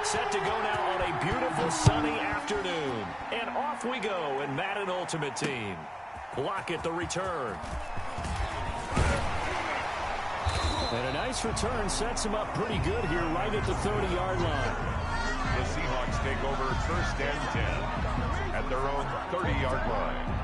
Set to go now on a beautiful sunny afternoon. And off we go in Madden Ultimate Team. Lockett the return. And a nice return sets him up pretty good here right at the 30-yard line. The Seahawks take over 1st and 10 at their own 30-yard line.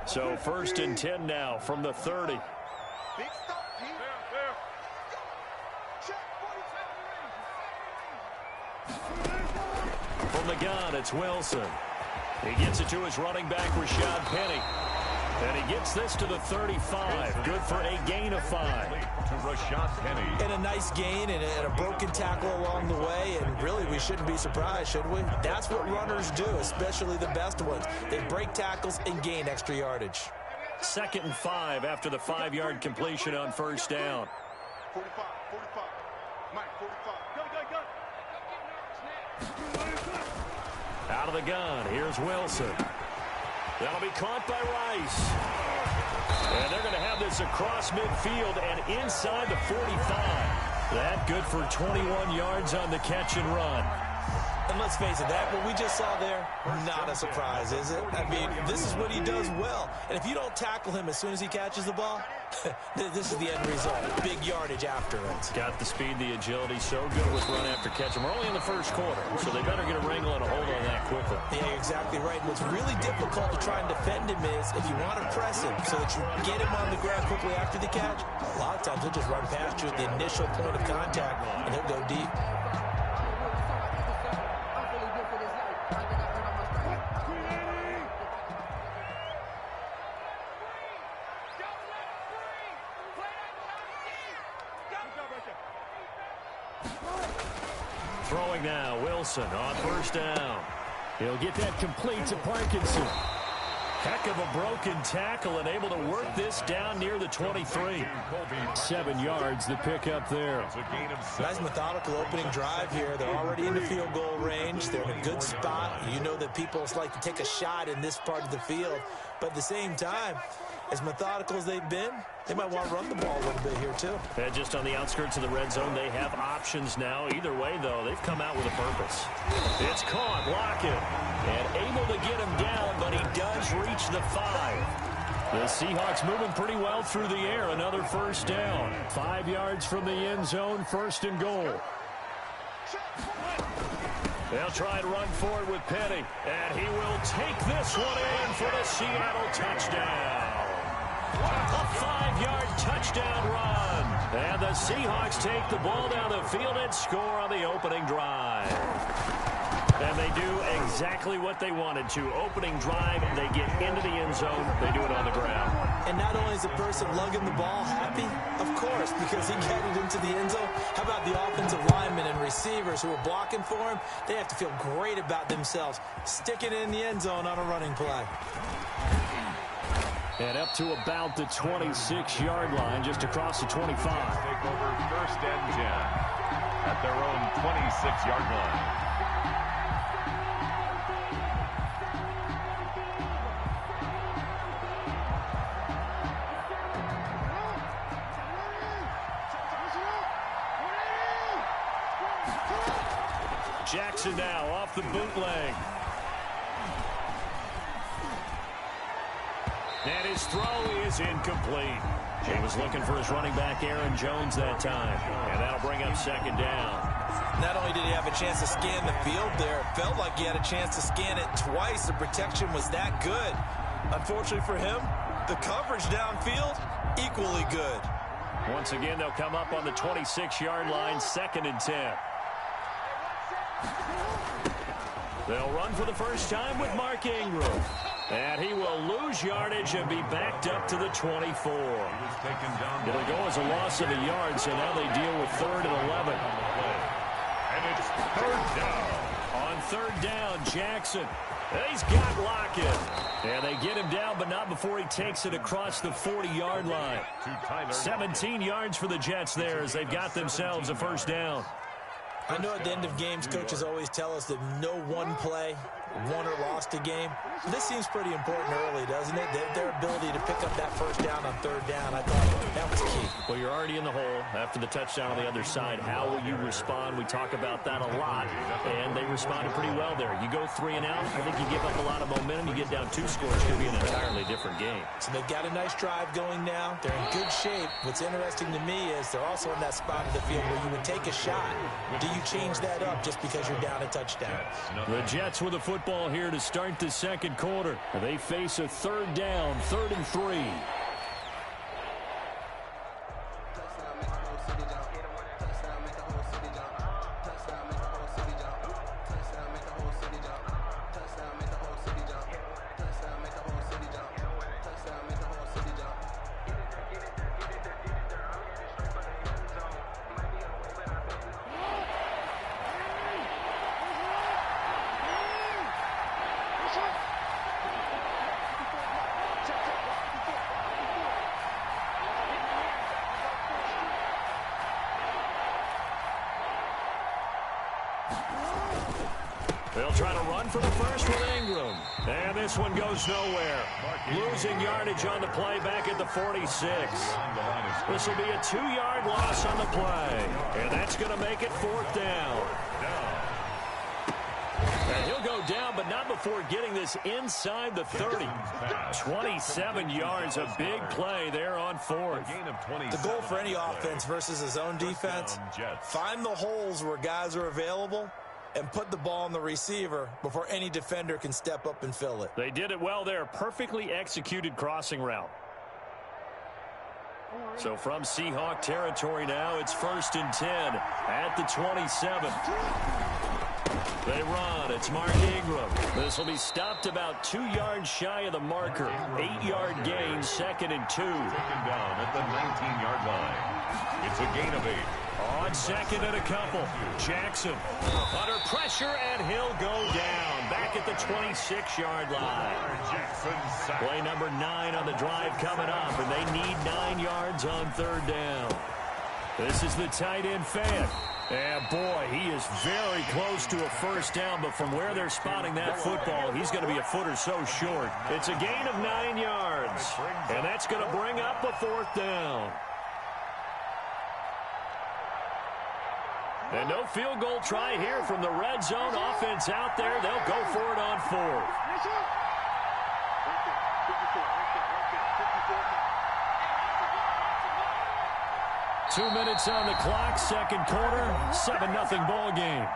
So 1st and 10 now from the 30. From the gun, it's Wilson. He gets it to his running back, Rashad Penny. And he gets this to the 35. Good for a gain of 5. To Rashad Penny. And a nice gain and a broken tackle along the way. And really, we shouldn't be surprised, should we? That's what runners do, especially the best ones. They break tackles and gain extra yardage. 2nd and 5 after the 5-yard completion on 1st down. 45. Mike, 45. Go. Out of the gun, here's Wilson. That'll be caught by Rice. And they're going to have this across midfield and inside the 45. That good for 21 yards on the catch and run. And let's face it, that what we just saw there, not a surprise, is it? I mean, this is what he does well. And if you don't tackle him as soon as he catches the ball, this is the end result. Big yardage after it. Got the speed, the agility, so good with run after catch. And we're only in the 1st quarter, so they better get a wrangle and a hold on that quickly. Yeah, you're exactly right. What's really difficult to try and defend him is if you want to press him so that you get him on the ground quickly after the catch, a lot of times he'll just run past you at the initial point of contact, and he'll go deep. Throwing now, Wilson on 1st down. He'll get that complete to Parkinson. Heck of a broken tackle and able to work this down near the 23. 7 yards the pick up there. Nice methodical opening drive here. They're already in the field goal range. They're in a good spot. You know that people like to take a shot in this part of the field. But at the same time, as methodical as they've been, they might want to run the ball a little bit here too. And just on the outskirts of the red zone, they have options now. Either way, though, they've come out with a purpose. It's caught, Lockett, and able to get him down, but he does reach the 5. The Seahawks moving pretty well through the air. Another 1st down. 5 yards from the end zone, 1st and goal. They'll try and run forward with Penny, and he will take this one in for the Seattle touchdown. A 5-yard touchdown run. And the Seahawks take the ball down the field and score on the opening drive. And they do exactly what they wanted to. Opening drive, they get into the end zone. They do it on the ground. And not only is the person lugging the ball happy, of course, because he got it into the end zone. How about the offensive linemen and receivers who are blocking for him? They have to feel great about themselves, sticking it in the end zone on a running play. And up to about the 26-yard line, just across the 25. Take over 1st and 10 at their own 26-yard line. Jackson now off the bootleg. And his throw is incomplete. He was looking for his running back, Aaron Jones, that time. And that'll bring up 2nd down. Not only did he have a chance to scan the field there, it felt like he had a chance to scan it twice. The protection was that good. Unfortunately for him, the coverage downfield, equally good. Once again, they'll come up on the 26-yard line, 2nd and 10. They'll run for the first time with Mark Ingram. And he will lose yardage and be backed up to the 24. It'll go as a loss of a yard, so now they deal with 3rd and 11. And it's 3rd down. On 3rd down, Jackson. He's got Lockett. And they get him down, but not before he takes it across the 40-yard line. 17 yards for the Jets there as they've got themselves a 1st down. I know at the end of games, coaches always tell us that no one play won or lost a game. This seems pretty important early, doesn't it? Their ability to pick up that first down on third down, I thought that was key. Well, you're already in the hole after the touchdown on the other side. How will you respond? We talk about that a lot, and they responded pretty well there. You go 3 and out, I think you give up a lot of momentum. You get down 2 scores, it could be an entirely different game. So they've got a nice drive going now. They're in good shape. What's interesting to me is they're also in that spot of the field where you would take a shot. Do you change that up just because you're down a touchdown? The Jets with the football here to start the second quarter. They face a third down, 3rd and 3. They'll try to run for the first with Ingram. And this one goes nowhere. Losing yardage on the play back at the 46. This will be a 2-yard loss on the play. And that's going to make it 4th down. And he'll go down, but not before getting this inside the 30. 27 yards, a big play there on 4th. The goal for any offense versus his own defense, find the holes where guys are available and put the ball on the receiver before any defender can step up and fill it. They did it well there. Perfectly executed crossing route. So from Seahawk territory now, it's 1st and 10 at the 27. They run. It's Mark Ingram. This will be stopped about 2 yards shy of the marker. 8-yard gain, 2nd and 2. Taken down at the 19-yard line. It's a gain of 8. On 2nd and a couple. Jackson under pressure, and he'll go down. Back at the 26-yard line. Play number 9 on the drive coming up, and they need 9 yards on 3rd down. This is the tight end fan. And boy, he is very close to a first down, but from where they're spotting that football, he's going to be a foot or so short. It's a gain of 9 yards, and that's going to bring up a 4th down. And no field goal try here from the red zone. Offense out there. They'll go for it on 4th. 2 minutes on the clock, second quarter, 7-0 ball game.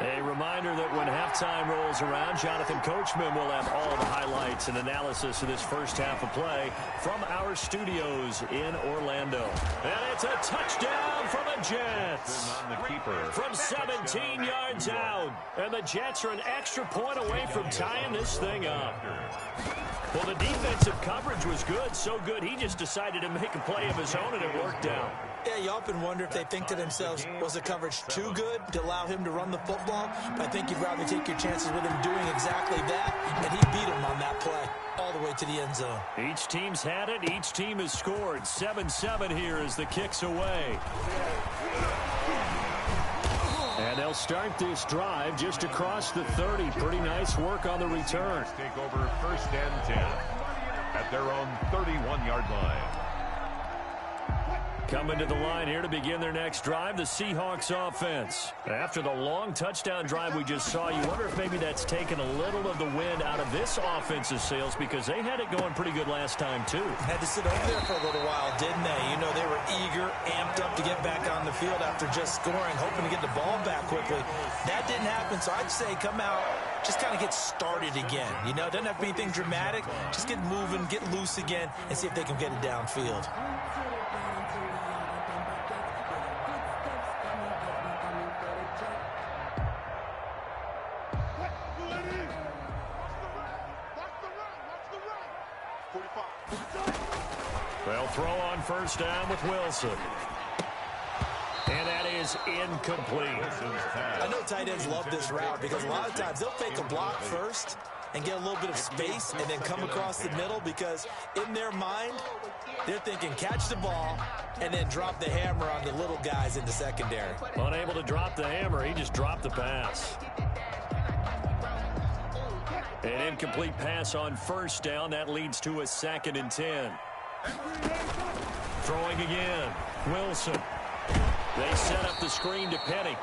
A reminder that when halftime rolls around, Jonathan Coachman will have all the highlights and analysis of this first half of play from our studios in Orlando. And it's a touchdown for the Jets. From 17 yards out. And the Jets are an extra point away from tying this thing up. Well, the defensive coverage was good, so good he just decided to make a play of his own, and it worked out. Yeah, you often wonder if they think to themselves, was the coverage too good to allow him to run the football? But I think you'd rather take your chances with him doing exactly that, and he beat him on that play all the way to the end zone. Each team's had it. Each team has scored. 7-7 here as the kick's away. And they'll start this drive just across the 30. Pretty nice work on the return. Take over 1st and 10 at their own 31-yard line. Coming to the line here to begin their next drive, the Seahawks offense. After the long touchdown drive we just saw, you wonder if maybe that's taken a little of the wind out of this offense's sails, because they had it going pretty good last time, too. Had to sit over there for a little while, didn't they? You know, they were eager, amped up to get back on the field after just scoring, hoping to get the ball back quickly. That didn't happen, so I'd say come out, just kind of get started again. You know, it doesn't have to be anything dramatic. Just get moving, get loose again, and see if they can get it downfield. They'll throw on first down with Wilson. And that is incomplete. I know tight ends love this route because a lot of times they'll fake a block first and get a little bit of space and then come across the middle because in their mind, they're thinking catch the ball and then drop the hammer on the little guys in the secondary. Unable to drop the hammer, he just dropped the pass. An incomplete pass on first down. That leads to a 2nd and 10. Throwing again. Wilson. They set up the screen to Penny.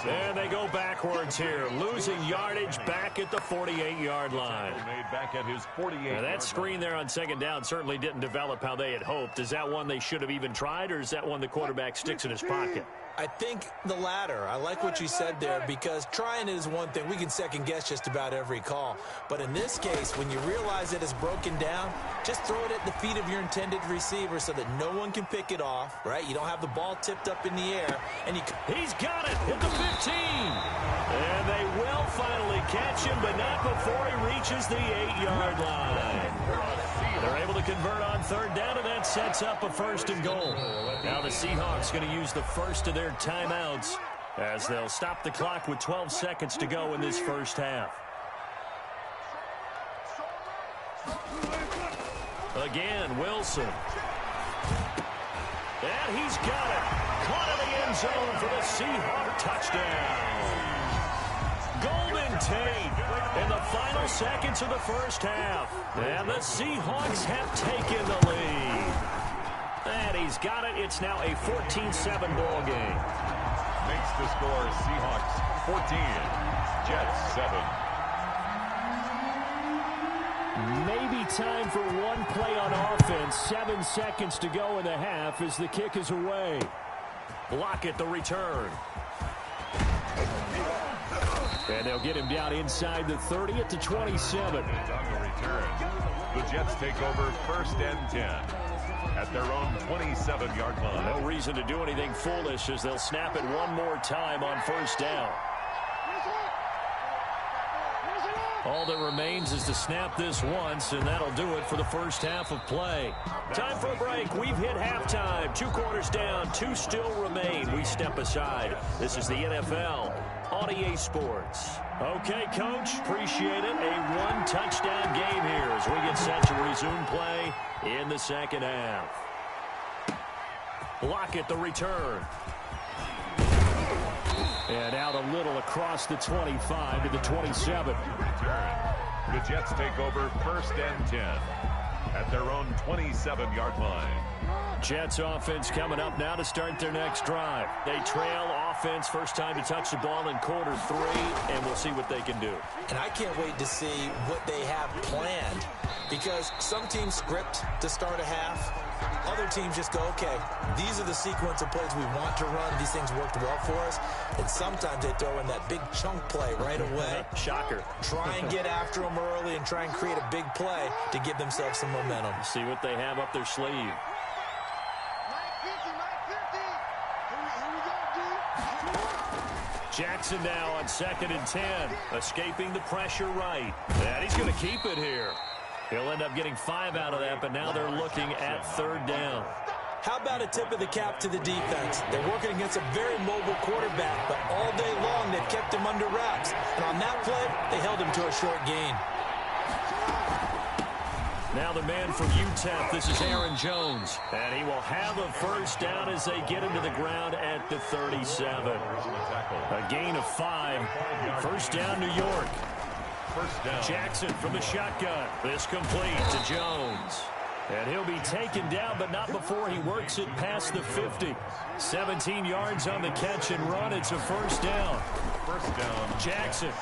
And they go backwards here, losing yardage back at the 48-yard line. Made back at his 48. Now that screen there on 2nd down certainly didn't develop how they had hoped. Is that one they should have even tried, or is that one the quarterback sticks in his pocket? I think the latter. I like what you said there because trying is one thing. We can second guess just about every call. But in this case, when you realize it is broken down, just throw it at the feet of your intended receiver so that no one can pick it off, right? You don't have the ball tipped up in the air. And he's got it at the 15. And they will finally catch him, but not before he reaches the 8-yard line. They're able to convert on 3rd down, and that sets up a 1st and goal. Now the Seahawks going to use the first of their timeouts as they'll stop the clock with 12 seconds to go in this first half. Again, Wilson. And he's got it. Caught in the end zone for the Seahawk touchdown. Golden Tate in the final seconds of the first half. And the Seahawks have taken the lead. And he's got it. It's now a 14-7 ball game. Makes the score Seahawks 14, Jets 7. Maybe time for one play on offense. 7 seconds to go in the half as the kick is away. Lockett the return. And they'll get him down inside the 30 at the 27. On the return, the Jets take over 1st and 10 at their own 27-yard line. No reason to do anything foolish as they'll snap it one more time on 1st down. All that remains is to snap this once, and that'll do it for the first half of play. Time for a break. We've hit halftime. 2 quarters down, 2 still remain. We step aside. This is the NFL on EA Sports. Okay, Coach, appreciate it. A 1-touchdown game here as we get set to resume play in the second half. Lockett the return. And out a little across the 25 to the 27. The Jets take over 1st and 10 at their own 27-yard line. Jets offense coming up now to start their next drive. They trail offense, first time to touch the ball in quarter 3, and we'll see what they can do. And I can't wait to see what they have planned because some teams script to start a half. Other teams just go, okay, these are the sequence of plays we want to run. These things worked well for us. And sometimes they throw in that big chunk play right away. Shocker. Try and get after them early and try and create a big play to give themselves some momentum. See what they have up their sleeve. Jackson now on 2nd and 10, escaping the pressure right. And he's going to keep it here. He'll end up getting 5 out of that, but now they're looking at 3rd down. How about a tip of the cap to the defense? They're working against a very mobile quarterback, but all day long they've kept him under wraps. And on that play, they held him to a short gain. Now the man from UTEP, this is Aaron Jones. And he will have a 1st down as they get him to the ground at the 37. A gain of 5. 1st down, New York. 1st down. Jackson from the shotgun. This complete to Jones. And he'll be taken down, but not before he works it past the 50. 17 yards on the catch and run. It's a 1st down. 1st down. Jackson.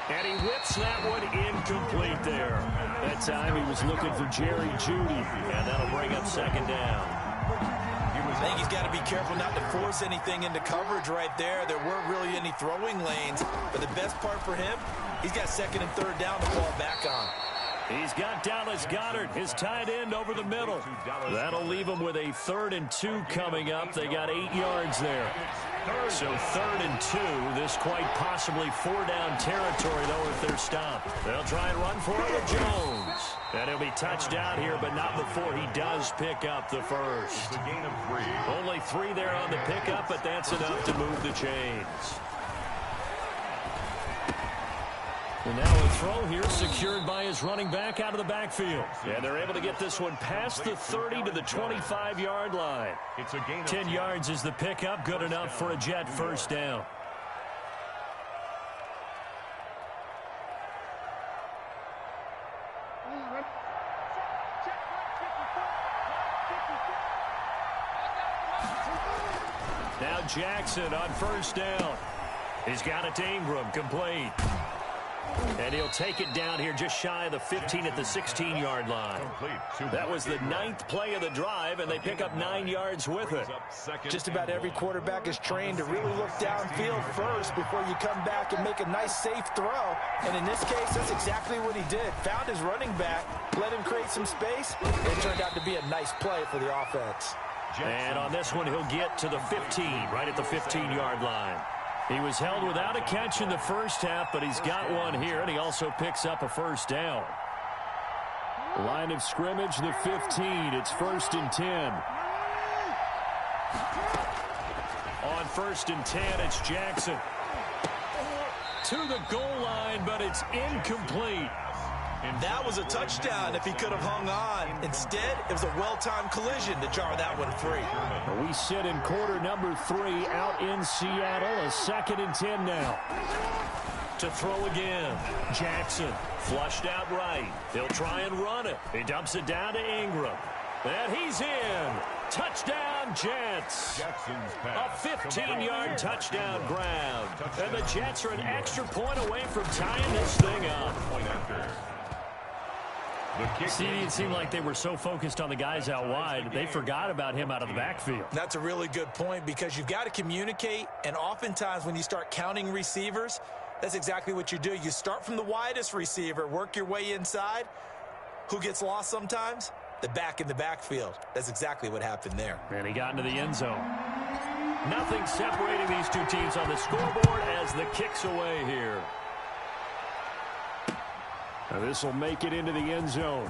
And he whips that one incomplete there. That time he was looking for Jerry Jeudy. And that'll bring up 2nd down. I think he's got to be careful not to force anything into coverage right there. There weren't really any throwing lanes. But the best part for him, he's got 2nd and 3rd down to fall back on. He's got Dallas Goedert, his tight end, over the middle. That'll leave him with a 3rd and 2 coming up. They got 8 yards there. So 3rd and 2. This quite possibly 4-down territory, though, if they're stopped. They'll try and run for it with Jones. And he'll be touched down here, but not before he does pick up the first. It's a gain of 3. Only 3 there on the pickup, but that's enough to move the chains. And now a throw here secured by his running back out of the backfield. And they're able to get this one past the 30 to the 25-yard line. It's a gain of 10 yards is the pickup, good enough for a Jet first down. Now Jackson on first down. He's got it to Ingram, complete. And he'll take it down here just shy of the 15 at the 16-yard line. That was the 9th play of the drive, and they pick up 9 yards with it. Just about every quarterback is trained to really look downfield first before you come back and make a nice, safe throw. And in this case, that's exactly what he did. Found his running back, let him create some space. It turned out to be a nice play for the offense. And on this one, he'll get to the 15, right at the 15-yard line. He was held without a catch in the first half, but he's got one here, and he also picks up a first down. Line of scrimmage, the 15. It's 1st and 10. On 1st and 10, it's Jackson. To the goal line, but it's incomplete. That was a touchdown if he could have hung on. Instead, it was a well-timed collision to jar that one free. We sit in quarter number 3 out in Seattle. A 2nd and 10 now. To throw again. Jackson flushed out right. He'll try and run it. He dumps it down to Ingram. And he's in. Touchdown, Jets. A 15-yard touchdown grab. And the Jets are an extra point away from tying this thing up. See, it seemed like they were so focused on the guys out wide, they forgot about him out of the backfield. That's a really good point because you've got to communicate, and oftentimes when you start counting receivers, that's exactly what you do. You start from the widest receiver, work your way inside. Who gets lost sometimes? The back in the backfield. That's exactly what happened there. And he got into the end zone. Nothing separating these two teams on the scoreboard as the kick's away here. Now this will make it into the end zone.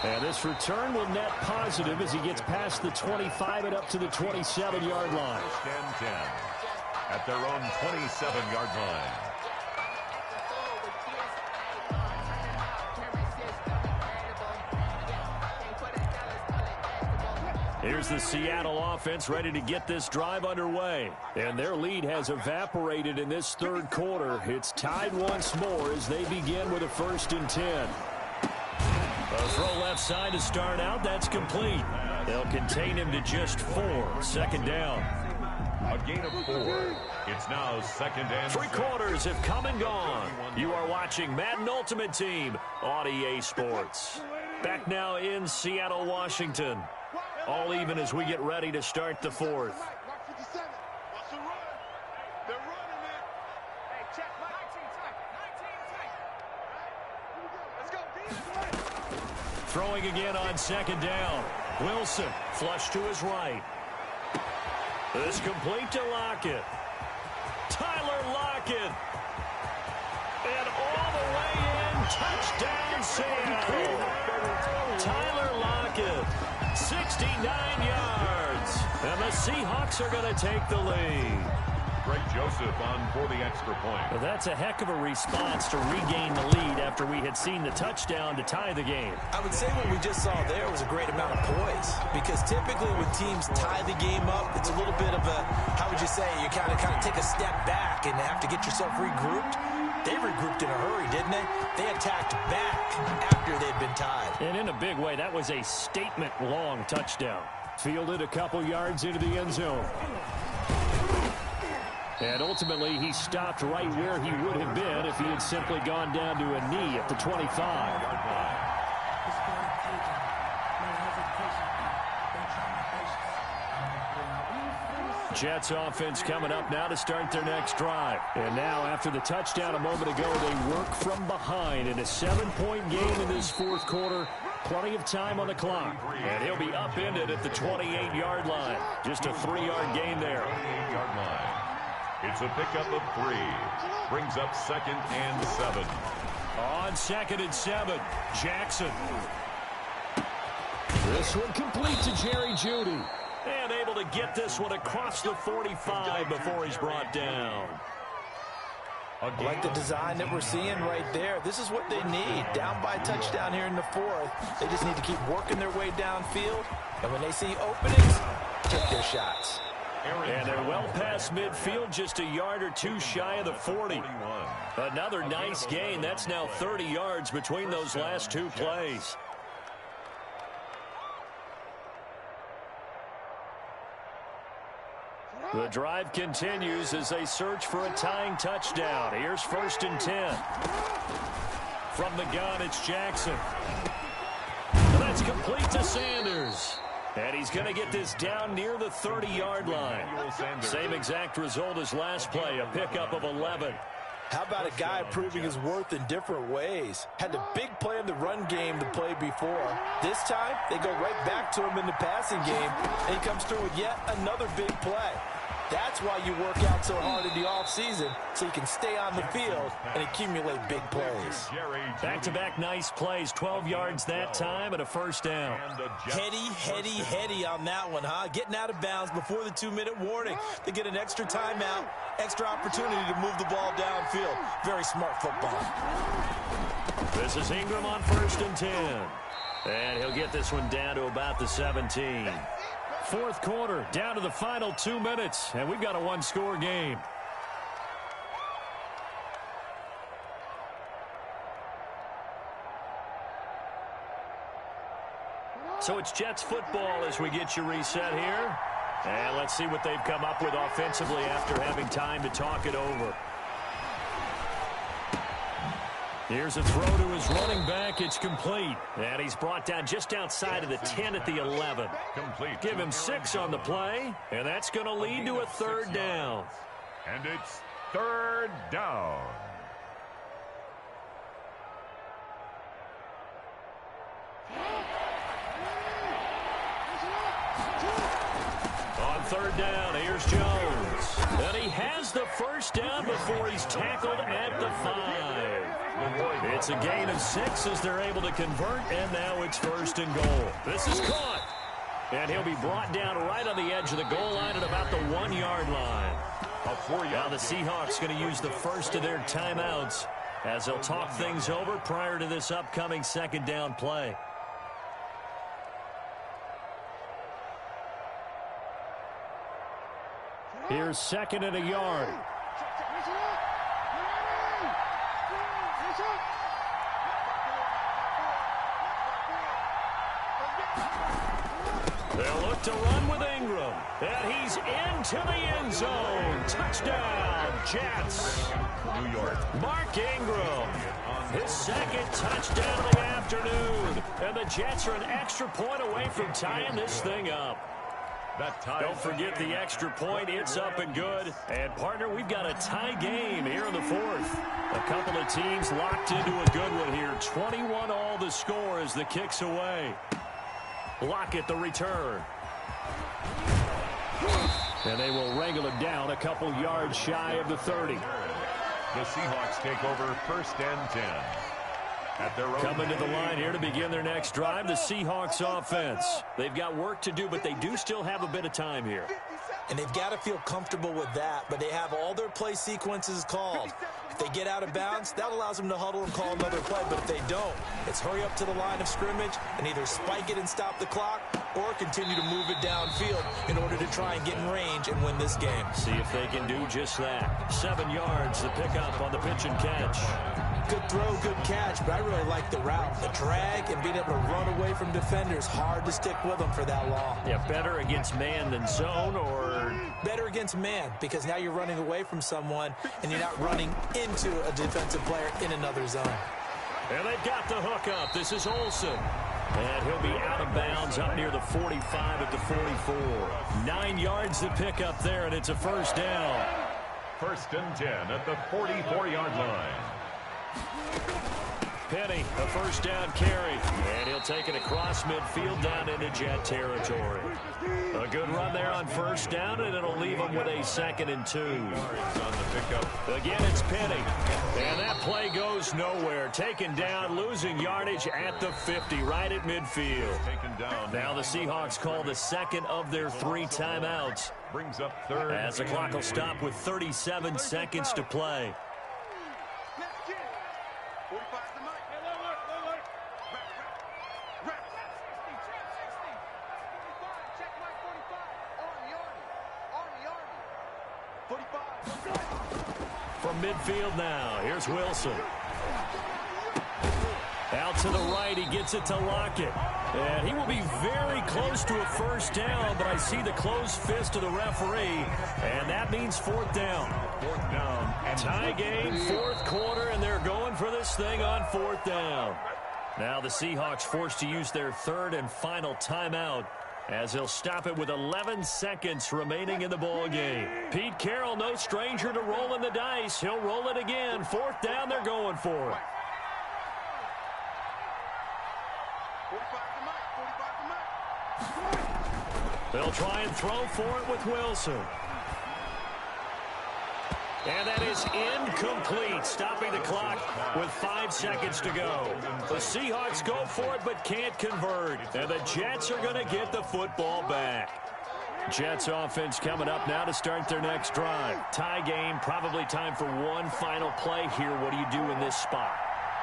And this return will net positive as he gets past the 25 and up to the 27-yard line. 10 at their own 27-yard line. Here's the Seattle offense ready to get this drive underway. And their lead has evaporated in this 3rd quarter. It's tied once more as they begin with a 1st and 10. A throw left side to start out. That's complete. They'll contain him to just 4. 2nd down. A gain of 4. It's now 2nd and 3 quarters have come and gone. You are watching Madden Ultimate Team on EA Sports. Back now in Seattle, Washington. All even as we get ready to start the 4th. Throwing again on 2nd down. Wilson flush to his right. This complete to Lockett. Tyler Lockett. And all the way in. Touchdown, Seattle. Tyler Lockett. 69 yards. And the Seahawks are going to take the lead. Greg Joseph on for the extra point. Well, that's a heck of a response to regain the lead after we had seen the touchdown to tie the game. I would say what we just saw there was a great amount of poise because typically when teams tie the game up, it's a little bit of a, how would you say, you kind of take a step back and have to get yourself regrouped. They regrouped in a hurry, didn't they? They attacked back after they'd been tied. And in a big way, that was a statement-long touchdown. Fielded a couple yards into the end zone. And ultimately, he stopped right where he would have been if he had simply gone down to a knee at the 25. Jets offense coming up now to start their next drive. And now, after the touchdown a moment ago, they work from behind in a 7-point game in this 4th quarter. Plenty of time on the clock. And he'll be upended at the 28-yard line. Just a 3-yard gain there. 28-yard line. It's a pickup of 3. Brings up 2nd and 7. On 2nd and 7, Jackson. This one complete to Jerry Jeudy. And able to get this one across the 45 before he's brought down. I like the design that we're seeing right there. This is what they need. Down by a touchdown here in the 4th. They just need to keep working their way downfield. And when they see openings, take their shots. And they're well past midfield, just a yard or two shy of the 40. Another nice gain. That's now 30 yards between those last two plays. The drive continues as they search for a tying touchdown. Here's 1st and 10. From the gun, it's Jackson. That's complete to Sanders. And he's going to get this down near the 30-yard line. Same exact result as last play, a pickup of 11. How about a guy proving his worth in different ways? Had the big play in the run game the play before. This time, they go right back to him in the passing game, and he comes through with yet another big play. That's why you work out so hard in the offseason, so you can stay on the field and accumulate big plays. Back-to-back nice plays, 12 yards that time and a first down. Heady on that one, huh? Getting out of bounds before the 2-minute warning. They get an extra timeout, extra opportunity to move the ball downfield. Very smart football. This is Ingram on 1st and 10. And he'll get this one down to about the 17. 4th quarter, down to the final 2 minutes, and we've got a one-score game. So it's Jets football as we get you reset here. And let's see what they've come up with offensively after having time to talk it over. Here's a throw to his running back. It's complete. And he's brought down just outside of the 10 at the 11. Complete. Give him 6 on the play, and that's going to lead to a 3rd down. And it's 3rd down. On 3rd down, here's Jones. And he has the first down before he's tackled at the 5. It's a gain of 6 as they're able to convert, and now it's 1st and goal. This is caught. And he'll be brought down right on the edge of the goal line at about the 1-yard line. Now the Seahawks going to use the first of their timeouts as they'll talk things over prior to this upcoming 2nd down play. Here's 2nd and a yard. They'll look to run with Ingram. And he's into the end zone. Touchdown, Jets. New York. Mark Ingram. His 2nd touchdown of the afternoon. And the Jets are an extra point away from tying this thing up. Don't forget the extra point. It's up and good. And, partner, we've got a tie game here in the 4th. A couple of teams locked into a good one here. 21 all the score as the kick's away. Lockett the return. And they will wrangle him down a couple yards shy of the 30. The Seahawks take over 1st and 10. At their own Coming to the line here to begin their next drive, the Seahawks offense. They've got work to do, but they do still have a bit of time here. And they've got to feel comfortable with that, but they have all their play sequences called. If they get out of bounds, that allows them to huddle and call another play, but if they don't, it's hurry up to the line of scrimmage and either spike it and stop the clock or continue to move it downfield in order to try and get in range and win this game. See if they can do just that. 7 yards, the pickup on the pitch and catch. Good throw, good catch, but I really like the route. The drag and being able to run away from defenders, hard to stick with them for that long. Yeah, better against man than zone, or? Better against man, because now you're running away from someone and you're not running into a defensive player in another zone. And they've got the hook up. This is Olsen. And he'll be out of bounds up near the 45 at the 44. 9 yards to pick up there, and it's a first down. 1st and 10 at the 44-yard line. Penny, a first down carry. And he'll take it across midfield down into Jet territory. A good run there on first down, and it'll leave him with a 2nd and 2. On the pickup. Again, it's Penny. And that play goes nowhere. Taken down, losing yardage at the 50, right at midfield. Taken down. Now the Seahawks call the 2nd of their 3 timeouts. Brings up 3rd. As the clock will stop with 37 seconds to play. From midfield now, here's Wilson. Out to the right, he gets it to Lockett. And he will be very close to a first down, but I see the closed fist of the referee, and that means 4th down. 4th down. Tie game, 4th quarter, and they're going for this thing on 4th down. Now the Seahawks forced to use their 3rd and final timeout, as they'll stop it with 11 seconds remaining in the ball game. Pete Carroll, no stranger to rolling the dice. He'll roll it again. 4th down, they're going for it. They'll try and throw for it with Wilson. And that is incomplete, stopping the clock with 5 seconds to go. The Seahawks go for it but can't convert. And the Jets are going to get the football back. Jets offense coming up now to start their next drive. Tie game, probably time for one final play here. What do you do in this spot?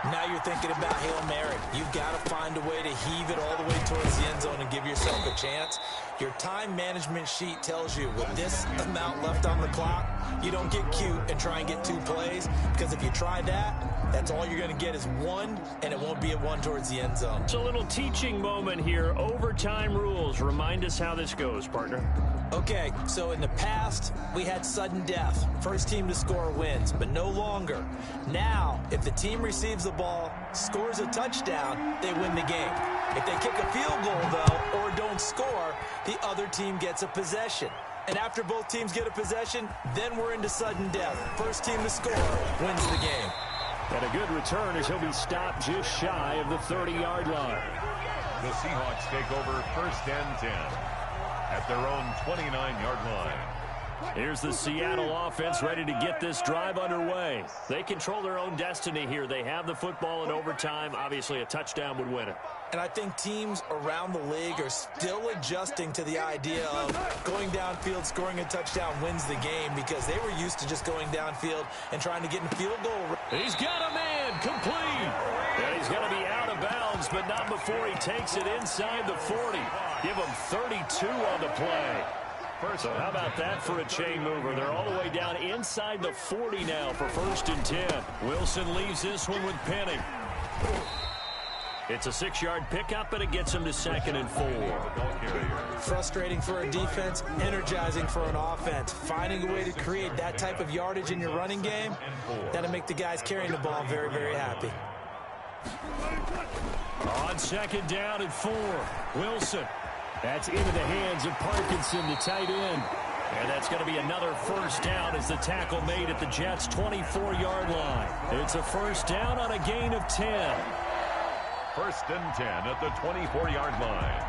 Now you're thinking about Hail Mary. You've got to find a way to heave it all the way towards the end zone and give yourself a chance. Your time management sheet tells you with this amount left on the clock, you don't get cute and try and get 2 plays, because if you try that, that's all you're going to get is 1, and it won't be a 1 towards the end zone. It's a little teaching moment here. Overtime rules. Remind us how this goes, partner. Okay, so in the past, we had sudden death. First team to score wins, but no longer. Now, if the team receives the ball, scores a touchdown, they win the game. If they kick a field goal, though, or don't score, the other team gets a possession. And after both teams get a possession, then we're into sudden death. First team to score wins the game. And a good return as he'll be stopped just shy of the 30-yard line. The Seahawks take over 1st and 10 at their own 29-yard line. Here's the Seattle offense ready to get this drive underway. They control their own destiny here. They have the football in overtime. Obviously, a touchdown would win it. And I think teams around the league are still adjusting to the idea of going downfield, scoring a touchdown wins the game, because they were used to just going downfield and trying to get in field goal. He's got a man, complete. And he's going to be out of bounds, but not before he takes it inside the 40. Give him 32 on the play. So how about that for a chain mover? They're all the way down inside the 40 now for 1st and 10. Wilson leaves this one with Penny. It's a 6-yard pickup, and it gets him to 2nd and 4. Frustrating for a defense, energizing for an offense. Finding a way to create that type of yardage in your running game, that'll make the guys carrying the ball very, very happy. On 2nd down and 4, Wilson. That's into the hands of Parkinson, the tight end. And that's going to be another first down as the tackle made at the Jets' 24-yard line. It's a first down on a gain of 10. 1st and 10 at the 24-yard line.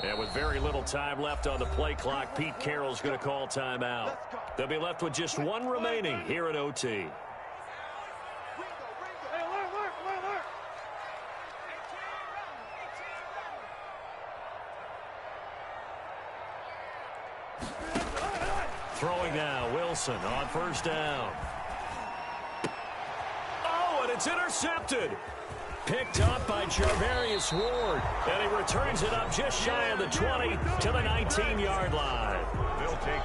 And with very little time left on the play clock, Pete Carroll's going to call timeout. They'll be left with just 1 remaining here at OT. Throwing now, Wilson on first down. Oh, and it's intercepted. Picked up by Charvarius Ward, and he returns it up just shy of the 20 to the 19-yard line.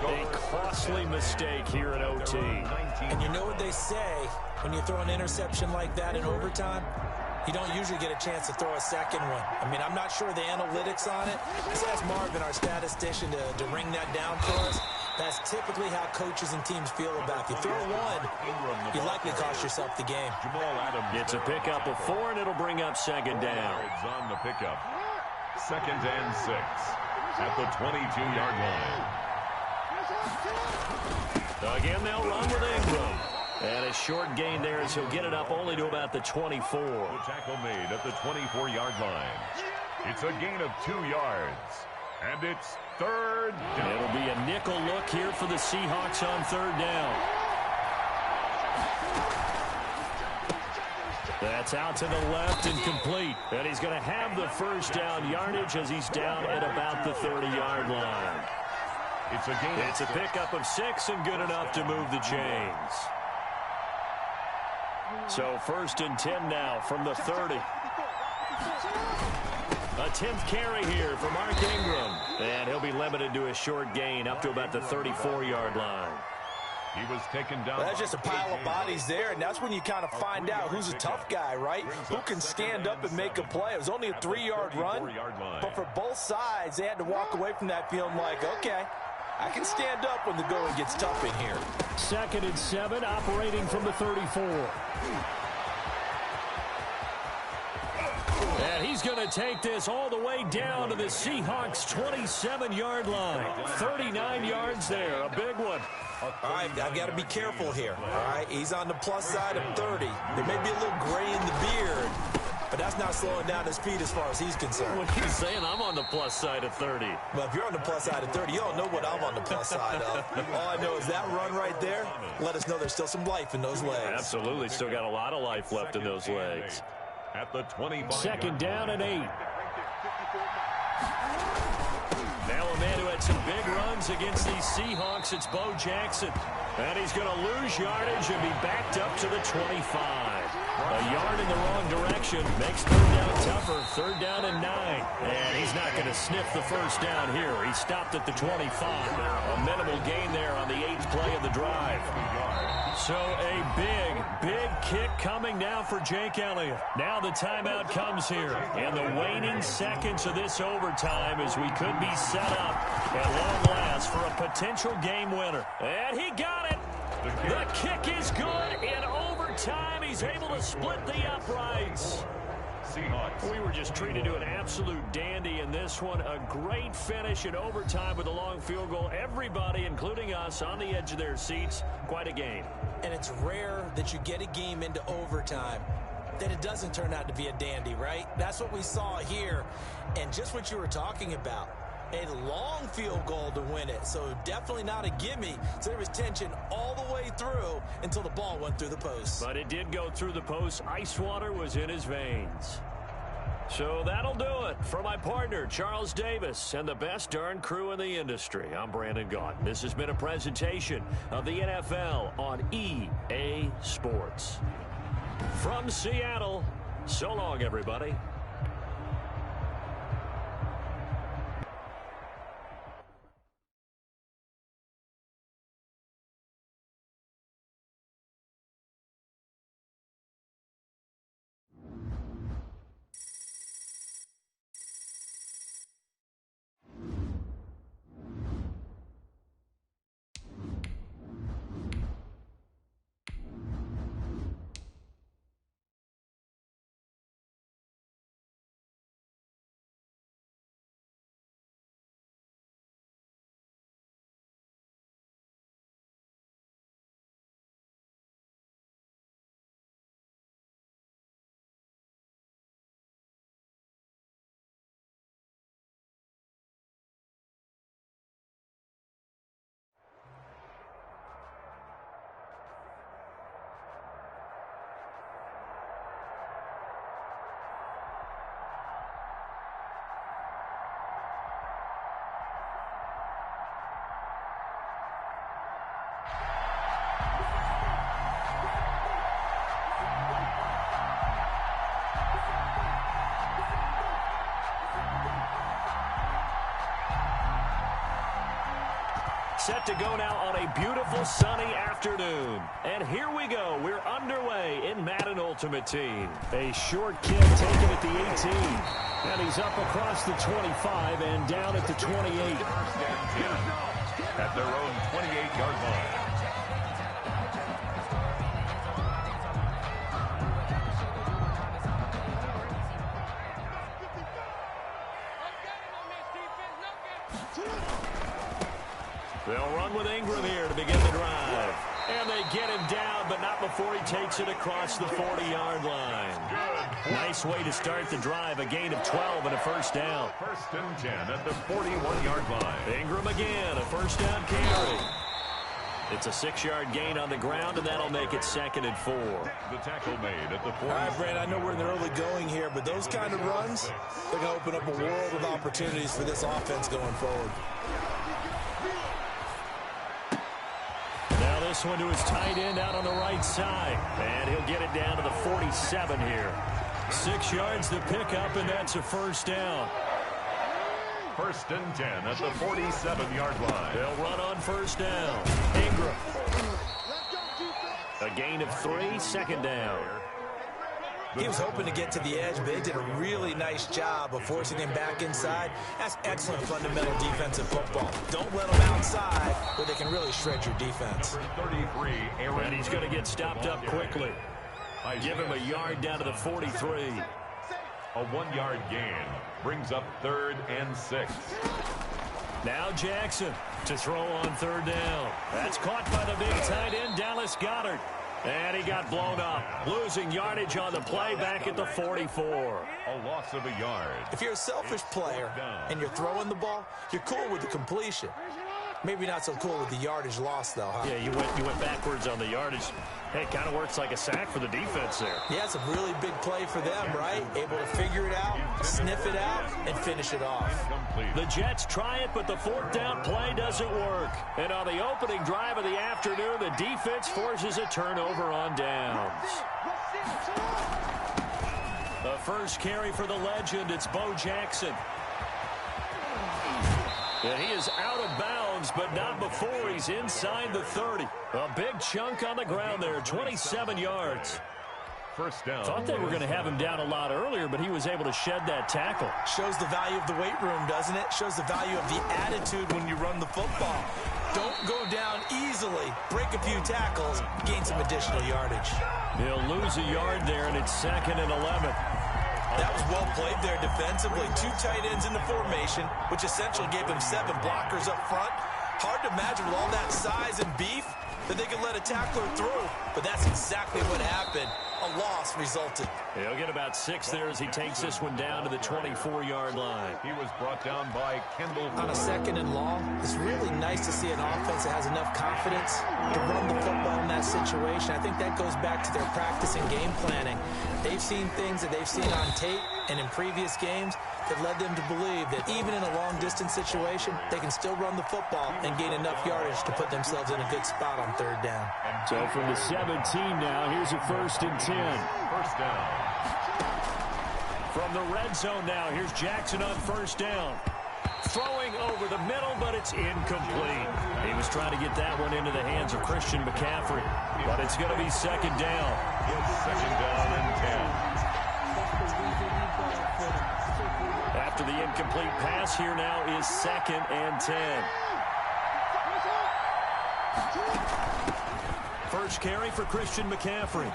A costly mistake here at OT. And you know what they say, when you throw an interception like that in overtime, you don't usually get a chance to throw a second one. I mean, I'm not sure the analytics on it. Let's ask Marvin, our statistician, to ring that down for us. That's typically how coaches and teams feel about you. Throw one, you likely cost yourself the game. It's a pickup of 4, and it'll bring up second down. On the pickup. 2nd and 6 at the 22-yard line. Again, they'll run with Ingram. And a short gain there as he'll get it up only to about the 24. The tackle made at the 24-yard line. It's a gain of 2 yards. And it's 3rd down. It'll be a nickel look here for the Seahawks on 3rd down. That's out to the left and complete. And he's going to have the first down yardage as he's down at about the 30-yard line. It's a gain. It's a pickup of 6 and good enough to move the chains. So 1st and 10 now from the 30. A 10th carry here for Mark Ingram. And he'll be limited to a short gain up to about the 34-yard line. He was taken down. Well, that's just a pile of bodies there, and that's when you kind of find out who's a tough guy, right? Who can stand up and make a play. It was only a 3-yard run, but for both sides, they had to walk away from that feeling like, okay, I can stand up when the going gets tough in here. 2nd and 7, operating from the 34. And he's going to take this all the way down to the Seahawks' 27-yard line. 39 yards there, a big one. All right, I've got to be careful here, all right? He's on the plus side of 30. There may be a little gray in the beard, but that's not slowing down his speed as far as he's concerned. What are you saying? I'm on the plus side of 30. Well, if you're on the plus side of 30, you don't know what I'm on the plus side of. All I know is that run right there let us know there's still some life in those legs. Absolutely, still got a lot of life left in those legs. At the 25. 2nd down and 8. Now a man who had some big runs against these Seahawks, it's Bo Jackson. And he's going to lose yardage and be backed up to the 25. A yard in the wrong direction makes 3rd down tougher. 3rd down and 9. And he's not going to sniff the first down here. He stopped at the 25. A minimal gain there on the 8th play of the drive. So a big kick coming now for Jake Elliott. Now the timeout comes here. And the waning seconds of this overtime as we could be set up at long last for a potential game winner. And he got it. The kick is good in overtime. He's able to split the uprights. Seahawks. We were just treated to an absolute dandy in this one. A great finish in overtime with a long field goal. Everybody, including us, on the edge of their seats. Quite a game. And it's rare that you get a game into overtime that it doesn't turn out to be a dandy, right? That's what we saw here. And just what you were talking about, a long field goal to win it. So definitely not a gimme. So there was tension all the way through until the ball went through the post. But it did go through the post. Ice water was in his veins. So that'll do it for my partner, Charles Davis, and the best darn crew in the industry. I'm Brandon Gaudin. This has been a presentation of the NFL on EA Sports. From Seattle, so long, everybody. Set to go now on a beautiful sunny afternoon. And here we go. We're underway in Madden Ultimate Team. A short kick taken at the 18. And he's up across the 25 and down at the 28. at their own 28-yard line. They'll run with Ingram here to begin the drive. And they get him down, but not before he takes it across the 40-yard line. Nice way to start the drive. A gain of 12 and a first down. First and 10 at the 41-yard line. Ingram again, a first down carry. It's a 6-yard gain on the ground, and that'll make it 2nd and 4. The tackle made at the 40. All right, Brand, I know we're in the early going here, but those kind of runs, they're going to open up a world of opportunities for this offense going forward. Now this one to his tight end out on the right side. And he'll get it down to the 47 here. 6 yards to pick up, and that's a first down. First and 10 at the 47-yard line. They'll run on first down. Ingram. A gain of 3, 2nd down. He was hoping to get to the edge, but they did a really nice job of forcing him back inside. That's excellent fundamental defensive football. Don't let them outside where they can really shred your defense. Number 33, Aaron. And he's going to get stopped up quickly. Give him a yard down to the 43. A 1-yard gain brings up 3rd and 6. Now Jackson to throw on 3rd down. That's caught by the big tight end, Dallas Goedert. And he got blown up, losing yardage on the play back at the 44. A loss of a yard. If you're a selfish player and you're throwing the ball, you're cool with the completion. Maybe not so cool with the yardage loss, though, huh? Yeah, you went backwards on the yardage. Hey, it kind of works like a sack for the defense there. Yeah, it's a really big play for them, right? Able to figure it out, sniff it out, and finish it off. The Jets try it, but the 4th down play doesn't work. And on the opening drive of the afternoon, the defense forces a turnover on downs. The first carry for the legend, it's Bo Jackson. And he is out of bounds, but not before he's inside the 30. A big chunk on the ground there, 27 yards. First down. Thought they were going to have him down a lot earlier, but he was able to shed that tackle. Shows the value of the weight room, doesn't it? Shows the value of the attitude when you run the football. Don't go down easily. Break a few tackles, gain some additional yardage. He'll lose a yard there, and it's 2nd and 11. That was well played there defensively. 2 tight ends in the formation, which essentially gave him 7 blockers up front. Hard to imagine with all that size and beef that they could let a tackler through. But that's exactly what happened. A loss resulted. He'll get about 6 there as he takes this one down to the 24-yard line. He was brought down by Kendall. On a 2nd and long, it's really nice to see an offense that has enough confidence to run the football in that situation. I think that goes back to their practice and game planning. They've seen things that they've seen on tape and in previous games that led them to believe that even in a long-distance situation, they can still run the football and gain enough yardage to put themselves in a good spot on 3rd down. So from the 17 now, here's a 1st and 10. First down. From the red zone now, here's Jackson on 1st down. Throwing over the middle, but it's incomplete. He was trying to get that one into the hands of Christian McCaffrey, but it's going to be 2nd down. 2nd down and 10. After the incomplete pass, here now is 2nd and 10. First carry for Christian McCaffrey.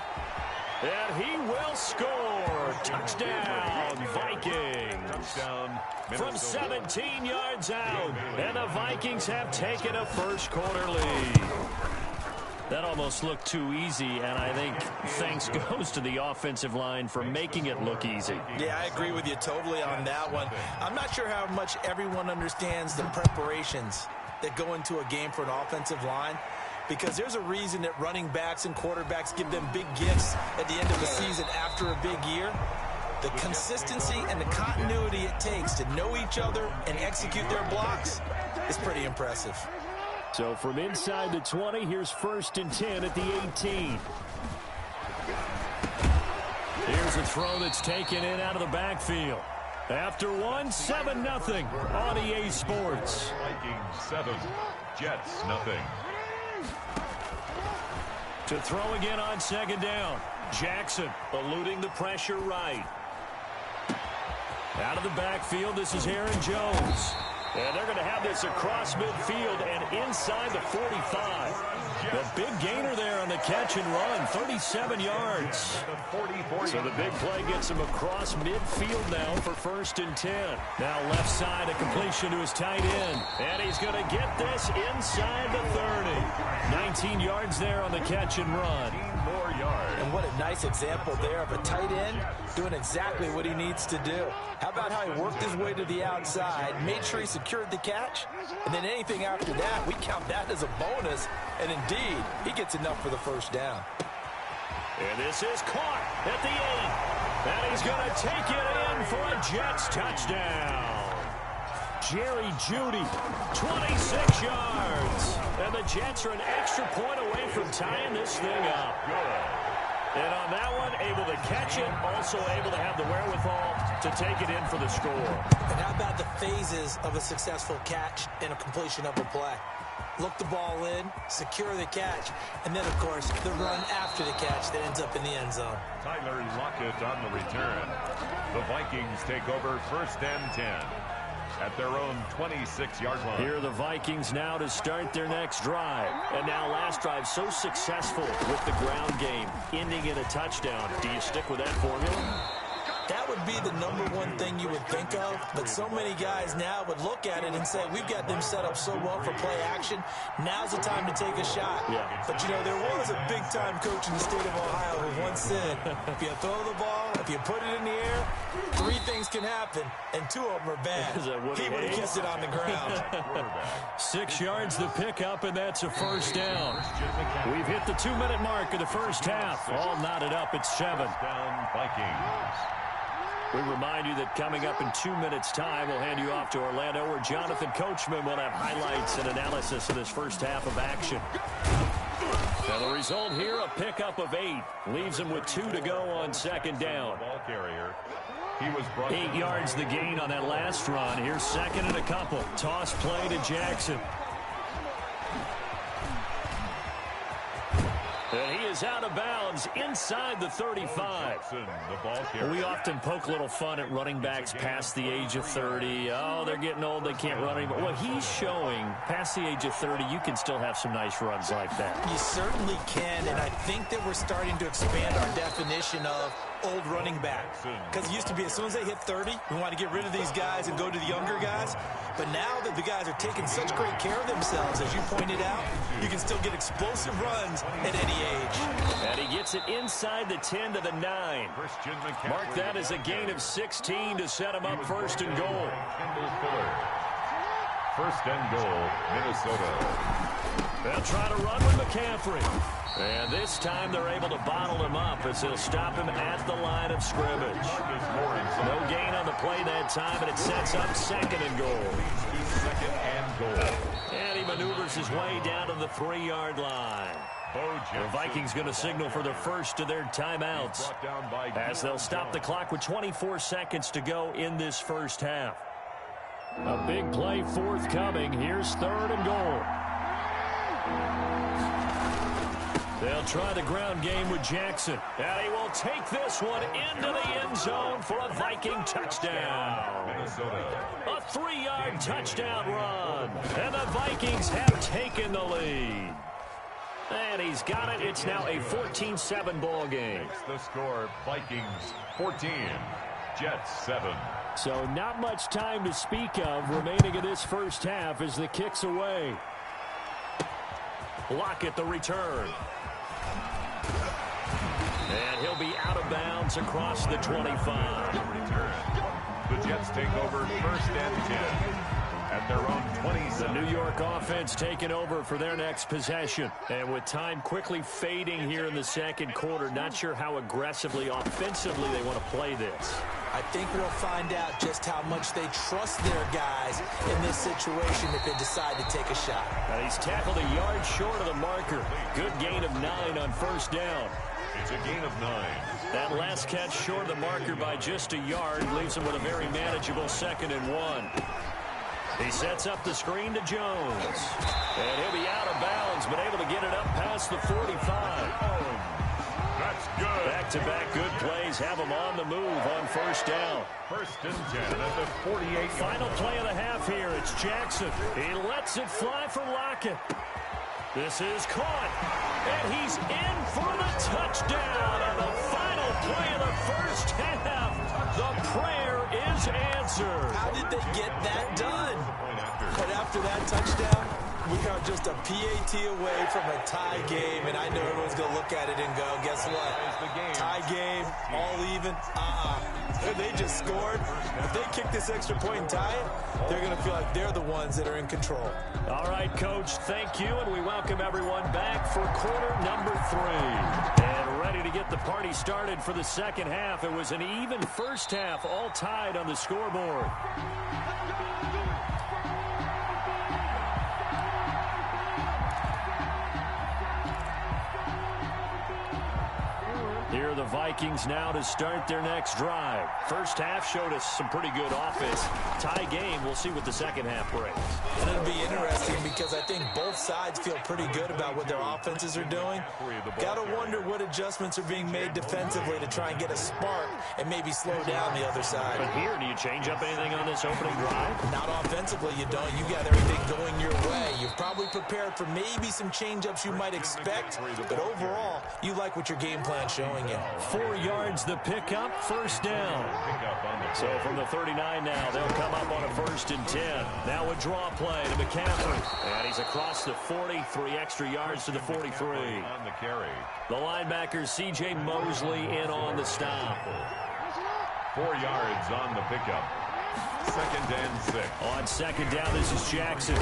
And he will score. Touchdown, Vikings. Touchdown, From 17 yards out. And the Vikings have taken a first-quarter lead. That almost looked too easy, and I think thanks goes to the offensive line for making it look easy. Yeah, I agree with you totally on that one. I'm not sure how much everyone understands the preparations that go into a game for an offensive line, because there's a reason that running backs and quarterbacks give them big gifts at the end of the season after a big year. The consistency and the continuity it takes to know each other and execute their blocks is pretty impressive. So from inside the 20, here's 1st and 10 at the 18. Here's a throw that's taken in out of the backfield. After one, 7-0 on EA Sports. Vikings 7, Jets 0. To throw again on 2nd down. Jackson eluding the pressure right. Out of the backfield, this is Aaron Jones. And they're going to have this across midfield and inside the 45. The big gainer there on the catch and run, 37 yards. So the big play gets him across midfield now for 1st and 10. Now left side, a completion to his tight end. And he's going to get this inside the 30. 19 yards there on the catch and run. More yards. And what a nice example there of a tight end doing exactly what he needs to do. How about how he worked his way to the outside, made sure he secured the catch, and then anything after that, we count that as a bonus. And indeed, he gets enough for the 1st down. And this is caught at the 8. And he's going to take it in for a Jets touchdown. Jerry Jeudy, 26 yards. And the Jets are an extra point away from tying this thing up. And on that one, able to catch it, also able to have the wherewithal to take it in for the score. And how about the phases of a successful catch and a completion of a play? Look the ball in, secure the catch, and then, of course, the run after the catch that ends up in the end zone. Tyler Lockett on the return. The Vikings take over 1st and 10 at their own 26-yard line. Here are the Vikings now to start their next drive. And now last drive so successful with the ground game, ending in a touchdown. Do you stick with that formula? That would be the #1 thing you would think of, but so many guys now would look at it and say, we've got them set up so well for play action, now's the time to take a shot. Yeah. But, you know, there was a big-time coach in the state of Ohio who once said, if you throw the ball, if you put it in the air, 3 things can happen, and 2 of them are bad. He would have kissed it on the ground. 6 yards the pickup, and that's a 1st down. We've hit the 2-minute mark of the 1st half. All knotted up at 7. Down Vikings. We remind you that coming up in 2 minutes' time, we'll hand you off to Orlando, where Jonathan Coachman will have highlights and analysis of this 1st half of action. Now the result here, a pickup of 8. Leaves him with 2 to go on 2nd down. Ball carrier. He was brought 8 yards the gain on that last run. Here's 2nd and a couple. Toss play to Jackson. And he is out of bounds inside the 35. Jackson, the ball carrier. We often poke a little fun at running backs past the age of 30. Oh, they're getting old, they can't run anymore. Well, he's showing past the age of 30, you can still have some nice runs like that. You certainly can, and I think that we're starting to expand our definition of old running back. Because it used to be as soon as they hit 30, we want to get rid of these guys and go to the younger guys. But now that the guys are taking such great care of themselves, as you pointed out, you can still get explosive runs at any age. And he gets it inside the 10 to the 9. Mark that as a gain of 16 to set him up 1st and goal. 1st and goal, Minnesota. They'll try to run with McCaffrey. And this time they're able to bottle him up as they'll stop him at the line of scrimmage. No gain on the play that time, and it sets up 2nd and goal. 2nd and goal. And he maneuvers his way down to the 3-yard line. The Vikings going to signal for the first of their timeouts as they'll stop the clock with 24 seconds to go in this 1st half. A big play forthcoming. Here's 3rd and goal. They'll try the ground game with Jackson. And he will take this one into the end zone for a Viking touchdown. A 3-yard touchdown run. And the Vikings have taken the lead. And he's got it. It's now a 14-7 ball game. The score, Vikings 14, Jets 7. So not much time to speak of remaining in this 1st half as the kick's away. Lockett the return. And he'll be out of bounds across the 25. The Jets take over 1st and 10 at their own 20. The New York offense taking over for their next possession. And with time quickly fading here in the 2nd quarter, not sure how aggressively, offensively they want to play this. I think we'll find out just how much they trust their guys in this situation if they decide to take a shot. And he's tackled a yard short of the marker. Good gain of 9 on 1st down. It's a gain of 9. That last catch short of the marker by just a yard leaves him with a very manageable 2nd and 1. He sets up the screen to Jones. And he'll be out of bounds, but able to get it up past the 45. That's good. That Back-to-back good plays have them on the move on first down. First and 10 at the 48. Final play of the half here. It's Jackson. He lets it fly for Lockett. This is caught, and he's in for the touchdown on the final play of the first half. The prayer is answered. How did they get that done? But after that touchdown, we are just a PAT away from a tie game, and I know everyone's going to look at it and go, guess what? Tie game, all even? They just scored. If they kick this extra point and tie it, they're going to feel like they're the ones that are in control. All right, Coach, thank you, and we welcome everyone back for quarter number 3. And ready to get the party started for the second half. It was an even first half, all tied on the scoreboard. Here are the Vikings now to start their next drive. First half showed us some pretty good offense. Tie game, we'll see what the second half brings. And it'll be interesting because I think both sides feel pretty good about what their offenses are doing. Got to wonder what adjustments are being made defensively to try and get a spark and maybe slow down the other side. But here, do you change up anything on this opening drive? Not offensively, you don't. You got everything going your way. You've probably prepared for maybe some change-ups you might expect, but overall, you like what your game plan's showing you. 4 yards the pickup, first down. So from the 39 now, they'll come up on a first and 10. Now a draw play to McCaffrey. And he's across the 40, 3 extra yards to the 43. On the carry. The linebacker, C.J. Mosley, in on the stop. 4 yards on the pickup. Second and 6. On second down, this is Jackson.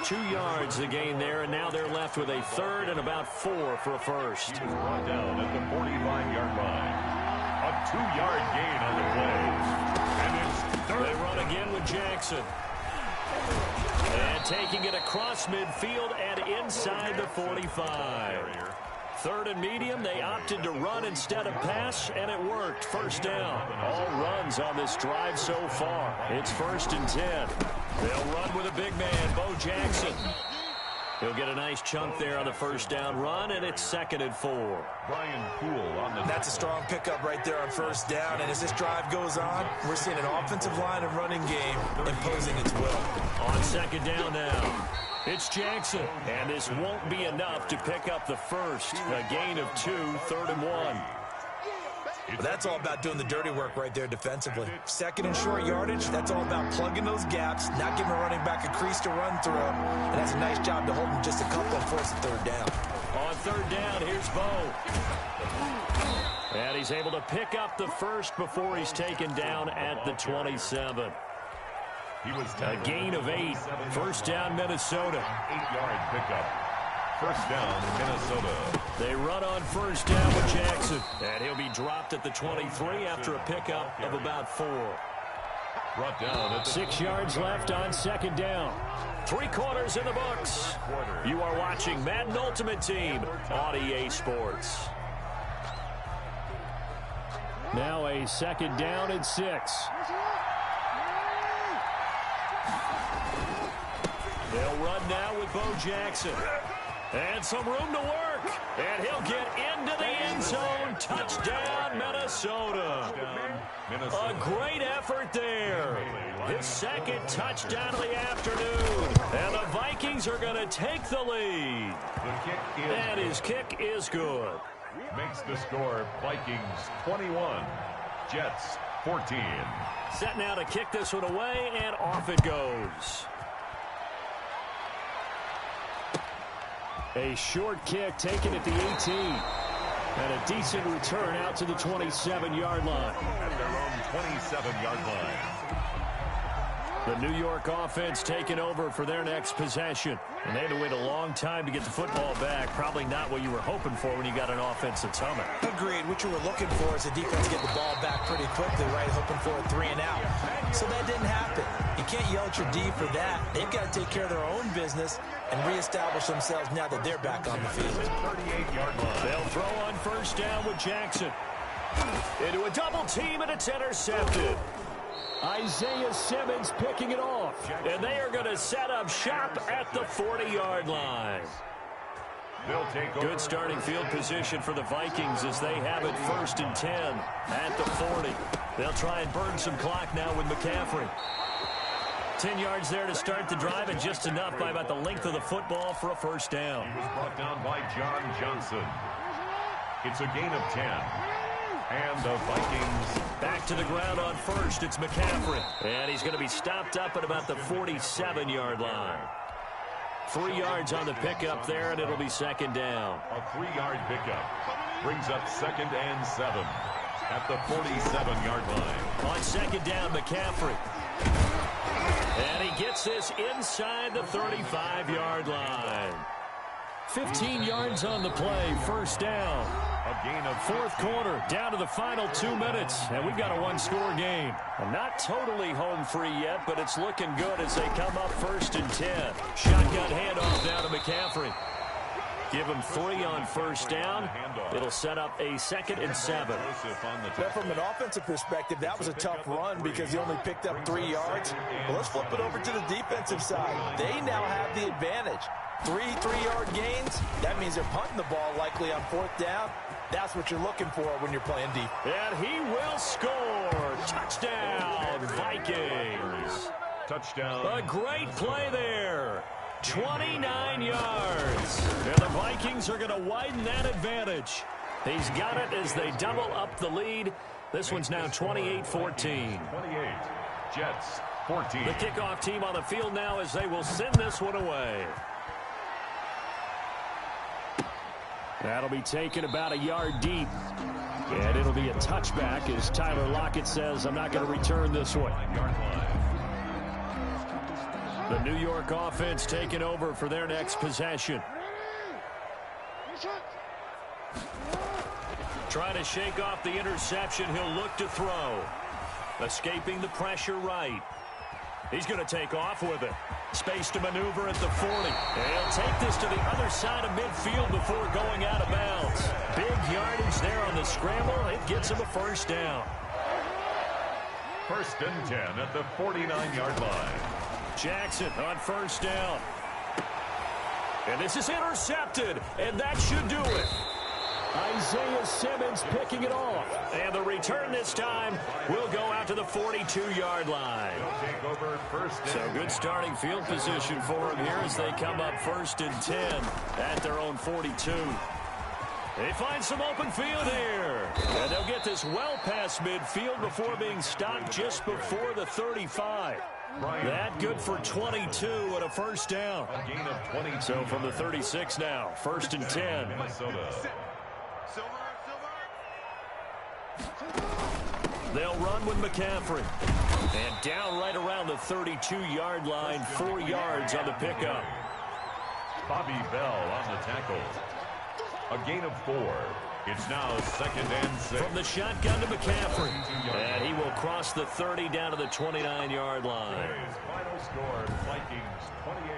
2 yards the gain there, and now they're left with a third and about 4 for a first. He was brought down at the 45-yard line. A 2-yard gain on the play. And it's third. They run again with Jackson. And taking it across midfield and inside the 45. Third and medium, they opted to run instead of pass, and it worked. First down. All runs on this drive so far. It's first and 10. They'll run with a big man, Bo Jackson. He'll get a nice chunk there on the first down run, and it's second and 4. Brian Poole on the... That's a strong pickup right there on first down, and as this drive goes on, we're seeing an offensive line and running game imposing its will. On second down now, it's Jackson, and this won't be enough to pick up the first. A gain of 2, third and 1. But that's all about doing the dirty work right there defensively. Second and short yardage, that's all about plugging those gaps, not giving a running back a crease to run through, and that's a nice job to hold him just a couple and force a third down. On third down, here's Bo. And he's able to pick up the first before he's taken down at the 27. He was a gain of 8. First down, Minnesota. 8-yard pickup. First down, Minnesota. They run on first down with Jackson. And he'll be dropped at the 23 after a pickup of about 4. Brought down at the 6 yards left on second down. 3 quarters in the books. You are watching Madden Ultimate Team on EA Sports. Now a second down and 6. They'll run now with Bo Jackson. And some room to work. And he'll get into the end zone. Touchdown, Minnesota. A great effort there. His second touchdown of the afternoon. And the Vikings are going to take the lead. And his kick is good. Makes the score Vikings 21, Jets 14. Set now to kick this one away, and off it goes. A short kick taken at the 18. And a decent return out to the 27-yard line. At their own 27-yard line. The New York offense taking over for their next possession. And they had to wait a long time to get the football back. Probably not what you were hoping for when you got an offense that's humming. Agreed. What you were looking for is the defense get the ball back pretty quickly, right? Hoping for a 3 and out. So that didn't happen. You can't yell at your D for that. They've got to take care of their own business and reestablish themselves now that they're back on the field. 38-yard line. They'll throw on first down with Jackson. Into a double team, and it's intercepted. Isaiah Simmons picking it off. And they are going to set up shop at the 40-yard line. They'll take over. Good starting field position for the Vikings as they have it 1st and 10 at the 40. They'll try and burn some clock now with McCaffrey. 10 yards there to start the drive, and just enough by about the length of the football for a first down. He was brought down by John Johnson. It's a gain of 10. And the Vikings back to the ground on first. It's McCaffrey. And he's going to be stopped up at about the 47-yard line. 3 yards on the pickup there, and it'll be second down. A 3-yard pickup brings up 2nd and 7 at the 47-yard line. On second down, McCaffrey. And he gets this inside the 35-yard line. 15 yards on the play, first down. A gain of 4th quarter, down to the final 2 minutes, and we've got a one-score game. Not totally home free yet, but it's looking good as they come up 1st and 10. Shotgun handoff down to McCaffrey. Give him 3 on first down. It'll set up a 2nd and 7. But from an offensive perspective, that was a tough run because he only picked up 3 yards. Well, let's flip it over to the defensive side. They now have the advantage. 3 3-yard gains. That means they're punting the ball likely on 4th down. That's what you're looking for when you're playing deep. And he will score. Touchdown, Vikings. touchdown. A great play there. 29 yards. And the Vikings are going to widen that advantage. He's got it as they double up the lead. This one's now 28-14. 28. Jets, 14. The kickoff team on the field now as they will send this one away. That'll be taken about a yard deep. And it'll be a touchback as Tyler Lockett says, I'm not going to return this one. The New York offense taking over for their next possession. Trying to shake off the interception. He'll look to throw. Escaping the pressure right. He's going to take off with it. Space to maneuver at the 40. And he'll take this to the other side of midfield before going out of bounds. Big yardage there on the scramble. It gets him a first down. 1st and 10 at the 49-yard line. Jackson on first down. And this is intercepted. And that should do it. Isaiah Simmons picking it off. And the return this time will go out to the 42-yard line. Take over 1st. So good starting field position for him here as they come up 1st and 10 at their own 42. They find some open field here. And they'll get this well past midfield before being stopped just before the 35. That good for 22 and a first down. A gain of 20. So from the 36 now, 1st and 10. Minnesota. They'll run with McCaffrey. And down right around the 32-yard line, 4 yards on the pickup. Bobby Bell on the tackle. A gain of 4. It's now 2nd and 6. From the shotgun to McCaffrey. And he will cross the 30 down to the 29-yard line. Final score, Vikings 28.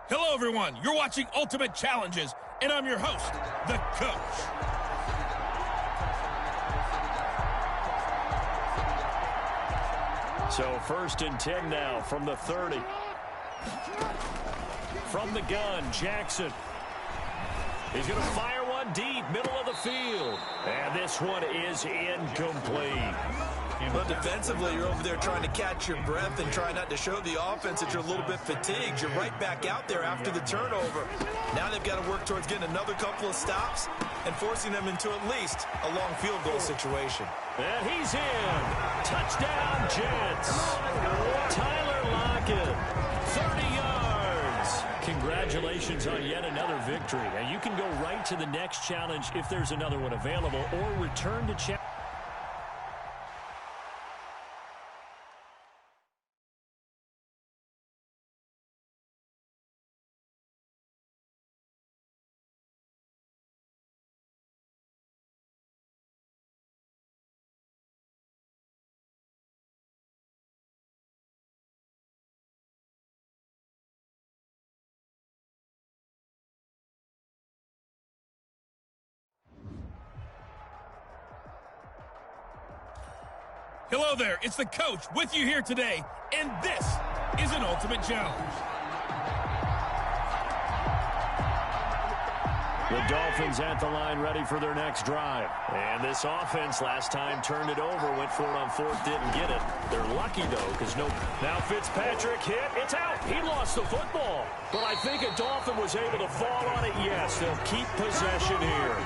Hello, everyone. You're watching Ultimate Challenges, and I'm your host, the Coach. So 1st and 10 now from the 30. From the gun, Jackson. He's going to fire one deep, middle of the field. And this one is incomplete. But defensively, you're over there trying to catch your breath and try not to show the offense that you're a little bit fatigued. You're right back out there after the turnover. Now they've got to work towards getting another couple of stops and forcing them into at least a long field goal situation. And he's in. Touchdown, Jets. Tyler Lockett, 30 yards. Congratulations on yet another victory. And you can go right to the next challenge if there's another one available, or return to challenge. Hello there, it's the Coach with you here today, and this is an Ultimate Challenge. The Dolphins at the line, ready for their next drive. And this offense last time turned it over, went for it on 4th, didn't get it. They're lucky, though, because now Fitzpatrick hit. It's out. He lost the football. But I think a Dolphin was able to fall on it. Yes, they'll keep possession here.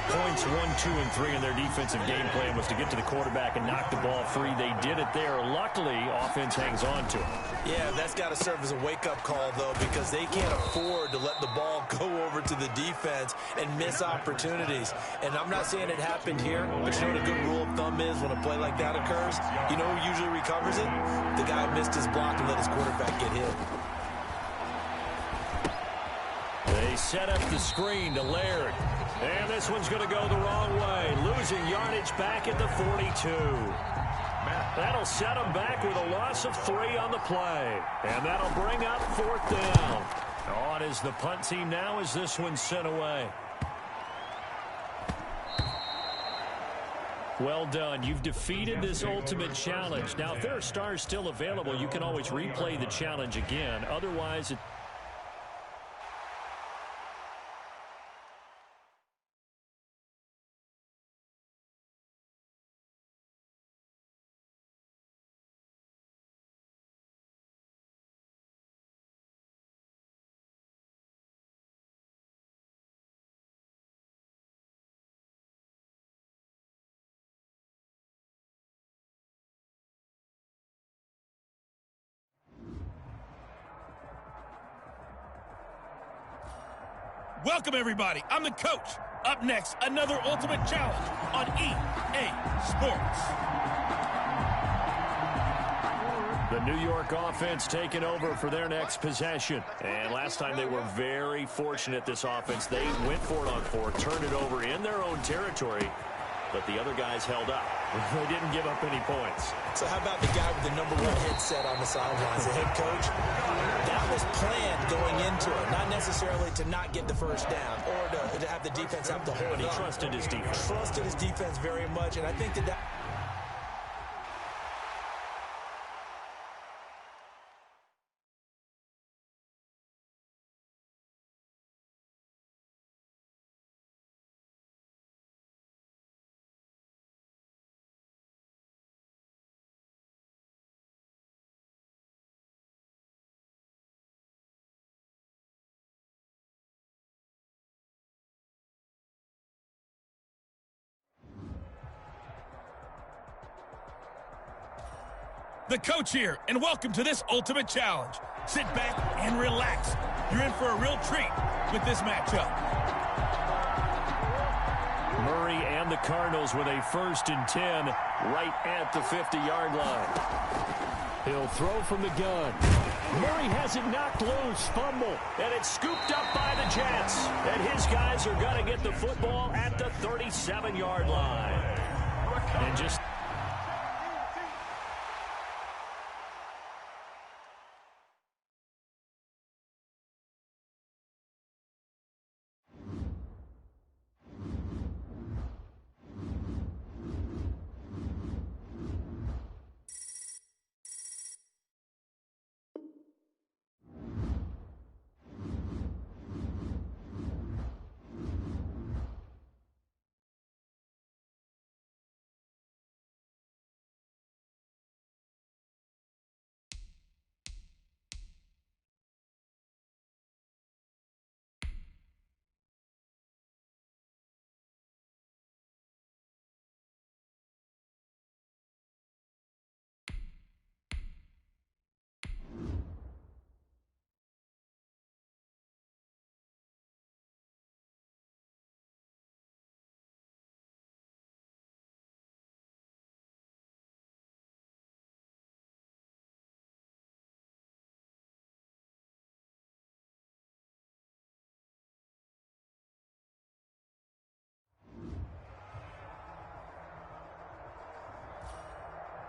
Points 1, 2, and 3 in their defensive game plan was to get to the quarterback and knock the ball free. They did it there. Luckily, offense hangs on to it. Yeah, that's got to serve as a wake-up call, though, because they can't afford to let the ball go over to the defense and miss opportunities. And I'm not saying it happened here, but you know what a good rule of thumb is when a play like that occurs? You know who usually recovers it? The guy who missed his block and let his quarterback get hit. They set up the screen to Laird. And this one's going to go the wrong way. Losing yardage back at the 42. That'll set them back with a loss of 3 on the play. And that'll bring up 4th down. On is the punt team now as this one's sent away. Well done. You've defeated this Ultimate Challenge. Now, if there are stars still available, you can always replay the challenge again. Otherwise, Welcome, everybody. I'm the Coach. Up next, another Ultimate Challenge on EA Sports. the New York offense taking over for their next possession. And last time they were very fortunate, this offense. They went for it on 4, turned it over in their own territory, but the other guys held up. They didn't give up any points. So how about the guy with the number 1 headset on the sidelines, the head coach? That was planned going into it, not necessarily to not get the first down or to have the defense have to hold But he up. trusted his defense. Trusted his defense very much, and I think that The Coach here, and welcome to this Ultimate Challenge. Sit back and relax. You're in for a real treat with this matchup. Murray and the Cardinals with a 1st and 10 right at the 50-yard line. He'll throw from the gun. Murray has it knocked loose, fumble, and it's scooped up by the Jets. And his guys are going to get the football at the 37-yard line. And just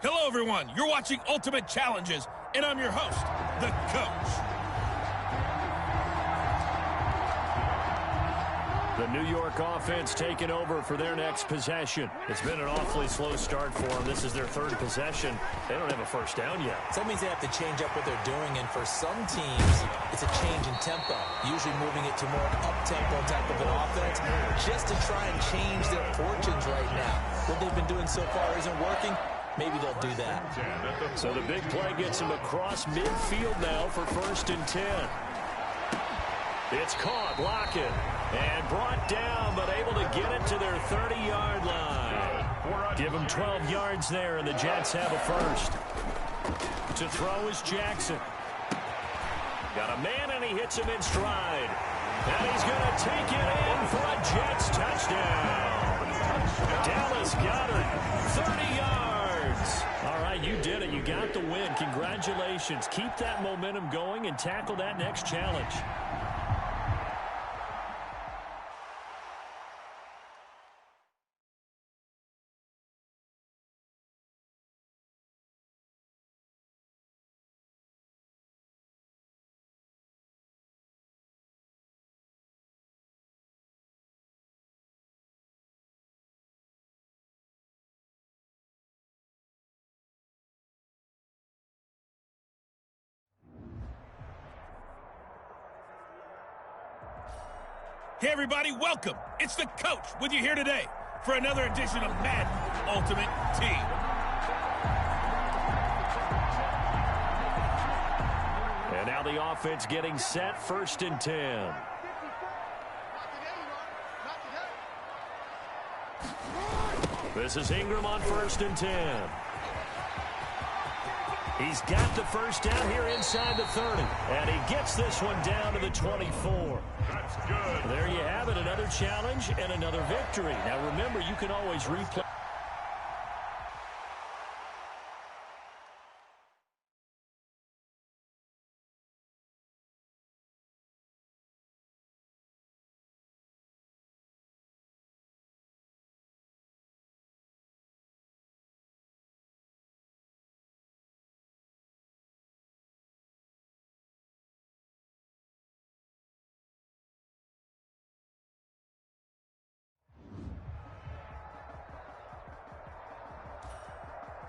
Hello, everyone. You're watching Ultimate Challenges, and I'm your host, the Coach. The New York offense taking over for their next possession. It's been an awfully slow start for them. This is their third possession. They don't have a first down yet. So that means they have to change up what they're doing, and for some teams, it's a change in tempo, usually moving it to more up-tempo type of an offense, just to try and change their fortunes right now. What they've been doing so far isn't working. Maybe they'll do that. So the big play gets them across midfield now for 1st and 10. It's caught, Lockett, and brought down, but able to get it to their 30-yard line. Give them 12 yards there, and the Jets have a first. To throw is Jackson. Got a man, and he hits him in stride. And he's going to take it in for a Jets touchdown. Dallas Goedert, 30 yards. All right, you did it. You got the win. Congratulations. Keep that momentum going and tackle that next challenge. Hey, everybody, welcome. It's the Coach with you here today for another edition of Madden Ultimate Team. And now the offense getting set, 1st and 10. This is Ingram on 1st and 10. He's got the first down here inside the 30. And he gets this one down to the 24. That's good. There you have it, another challenge and another victory. Now remember, you can always replay.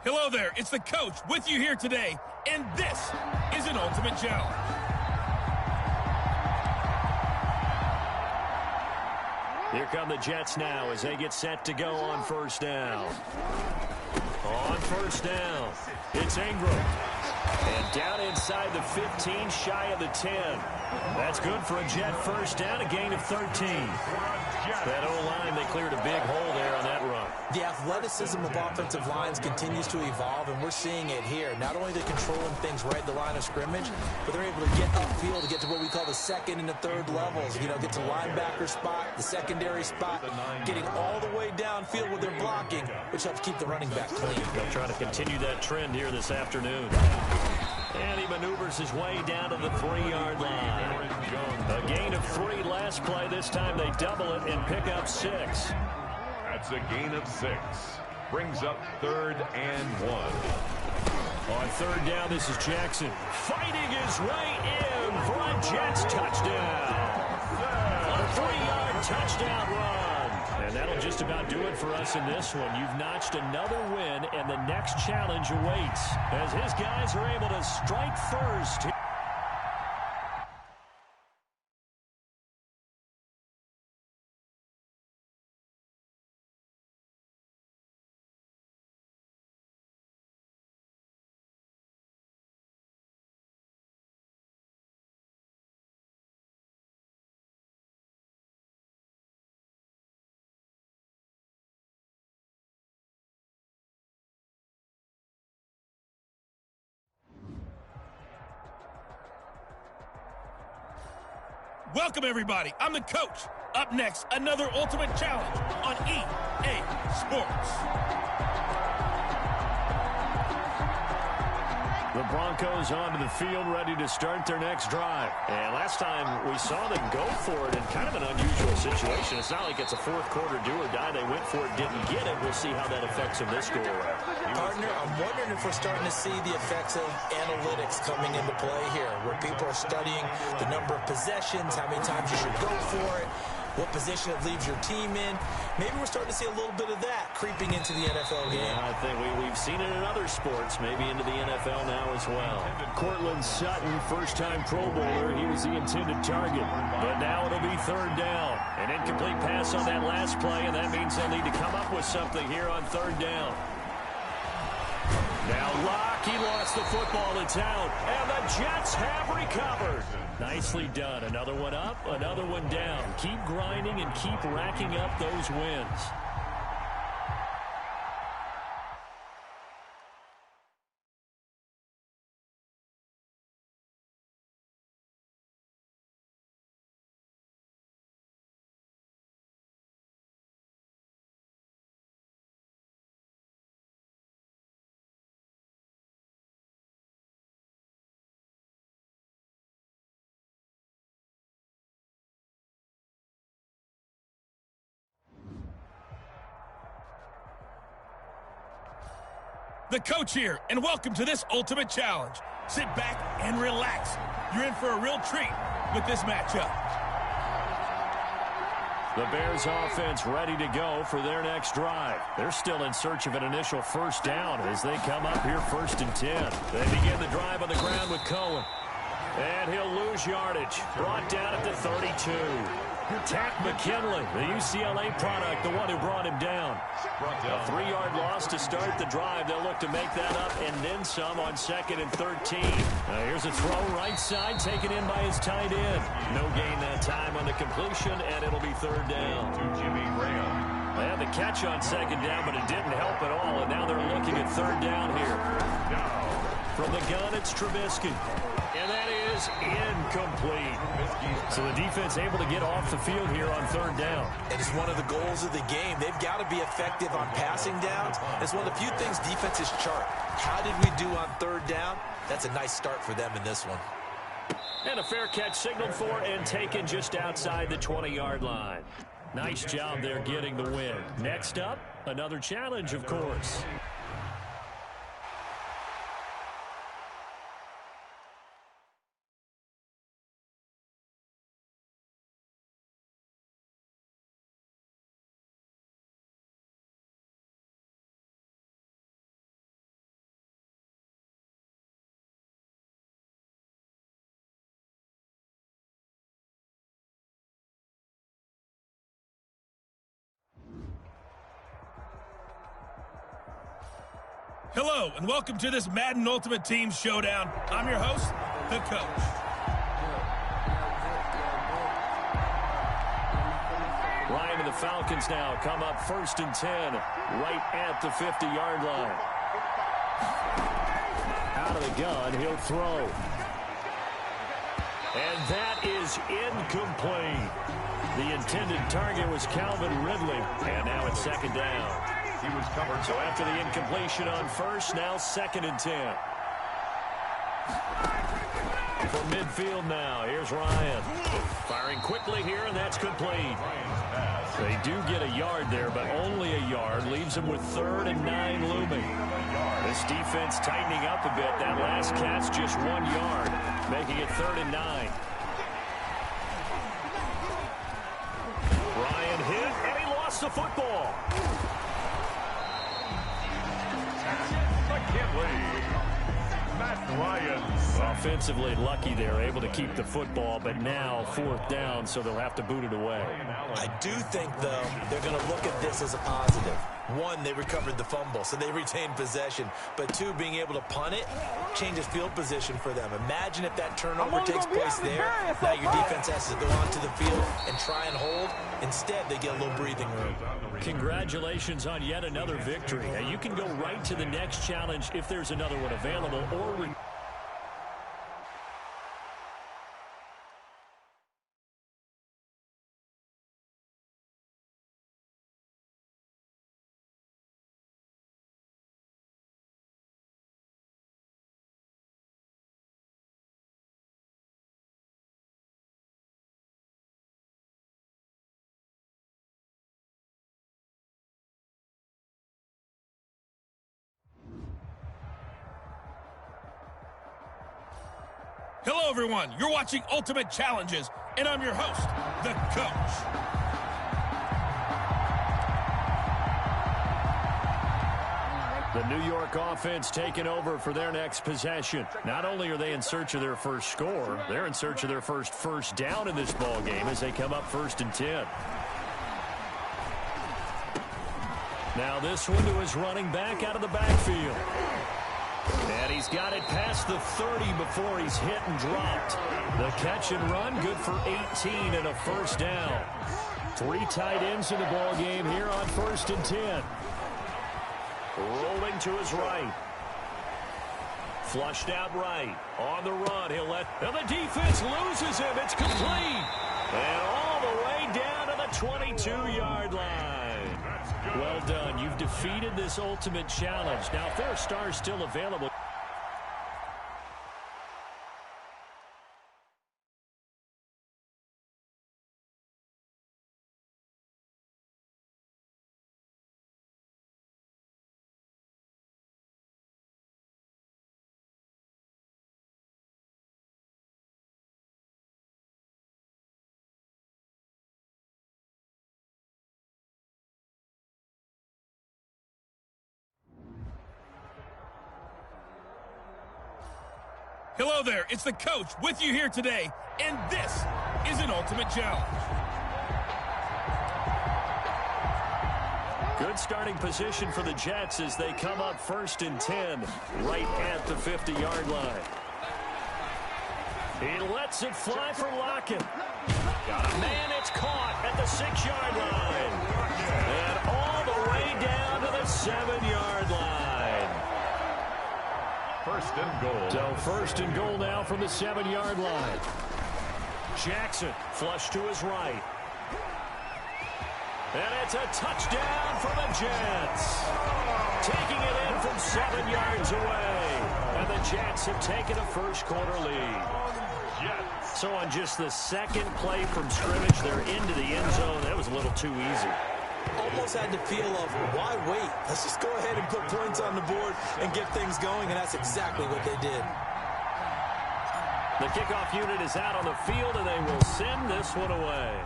Hello there, it's the Coach with you here today, and this is an Ultimate Challenge. Here come the Jets now as they get set to go on 1st down. On 1st down, it's Ingram. And down inside the 15, shy of the 10. That's good for a Jet first down, a gain of 13. That O-line, they cleared a big hole there on that run. The athleticism of offensive lines continues to evolve, and we're seeing it here. Not only they're controlling things right at the line of scrimmage, but they're able to get upfield to get to what we call the 2nd and the 3rd levels. You know, get to linebacker spot, the secondary spot, getting all the way downfield with their blocking, which helps keep the running back clean. They'll try to continue that trend here this afternoon. And he maneuvers his way down to the 3-yard line. A gain of 3 last play. This time they double it and pick up 6. That's a gain of 6. Brings up 3rd and 1. On 3rd down, this is Jackson fighting his way in for a Jets touchdown. A 3-yard touchdown run. And that'll just about do it for us in this one. You've notched another win, and the next challenge awaits as his guys are able to strike first. Welcome, everybody. I'm the Coach. Up next, another Ultimate Challenge on EA Sports. The Broncos onto the field, ready to start their next drive. And last time we saw them go for it in kind of an unusual situation. It's not like it's a fourth quarter do or die. They went for it, didn't get it. We'll see how that affects them this go-around. Partner, I'm wondering if we're starting to see the effects of analytics coming into play here, where people are studying the number of possessions, how many times you should go for it, what position it leaves your team in. Maybe we're starting to see a little bit of that creeping into the NFL game. Yeah, I think we've seen it in other sports, maybe into the NFL now as well. Cortland Sutton, first-time Pro Bowler. He was the intended target. But now it'll be third down. An incomplete pass on that last play, and that means they'll need to come up with something here on third down. Now Locke, he lost the football. It's out, and the Jets have recovered. Nicely done. Another one up, another one down. Keep grinding and keep racking up those wins. The coach here, and welcome to this ultimate challenge. Sit back and relax. You're in for a real treat with this matchup. The Bears offense ready to go for their next drive. They're still in search of an initial first down as they come up here 1st and 10. They begin the drive on the ground with Cohen. And he'll lose yardage. Brought down at the 32. Tack McKinley, the UCLA product, the one who brought him down. A 3-yard loss to start the drive. They'll look to make that up and then some on 2nd and 13. Here's a throw right side, taken in by his tight end. No gain that time on the completion, and it'll be third down. Jimmy Graham. They had the catch on 2nd down, but it didn't help at all, and now they're looking at third down here. From the gun, it's Trubisky. And that is incomplete. So the defense able to get off the field here on third down. It is one of the goals of the game. They've got to be effective on passing downs. It's one of the few things defenses chart. How did we do on third down? That's a nice start for them in this one. And a fair catch signaled for and taken just outside the 20-yard line. Nice job there getting the win. Next up, another challenge, of course. Hello, and welcome to this Madden Ultimate Team Showdown. I'm your host, the coach. Ryan and the Falcons now come up 1st and 10, right at the 50-yard line. Out of the gun, he'll throw. And that is incomplete. The intended target was Calvin Ridley, and now it's 2nd down. He was covered. So after the incompletion on 1st, now 2nd and 10. From midfield now, here's Ryan. Firing quickly here, and that's complete. They do get a yard there, but only a yard. Leaves them with 3rd and 9 looming. This defense tightening up a bit. That last catch just 1 yard, making it 3rd and 9. Ryan hit, and he lost the football. Matt Ryan. Offensively lucky they're able to keep the football, but now 4th down, so they'll have to boot it away. I do think, though, they're going to look at this as a positive. 1, they recovered the fumble, so they retained possession. But 2, being able to punt it changes field position for them. Imagine if that turnover takes place there. Now your defense has to go onto the field and try and hold. Instead, they get a little breathing room. Congratulations on yet another victory. Now, you can go right to the next challenge if there's another one available, or Hello, everyone. You're watching Ultimate Challenges, and I'm your host, the Coach. The New York offense taking over for their next possession. Not only are they in search of their first score, they're in search of their first down in this ball game as they come up 1st and 10. Now this one to his running back out of the backfield. And he's got it past the 30 before he's hit and dropped. The catch and run, good for 18 and a first down. 3 tight ends in the ball game here on 1st and 10. Rolling to his right. Flushed out right. On the run. He'll let... And the defense loses him. It's complete. And all the way down to the 22-yard line. Well done. You've defeated this ultimate challenge. Now, if there are stars still available... Hello there, it's the Coach with you here today, and this is an Ultimate Challenge. Good starting position for the Jets as they come up 1st and 10, right at the 50-yard line. He lets it fly for Lockett. Got a man, it's caught at the 6-yard line. And all the way down to the 7-yard line. 1st and goal. So 1st and goal now from the 7-yard line. Jackson flush to his right. And it's a touchdown for the Jets. Taking it in from 7 yards away. And the Jets have taken a first-quarter lead. Jets. So on just the second play from scrimmage, they're into the end zone. That was a little too easy. Almost had the feel of, why wait? Let's just go ahead and put points on the board and get things going, and that's exactly what they did. The kickoff unit is out on the field, and they will send this one away.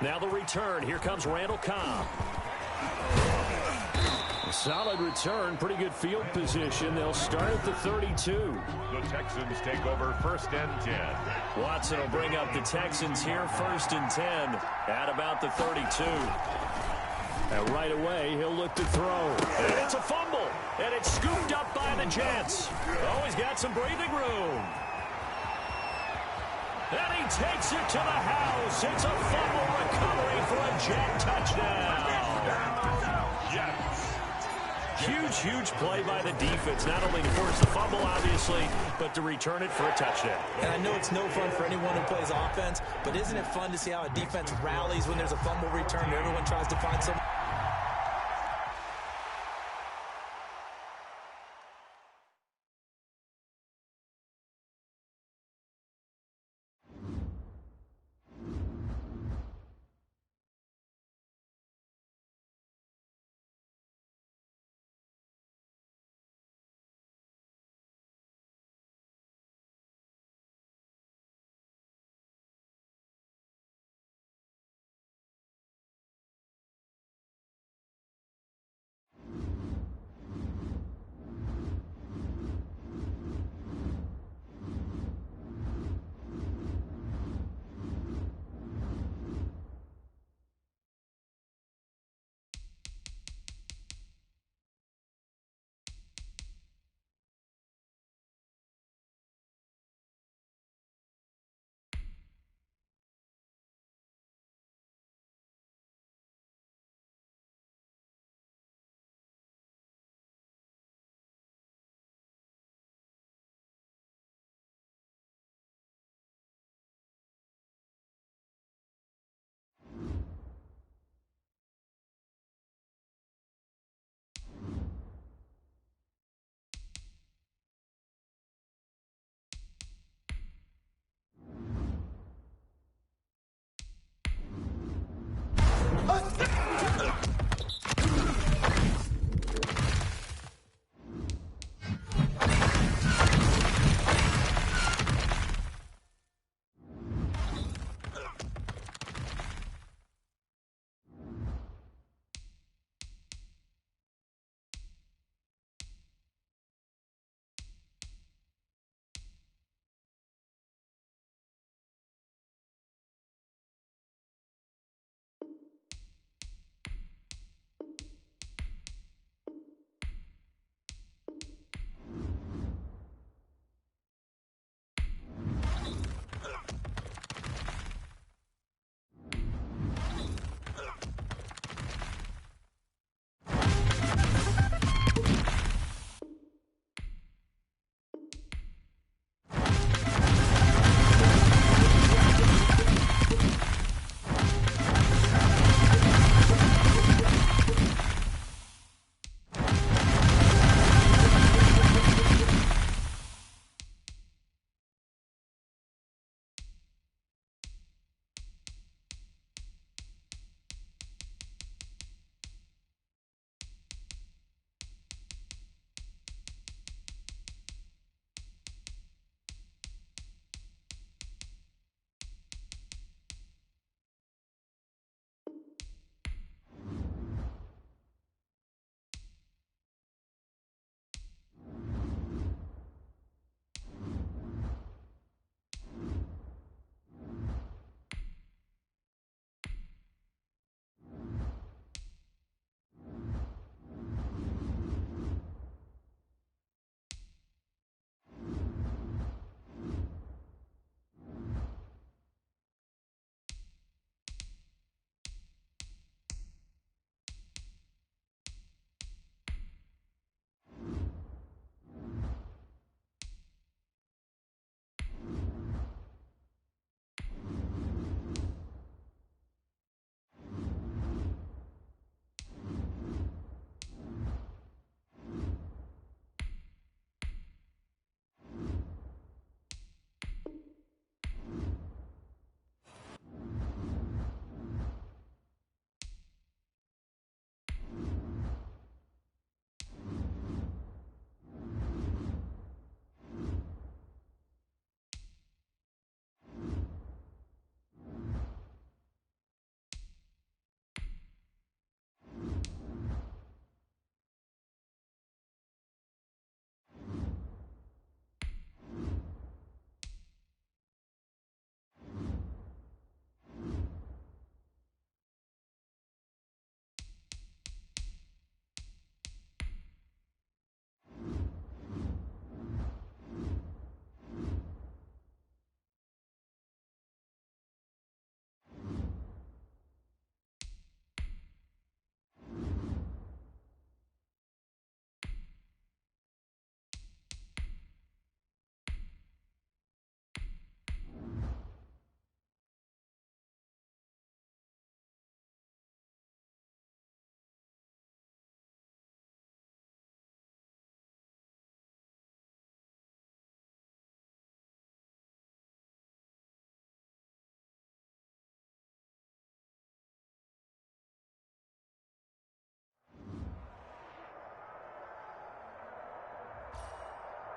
Now the return. Here comes Randall Cobb. Solid return. Pretty good field position. They'll start at the 32. The Texans take over 1st and 10. Watson will bring up the Texans here 1st and 10 at about the 32. And right away, he'll look to throw. And it's a fumble. And it's scooped up by the Jets. Oh, he's got some breathing room. And he takes it to the house. It's a fumble recovery for a Jet touchdown. Jets. Huge play by the defense, not only to force the fumble, obviously, but to return it for a touchdown. And I know it's no fun for anyone who plays offense, but isn't it fun to see how a defense rallies when there's a fumble return and everyone tries to find some...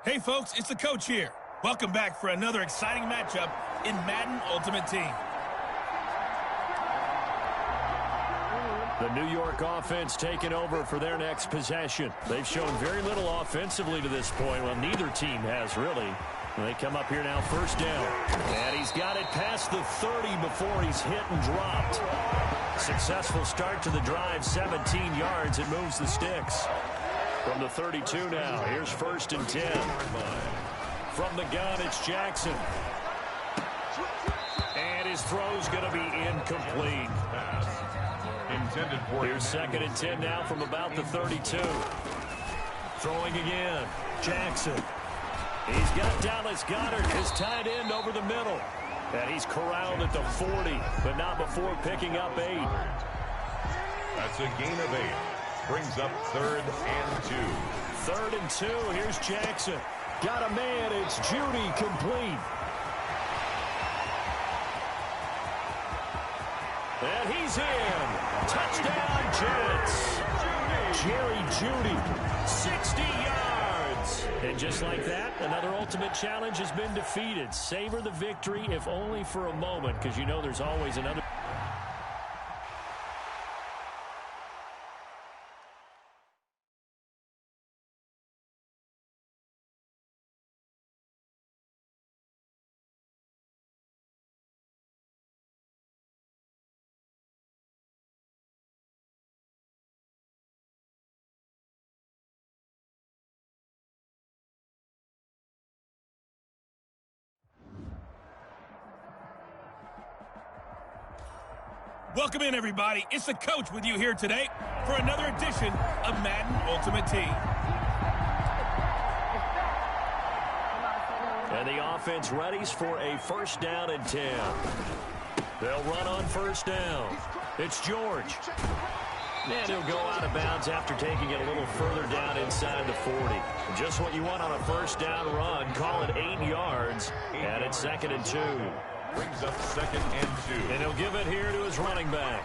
Hey folks, it's the coach here. Welcome back for another exciting matchup in Madden Ultimate Team. The New York offense taking over for their next possession. They've shown very little offensively to this point. Well, neither team has really. They come up here now, first down. And he's got it past the 30 before he's hit and dropped. Successful start to the drive, 17 yards. It moves the sticks. From the 32 now, here's first and 10. From the gun, it's Jackson. And his throw's going to be incomplete. Intended for Here's second and 10 now from about the 32. Throwing again, Jackson. He's got Dallas Goedert, his tight end, over the middle. And he's corralled at the 40, but not before picking up 8. That's a gain of 8. Brings up third and 2. Third and 2, here's Jackson. Got a man, it's Judy, complete. And he's in. Touchdown, Jets. Jerry Judy, 60 yards. And just like that, another ultimate challenge has been defeated. Savor the victory, if only for a moment, because you know there's always another. Welcome in, everybody. It's the coach with you here today for another edition of Madden Ultimate Team. And the offense readies for a first down and 10. They'll run on first down. It's George. And he'll go out of bounds after taking it a little further down inside the 40. Just what you want on a first down run. Call it 8 yards. And it's second and 2. Brings up second and 2. And he'll give it here to his running back.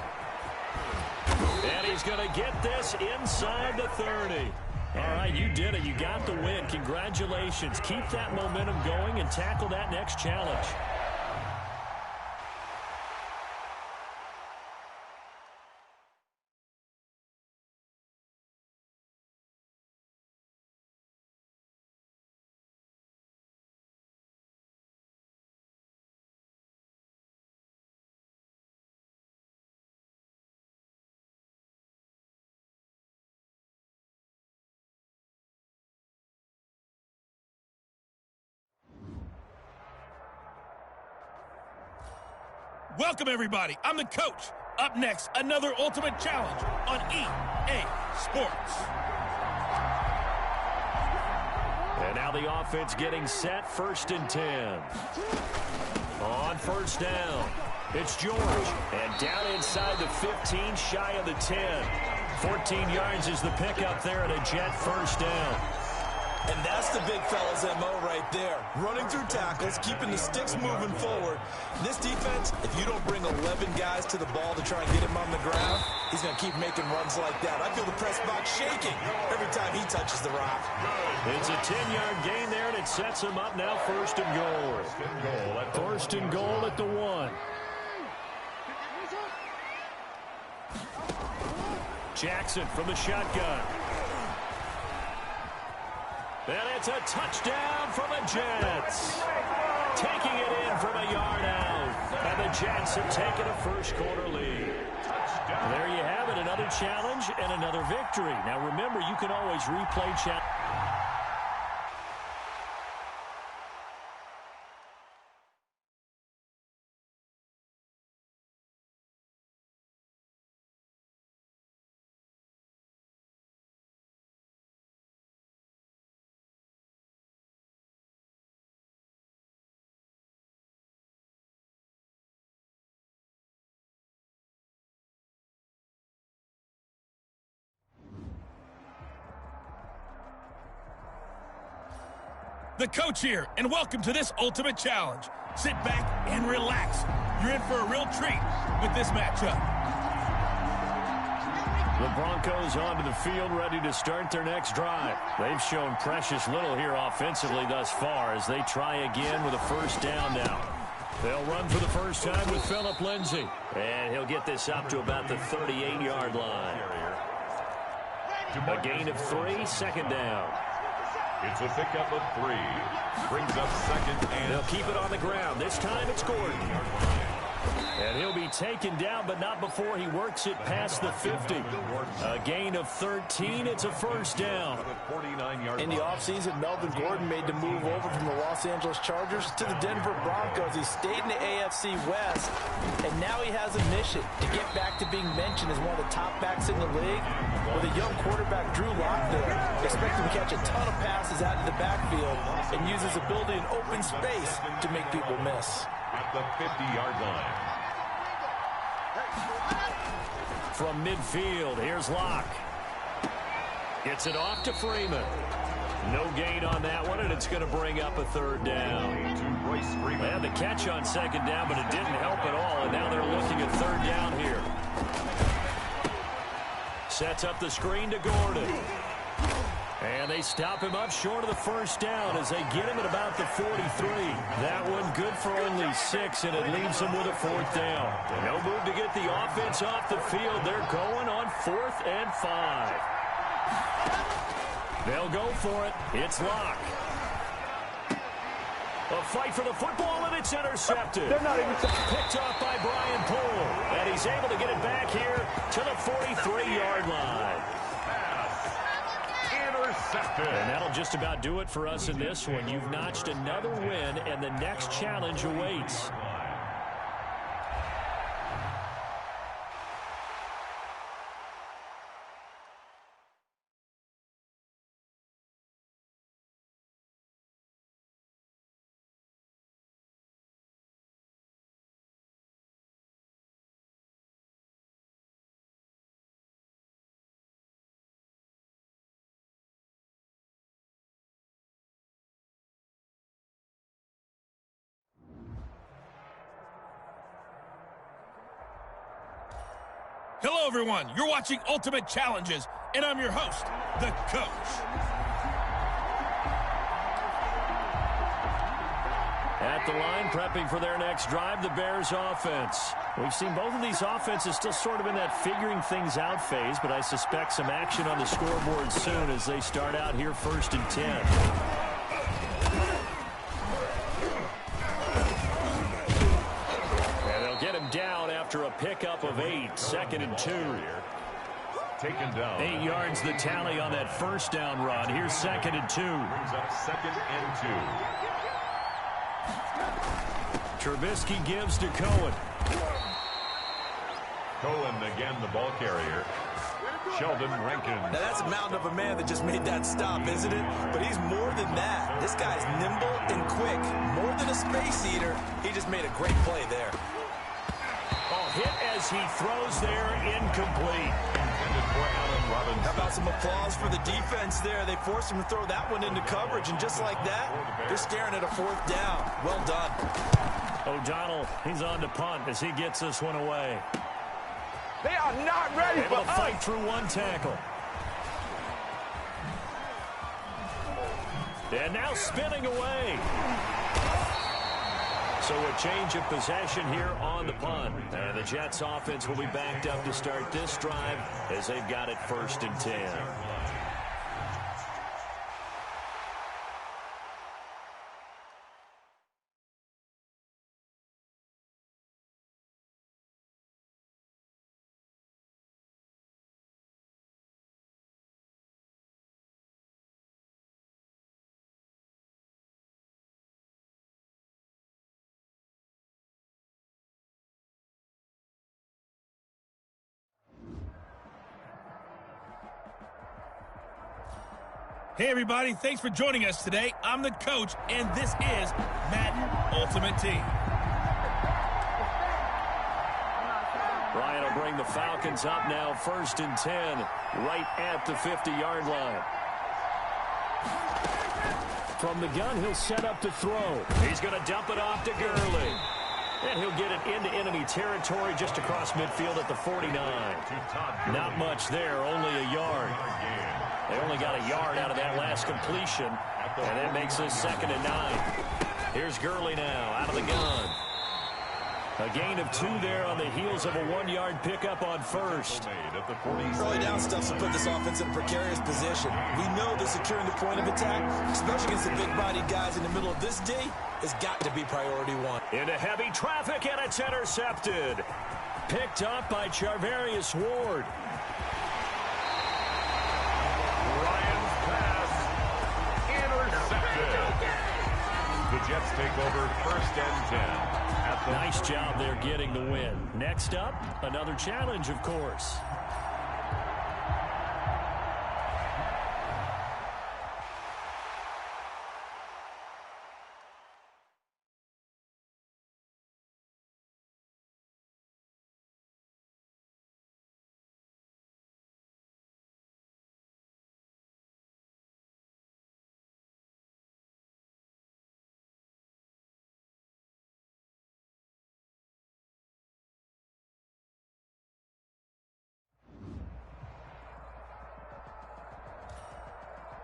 And he's going to get this inside the 30. All right, you did it. You got the win. Congratulations. Keep that momentum going and tackle that next challenge. Welcome, everybody. I'm the coach. Up next, another ultimate challenge on EA Sports. And now the offense getting set, first and 10. On first down, it's George. And down inside the 15, shy of the 10. 14 yards is the pickup there and a Jet first down. And that's the big fella's MO right there. Running through tackles, keeping the sticks moving forward. This defense, if you don't bring 11 guys to the ball to try and get him on the ground, he's going to keep making runs like that. I feel the press box shaking every time he touches the rock. It's a 10-yard gain there, and it sets him up now first and goal. First and goal at the 1. Jackson from the shotgun. And it's a touchdown for the Jets. Taking it in from a yard out. And the Jets have taken a first-quarter lead. There you have it, another challenge and another victory. Now, remember, you can always replay challenge. The coach here, and welcome to this ultimate challenge. Sit back and relax. You're in for a real treat with this matchup. The Broncos onto the field, ready to start their next drive. They've shown precious little here offensively thus far as they try again with a first down now. They'll run for the first time with Phillip Lindsay. And he'll get this up to about the 38-yard line. A gain of 3, second down. It's a pickup of 3. Brings up second and... They'll keep it on the ground. This time it's Gordon. And he'll be taken down, but not before he works it past the 50. A gain of 13. It's a first down. In the offseason, Melvin Gordon made the move over from the Los Angeles Chargers to the Denver Broncos. He stayed in the AFC West, and now he has a mission to get back to being mentioned as one of the top backs in the league. With a young quarterback, Drew Lock, there, expect him to catch a ton of passes out of the backfield and use his ability in open space to make people miss. At the 50-yard line. From midfield, here's Locke. Gets it off to Freeman. No gain on that one, and it's going to bring up a third down. They had the catch on second down, but it didn't help at all, and now they're looking at third down here. Sets up the screen to Gordon. And they stop him up short of the first down as they get him at about the 43. That one good for only 6, and it leaves them with a fourth down. No move to get the offense off the field. They're going on 4th and 5. They'll go for it. It's Locke. A fight for the football, and it's intercepted. They're not even picked off by Brian Poole, and he's able to get it back here to the 43-yard line. And that'll just about do it for us in this one. You've notched another win, and the next challenge awaits. Hello, everyone. You're watching Ultimate Challenges, and I'm your host, the Coach. At the line, prepping for their next drive, the Bears offense. We've seen both of these offenses still sort of in that figuring things out phase, but I suspect some action on the scoreboard soon as they start out here 1st and 10. Get him down after a pickup of 8, 2nd and 2. Taken down. 8 yards the tally on that first down run. Here's 2nd and 2. Brings up 2nd and 2. Trubisky gives to Cohen. Cohen again, the ball carrier. Sheldon Rankin. Now that's a mountain of a man that just made that stop, isn't it? But he's more than that. This guy's nimble and quick. More than a space eater. He just made a great play there. Hit as he throws there, incomplete. How about some applause for the defense there? They forced him to throw that one into coverage, and just like that, they're staring at a 4th down. Well done. O'Donnell, he's on to punt as he gets this one away. They are not ready Able for to fight through one tackle. And now spinning away. So a change of possession here on the punt. And the Jets offense will be backed up to start this drive as they've got it 1st and 10. Hey, everybody. Thanks for joining us today. I'm the Coach, and this is Madden Ultimate Team. Ryan will bring the Falcons up now, 1st and 10, right at the 50-yard line. From the gun, he'll set up to throw. He's going to dump it off to Gurley. And he'll get it into enemy territory just across midfield at the 49. Not much there, only a yard. They only got a yard out of that last completion, and that makes us 2nd and 9. Here's Gurley now, out of the gun. A gain of 2 there on the heels of a 1-yard pickup on first. Early down stuff to put this offense in a precarious position. We know that securing the point of attack, especially against the big-bodied guys in the middle of this D, has got to be priority 1. Into heavy traffic, and it's intercepted. Picked up by Charvarius Ward. Ryan's pass intercepted. The Jets take over 1st and 10. Nice job there getting the win. Next up, another challenge, of course.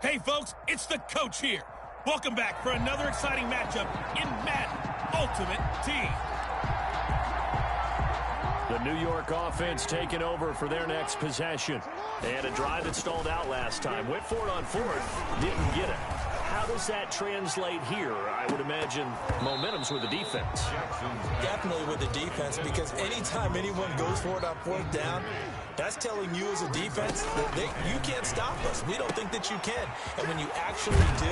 Hey, folks, it's the coach here. Welcome back for another exciting matchup in Madden Ultimate Team. The New York offense taking over for their next possession. They had a drive that stalled out last time. Went for it on 4th, didn't get it. How does that translate here? I would imagine momentum's with the defense. Definitely with the defense, because anytime anyone goes for it on 4th down, that's telling you as a defense that you can't stop us. We don't think that you can. And when you actually do,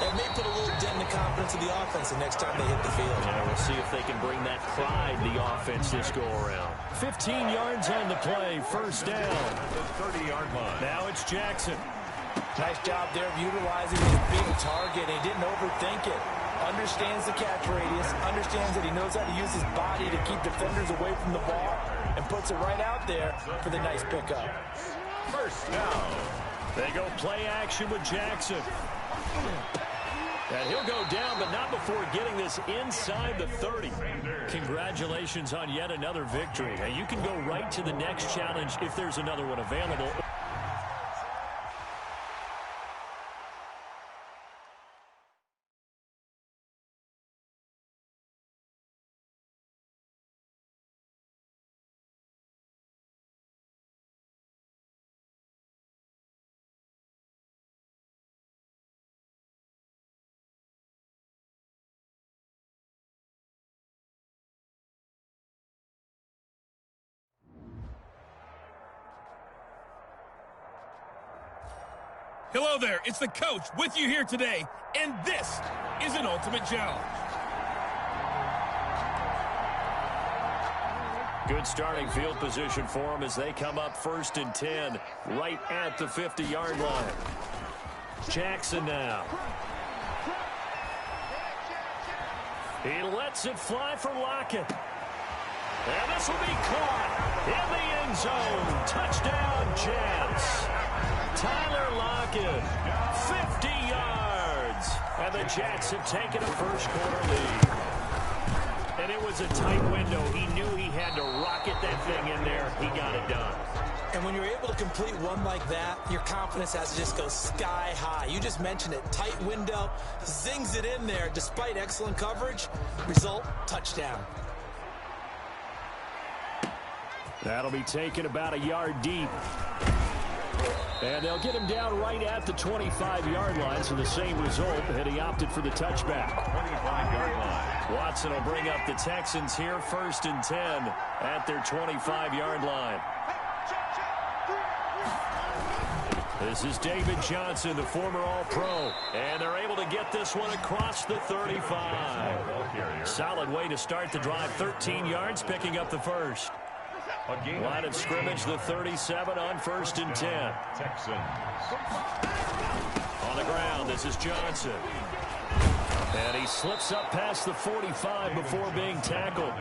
that may put a little dent in the confidence of the offense the next time they hit the field. Yeah, we'll see if they can bring that pride to the offense this go-around. 15 yards on the play, 1st down. The 30-yard line. Now it's Jackson. Nice job there of utilizing his big target. He didn't overthink it. Understands the catch radius. Understands that he knows how to use his body to keep defenders away from the ball. And puts it right out there for the nice pickup. 1st down. They go play action with Jackson. And he'll go down, but not before getting this inside the 30. Congratulations on yet another victory. Now, you can go right to the next challenge if there's another one available. Hello there, it's the coach with you here today, and this is an Ultimate Challenge. Good starting field position for them as they come up 1st and 10, right at the 50-yard line. Jackson now. He lets it fly for Lockett. And this will be caught in the end zone. Touchdown, Jets. Tyler Lockett, 50 yards. And the Jets have taken a first-quarter lead. And it was a tight window. He knew he had to rocket that thing in there. He got it done. And when you're able to complete one like that, your confidence has to just go sky high. You just mentioned it. Tight window, zings it in there despite excellent coverage. Result, touchdown. That'll be taken about a yard deep. And they'll get him down right at the 25-yard line, so the same result, and he opted for the touchback. 25-yard line. Watson will bring up the Texans here, 1st and 10 at their 25-yard line. This is David Johnson, the former All-Pro, and they're able to get this one across the 35. Solid way to start the drive, 13 yards, picking up the first. Line of scrimmage, the 37 on 1st and 10. Texans. On the ground, this is Johnson. And he slips up past the 45 before being tackled.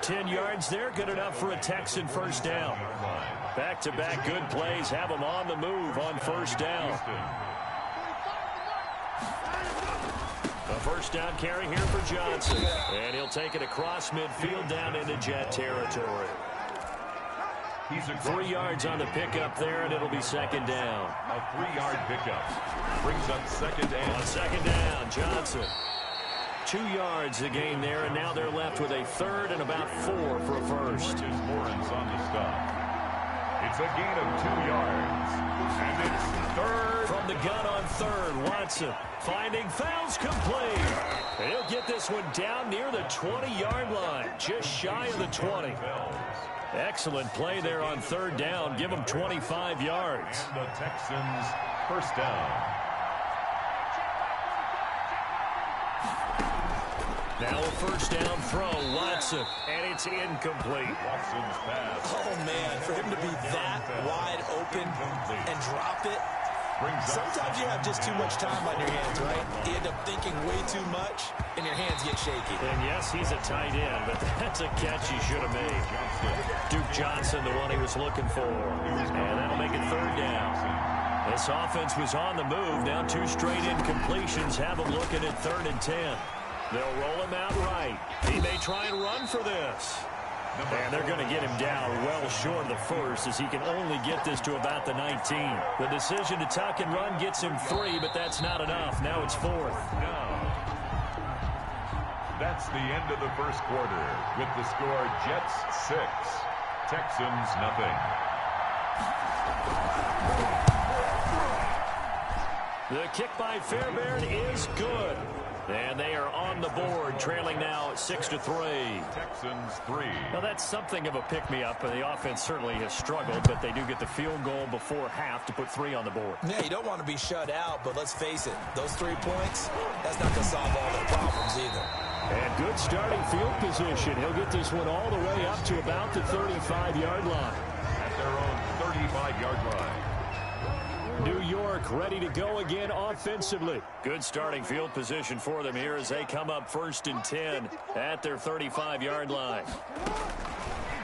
10 yards there, good enough for a Texan first down. Back-to-back good plays have him on the move on 1st down. A first down carry here for Johnson. And he'll take it across midfield down into Jet territory. 3 yards on the pickup there, and it'll be second down. A 3-yard pickup brings up second down. On second down, Johnson. 2 yards the gain there, and now they're left with a third and about 4 for a first. Lawrence on the stop. It's a gain of 2 yards. And it's third. From the gun on third, Watson finding fouls complete. And he'll get this one down near the 20-yard line, just shy of the 20. Excellent play there on third down. Give them 25 yards. And the Texans first down. Now a first down throw, Watson, and it's incomplete. Watson's pass. Oh, man, for him to be that wide open and drop it. Sometimes you have just too much time on your hands, right? You end up thinking way too much, and your hands get shaky. And yes, he's a tight end, but that's a catch he should have made. Duke Johnson, the one he was looking for. And that'll make it third down. This offense was on the move. Now 2 straight incompletions have them looking at 3rd and 10. They'll roll him out right. He may try and run for this. And they're going to get him down well short of the first, as he can only get this to about the 19. The decision to tuck and run gets him 3, but that's not enough. Now it's 4th. That's the end of the first quarter with the score Jets 6, Texans nothing. The kick by Fairbairn is good. And they are on the board, trailing now 6-3. Texans 3. Now that's something of a pick-me-up, and the offense certainly has struggled, but they do get the field goal before half to put 3 on the board. Yeah, you don't want to be shut out, but let's face it, those 3 points, that's not going to solve all their problems either. And good starting field position. He'll get this one all the way up to about the 35-yard line. At their own 35-yard line. New York ready to go again offensively. Good starting field position for them here as they come up 1st and 10 at their 35-yard line.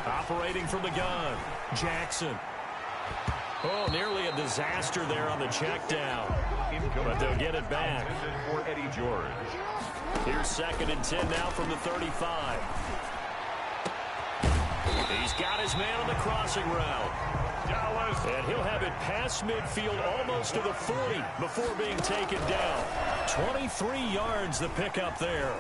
Operating from the gun, Jackson. Oh, nearly a disaster there on the check down. But they'll get it back. For Eddie George. Here's 2nd and 10 now from the 35. He's got his man on the crossing route. Dallas. And he'll have it past midfield almost to the 40 before being taken down. 23 yards the pickup there.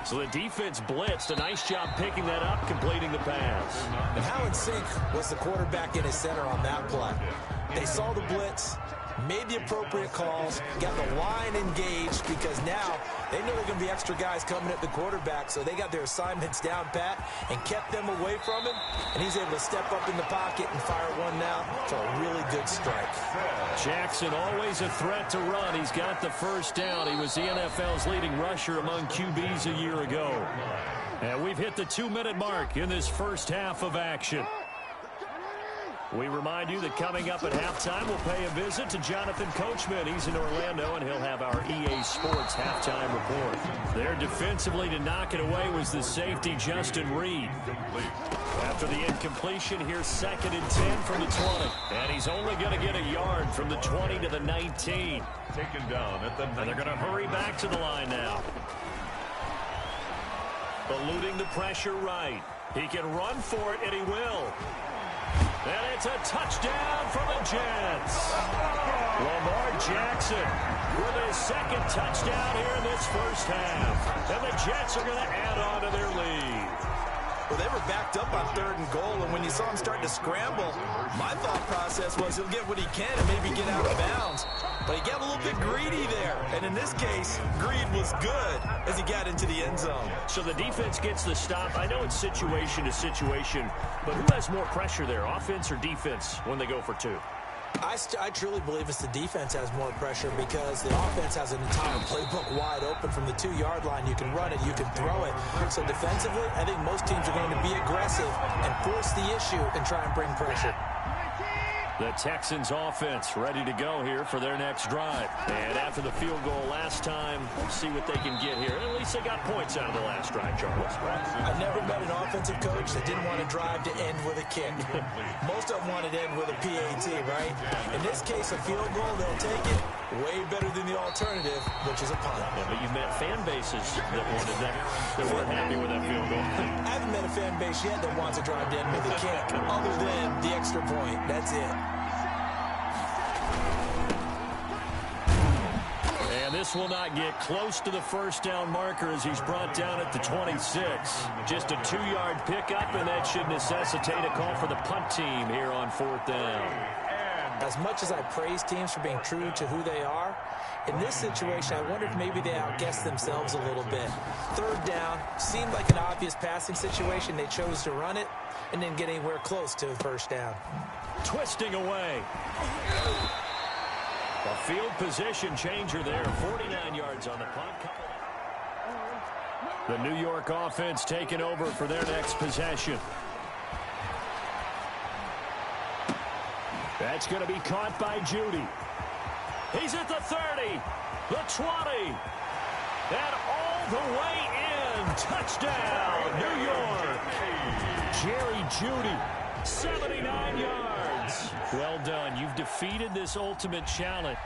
So the defense blitzed. A nice job picking that up, completing the pass. And how in sync was the quarterback in his center on that play? They saw the blitz, made the appropriate calls, got the line engaged, because now they know there are going to be extra guys coming at the quarterback, so they got their assignments down pat and kept them away from him, and he's able to step up in the pocket and fire one now for a really good strike. Jackson always a threat to run. He's got the first down. He was the NFL's leading rusher among QBs a year ago. And we've hit the 2-minute mark in this first half of action. We remind you that coming up at halftime, we'll pay a visit to Jonathan Coachman. He's in Orlando, and he'll have our EA Sports halftime report. There defensively to knock it away was the safety, Justin Reed. After the incompletion, here's 2nd and 10 from the 20. And he's only going to get a yard from the 20 to the 19. Taken down at the 19. And they're going to hurry back to the line now. Eluding the pressure right. He can run for it, and he will. And it's a touchdown for the Jets. Lamar Jackson with his 2nd touchdown here in this first half. And the Jets are going to add on to their lead. Well, they were backed up on 3rd and goal, and when you saw him start to scramble, my thought process was he'll get what he can and maybe get out of bounds. But he got a little bit greedy there, and in this case, greed was good as he got into the end zone. So the defense gets the stop. I know it's situation to situation, but who has more pressure there, offense or defense, when they go for 2? I truly believe it's the defense has more pressure, because the offense has an entire playbook wide open from the 2-yard line. You can run it, you can throw it. So defensively, I think most teams are going to be aggressive and force the issue and try and bring pressure. The Texans offense ready to go here for their next drive. And after the field goal last time, we'll see what they can get here. At least they got points out of the last drive, Charles. I've never met an offensive coach that didn't want to drive to end with a kick. Most of them wanted to end with a PAT, right? In this case, a field goal, they'll take it. Way better than the alternative, which is a punt. Yeah, but you've met fan bases that wanted that, that weren't happy with that field goal. I haven't met a fan base yet that wants to drive to end with a kick, other than the extra point. That's it. And this will not get close to the first down marker as he's brought down at the 26. Just a 2-yard pickup, and that should necessitate a call for the punt team here on 4th down. As much as I praise teams for being true to who they are, in this situation, I wonder if maybe they outguessed themselves a little bit. 3rd down, seemed like an obvious passing situation. They chose to run it and didn't get anywhere close to the first down. Twisting away. A field position changer there. 49 yards on the punt. The New York offense taking over for their next possession. That's going to be caught by Judy. He's at the 30, the 20, and all the way in. Touchdown, New York. Jerry Judy, 79 yards. Well done. You've defeated this ultimate challenge.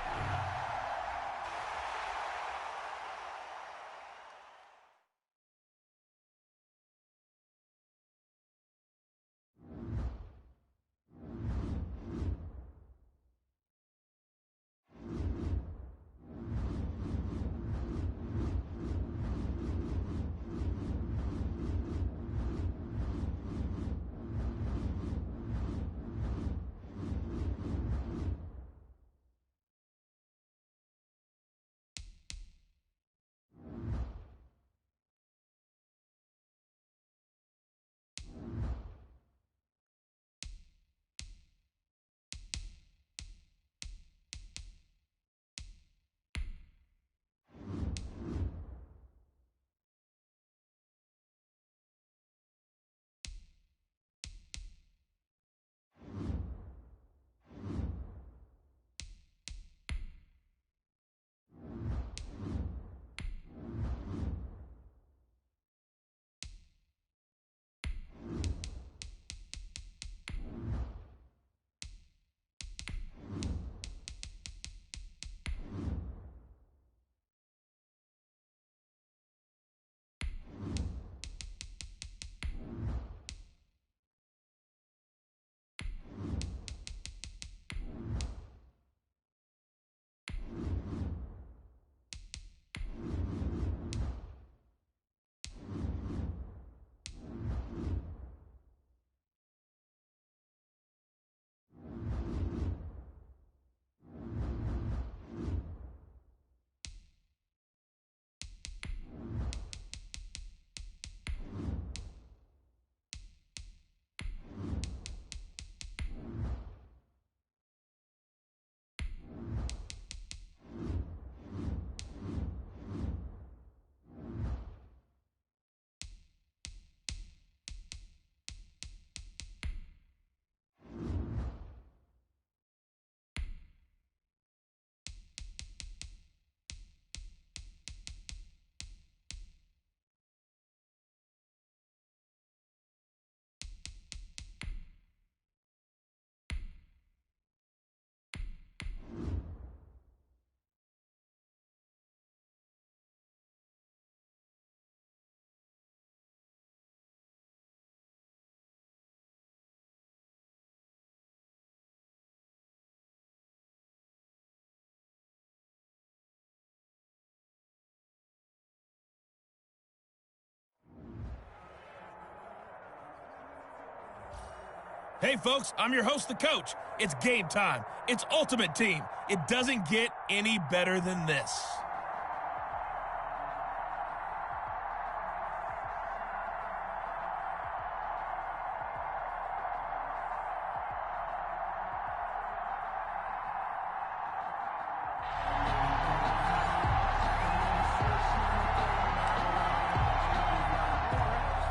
Hey, folks, I'm your host, the coach. It's game time. It's Ultimate Team. It doesn't get any better than this.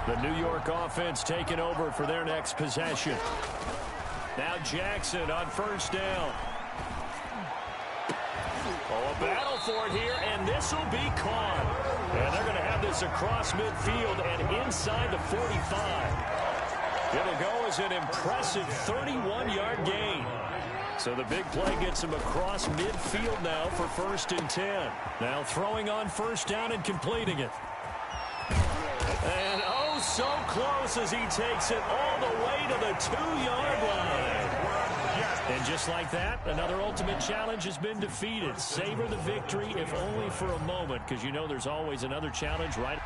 The New York offense taking over for their next possession. Now Jackson on first down. Oh, a battle for it here, and this will be caught. And they're going to have this across midfield and inside the 45. It'll go as an impressive 31-yard gain. So the big play gets him across midfield now for 1st and 10. Now throwing on first down and completing it. And oh, so close as he takes it all the way to the 2-yard line. And just like that, another ultimate challenge has been defeated. Savor the victory, if only for a moment, because you know there's always another challenge right.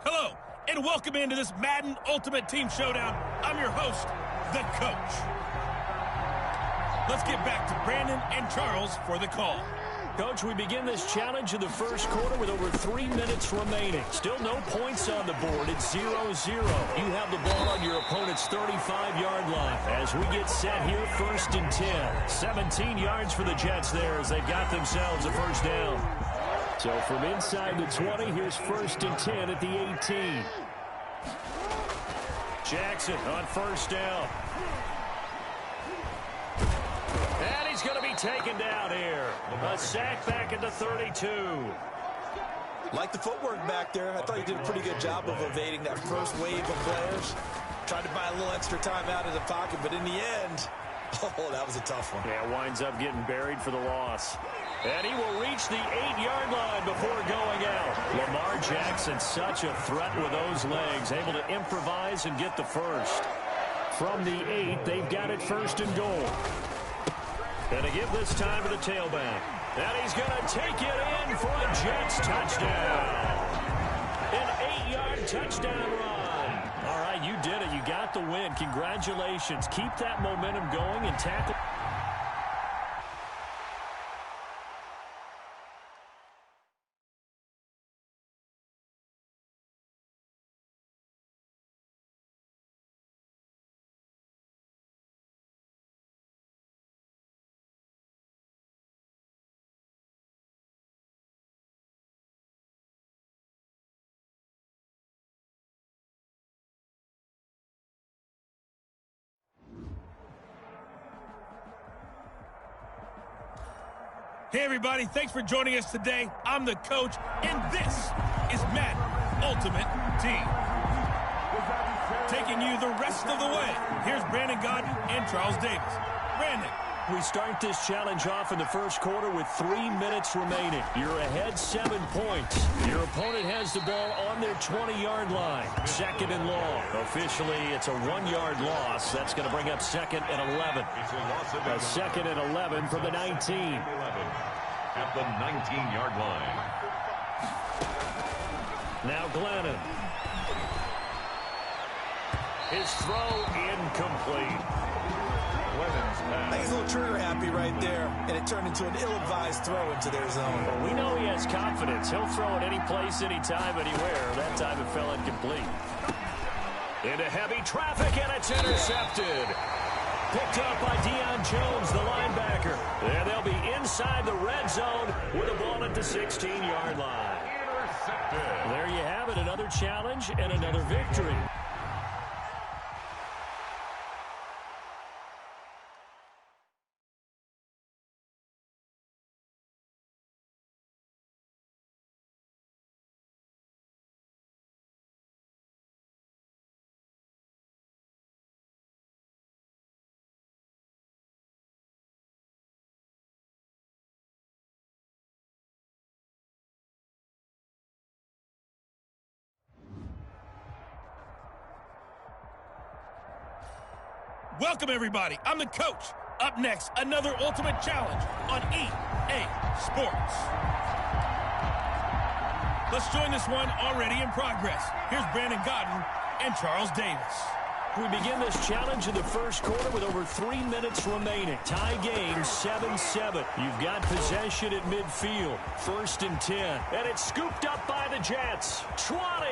Hello, and welcome into this Madden Ultimate Team Showdown. I'm your host, the Coach. Let's get back to Brandon and Charles for the call. Coach, we begin this challenge in the first quarter with over 3 minutes remaining. Still no points on the board. It's 0-0. You have the ball on your opponent's 35-yard line. As we get set here, 1st and 10. 17 yards for the Jets there as they've got themselves a first down. So from inside the 20, here's 1st and 10 at the 18. Jackson on first down. And he's going to be taken down here. A sack back at the 32. Like the footwork back there. I thought he did a pretty good job of evading that first wave of players. Tried to buy a little extra time out of the pocket, but in the end, oh, that was a tough one. Yeah, winds up getting buried for the loss. And he will reach the 8-yard line before going out. Lamar Jackson, such a threat with those legs, able to improvise and get the first. From the 8, they've got it 1st and goal. And to give this time to the tailback. And he's going to take it in for a Jets touchdown. An 8-yard touchdown run. All right, you did it. You got the win. Congratulations. Keep that momentum going and tackle. Hey, everybody. Thanks for joining us today. I'm the coach, and this is Madden Ultimate Team. Taking you the rest of the way. Here's Brandon Godden and Charles Davis. Brandon. We start this challenge off in the first quarter with 3 minutes remaining. You're ahead 7 points. Your opponent has the ball on their 20-yard line. 2nd and long. Officially, it's a 1-yard loss. That's going to bring up 2nd and 11. A 2nd and 11 from the 19. At the 19-yard line. Now Glennon. His throw incomplete. I think he's a little trigger happy right there, and it turned into an ill-advised throw into their zone. Well, we know he has confidence. He'll throw it any place, anytime, anywhere. That time it fell incomplete. Into heavy traffic, and it's intercepted. Picked up by Deion Jones, the linebacker. And they'll be inside the red zone with the ball at the 16-yard line. Intercepted. There you have it, another challenge and another victory. Welcome, everybody. I'm the coach. Up next, another ultimate challenge on EA Sports. Let's join this one already in progress. Here's Brandon Godden and Charles Davis. We begin this challenge in the first quarter with over 3 minutes remaining. Tie game 7-7. You've got possession at midfield. 1st and 10. And it's scooped up by the Jets. 20.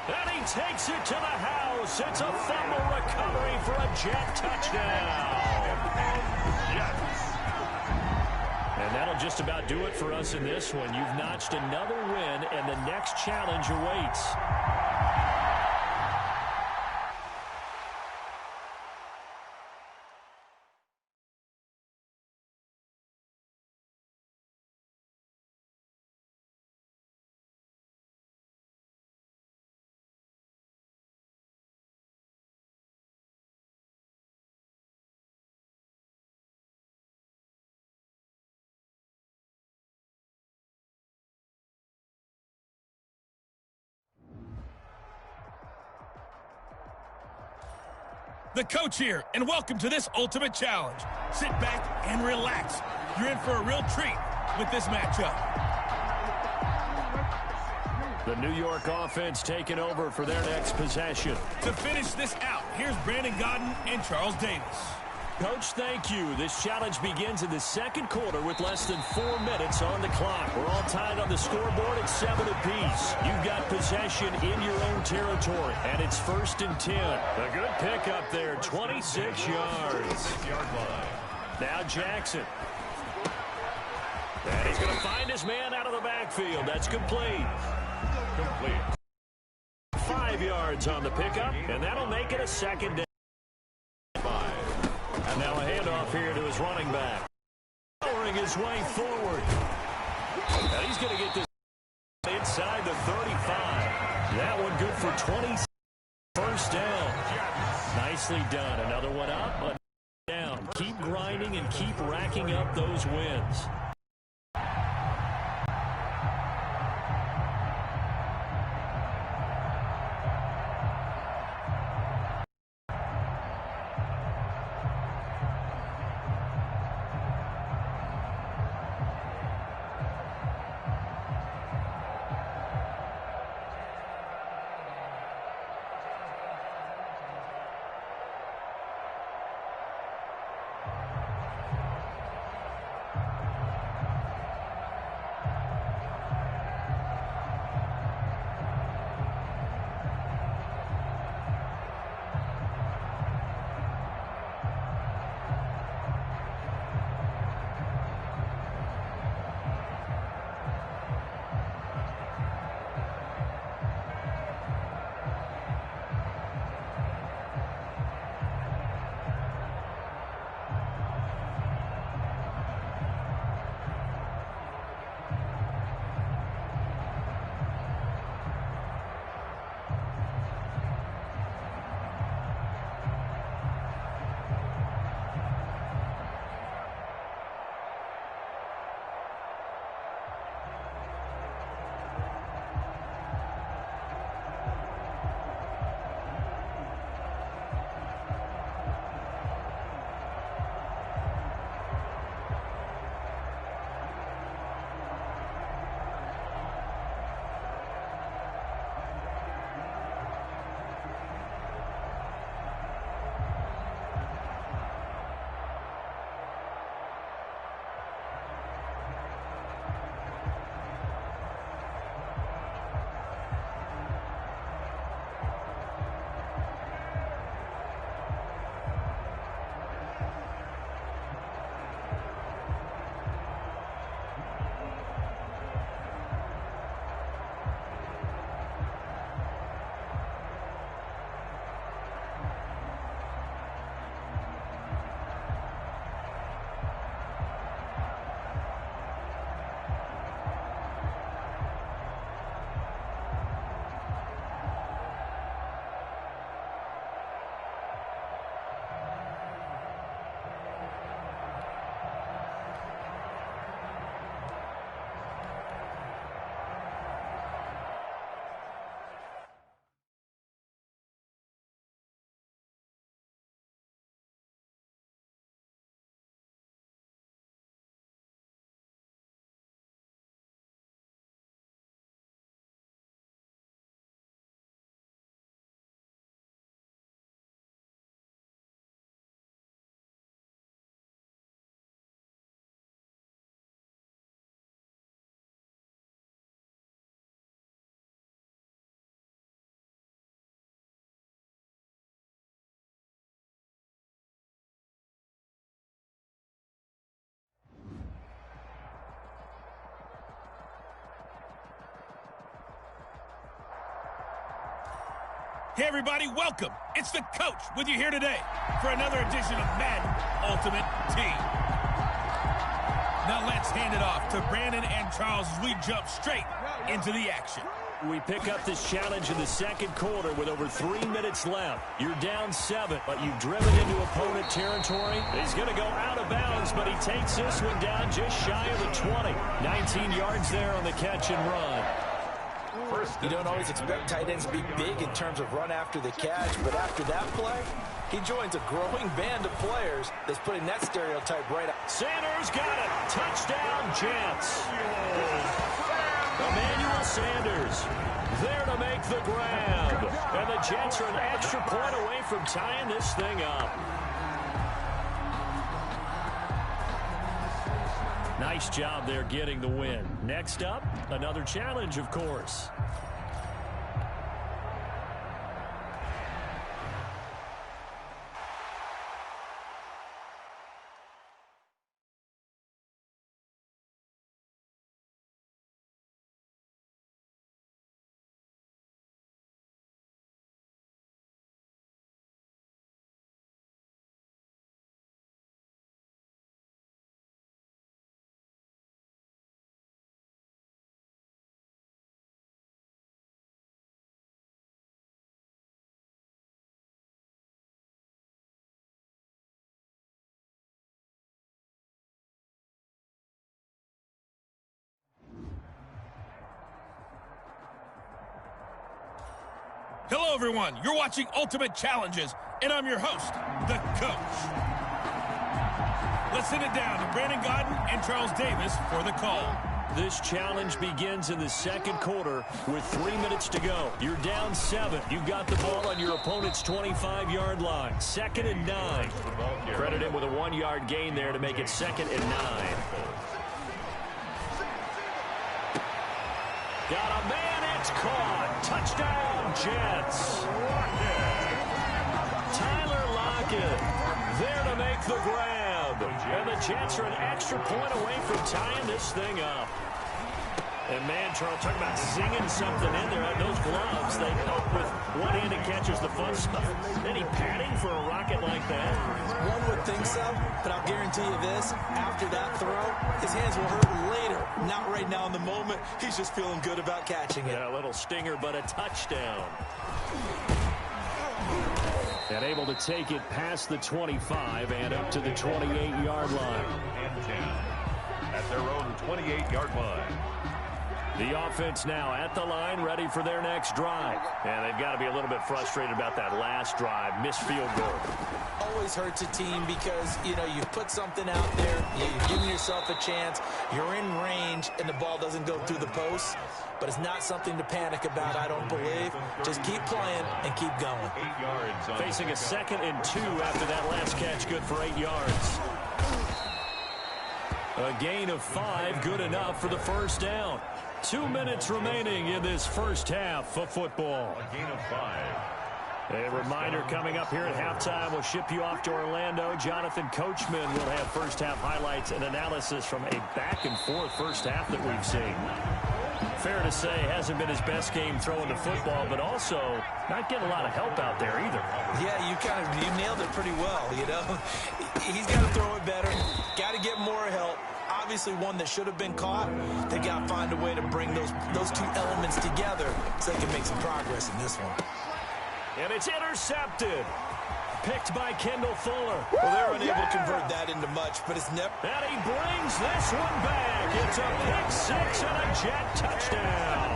And he takes it to the house. It's a fumble recovery for a Jet touchdown. Jets. And that'll just about do it for us in this one. You've notched another win, and the next challenge awaits. The coach here, and welcome to this ultimate challenge. Sit back and relax. You're in for a real treat with this matchup. The New York offense taking over for their next possession. To finish this out, here's Brandon Godden and Charles Davis. Coach, thank you. This challenge begins in the second quarter with less than 4 minutes on the clock. We're all tied on the scoreboard at 7 apiece. You've got possession in your own territory, and it's 1st and 10. A good pickup there, 26 yards. Now Jackson. And he's going to find his man out of the backfield. That's complete. 5 yards on the pickup, and that'll make it a 2nd down. And now a handoff here to his running back. Powering his way forward. Now he's going to get this inside the 35. That one good for 20. 1st down. Nicely done. Another one up, but down. Keep grinding and keep racking up those wins. Hey everybody, welcome. It's the coach with you here today for another edition of Madden Ultimate Team. Now let's hand it off to Brandon and Charles as we jump straight into the action. We pick up this challenge in the second quarter with over 3 minutes left. You're down 7, but you've driven into opponent territory. He's going to go out of bounds, but he takes this one down just shy of the 20. 19 yards there on the catch and run. You don't always expect tight ends to be big in terms of run after the catch, but after that play, he joins a growing band of players that's putting that stereotype right out. Sanders got it. Touchdown, Jets. Emmanuel Sanders there to make the grab. And the Jets are an extra point away from tying this thing up. Nice job there getting the win. Next up, another challenge, of course. Hello, everyone. You're watching Ultimate Challenges, and I'm your host, the coach. Let's send it down to Brandon Godden and Charles Davis for the call. This challenge begins in the second quarter with 3 minutes to go. You're down 7. You've got the ball on your opponent's 25-yard line. 2nd and 9. Credit him with a 1-yard gain there to make it 2nd and 9. Got a man, it's caught. Touchdown, Jets. Tyler Lockett there to make the grab. And the Jets are an extra point away from tying this thing up. And man, Charles, talking about singing something in there. Those gloves, they help with one-handed catches, the fun stuff. Any padding for a rocket like that? One would think so, but I'll guarantee you this. After that throw, his hands will hurt later. Not right now in the moment. He's just feeling good about catching it. Yeah, a little stinger, but a touchdown. And able to take it past the 25 and up to the 28-yard line. And 10 at their own 28-yard line. The offense now at the line, ready for their next drive. And they've got to be a little bit frustrated about that last drive. Missed field goal. Always hurts a team because, you know, you've put something out there, you've given yourself a chance, you're in range, and the ball doesn't go through the posts. But it's not something to panic about, I don't believe. Just keep playing and keep going. 8 yards. Facing a 2nd and 2 after that last catch, good for 8 yards. A gain of 5, good enough for the first down. 2 minutes remaining in this first half of football. A gain of 5. A reminder coming up here at halftime. We'll ship you off to Orlando. Jonathan Coachman will have first half highlights and analysis from a back-and-forth first half that we've seen. Fair to say, hasn't been his best game throwing the football, but also not getting a lot of help out there either. Yeah, you nailed it pretty well, you know. He's got to throw it better, got to get more help. Obviously one that should have been caught. They got to find a way to bring those two elements together so they can make some progress in this one. And it's intercepted. Picked by Kendall Fuller. Well, they're unable to convert that into much, but it's never. And he brings this one back. It's a pick 6 and a Jet touchdown.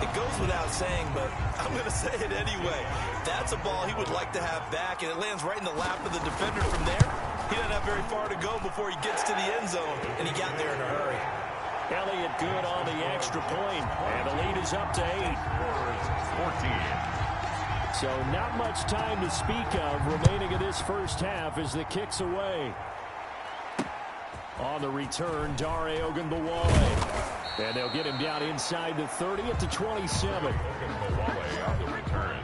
It goes without saying, but I'm going to say it anyway. That's a ball he would like to have back, and it lands right in the lap of the defender from there. He doesn't have very far to go before he gets to the end zone, and he got there in a hurry. Elliott good on the extra point, and the lead is up to 8. 14. So not much time to speak of remaining in this first half as the kick's away. On the return, Dare Ogunbowale. And they'll get him down inside the 30 at the 27. Ogunbowale on the return.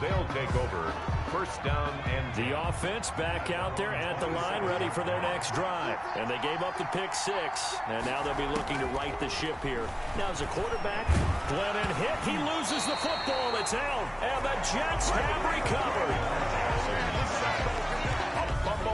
They'll take over first down and the offense back out there at the line, ready for their next drive. And they gave up the pick 6, and now they'll be looking to right the ship here. Now as a quarterback, Glennon hit. He loses the football. It's out, and the Jets have recovered.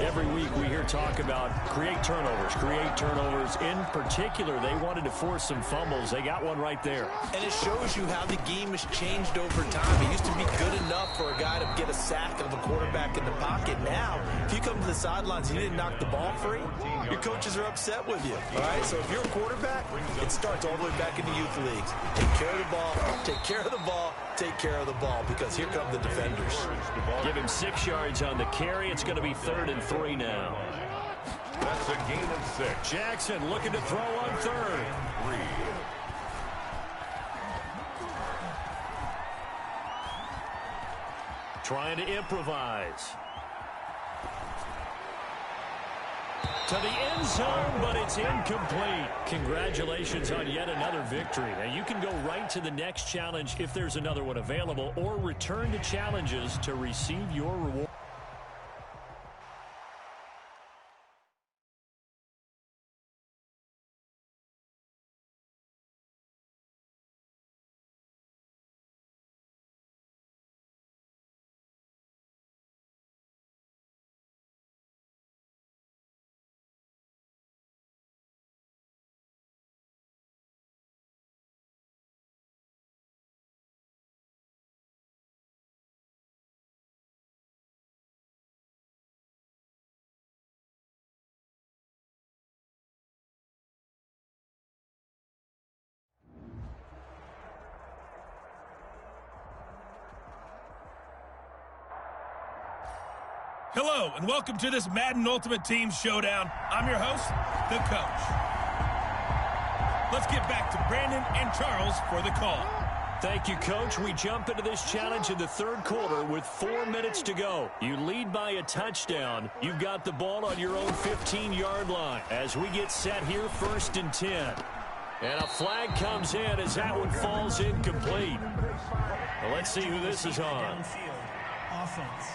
Every week we hear talk about create turnovers. In particular, they wanted to force some fumbles. They got one right there. And it shows you how the game has changed over time. It used to be good enough for a guy to get a sack of a quarterback in the pocket. Now, if you come to the sidelines and you didn't knock the ball free, your coaches are upset with you. All right, so if you're a quarterback, it starts all the way back in the youth leagues. Take care of the ball, take care of the ball, take care of the ball, because here come the defenders. Give him 6 yards on the carry. It's going to be 3rd and 3 now. that's a gain of 6. Jackson looking to throw on 3rd. 3. Trying to improvise. To the end zone, but it's incomplete. Congratulations on yet another victory. Now, you can go right to the next challenge if there's another one available, or return to challenges to receive your reward. Hello, and welcome to this Madden Ultimate Team Showdown. I'm your host, the Coach. Let's get back to Brandon and Charles for the call. Thank you, Coach. We jump into this challenge in the 3rd quarter with 4 minutes to go. You lead by a touchdown. You've got the ball on your own 15-yard line. As we get set here, 1st and 10. And a flag comes in as that one falls incomplete. Well, let's see who this is on. Offense.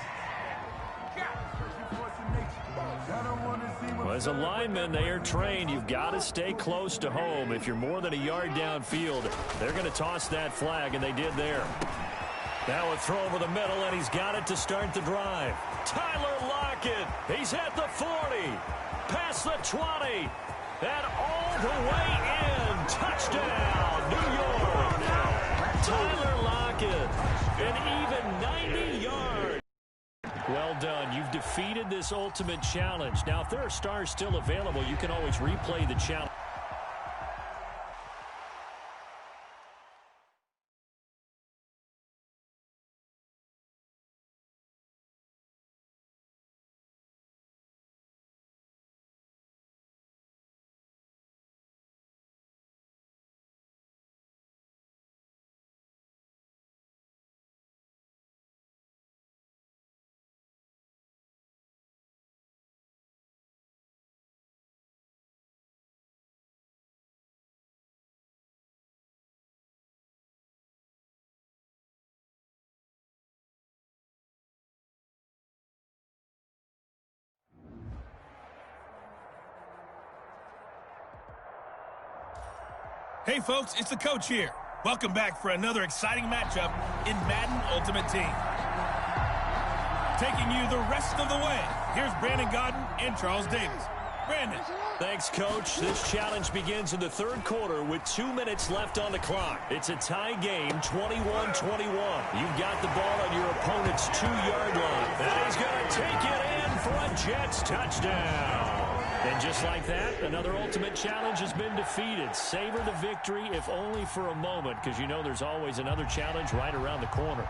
Well, as a lineman, they are trained. You've got to stay close to home. If you're more than a yard downfield, they're going to toss that flag, and they did there. Now a throw over the middle, and he's got it to start the drive. Tyler Lockett, he's at the 40, past the 20, and all the way in. Touchdown, New York. Tyler Lockett, an even 90 yards. Well done. You've defeated this ultimate challenge. Now, if there are stars still available, you can always replay the challenge. Hey, folks, it's the Coach here. Welcome back for another exciting matchup in Madden Ultimate Team. Taking you the rest of the way, here's Brandon Godden and Charles Davis. Brandon. Thanks, Coach. This challenge begins in the 3rd quarter with 2 minutes left on the clock. It's a tie game, 21-21. You've got the ball on your opponent's 2-yard line. And he's going to take it in for a Jets touchdown. And just like that, another ultimate challenge has been defeated. Savor the victory, if only for a moment, because you know there's always another challenge right around the corner.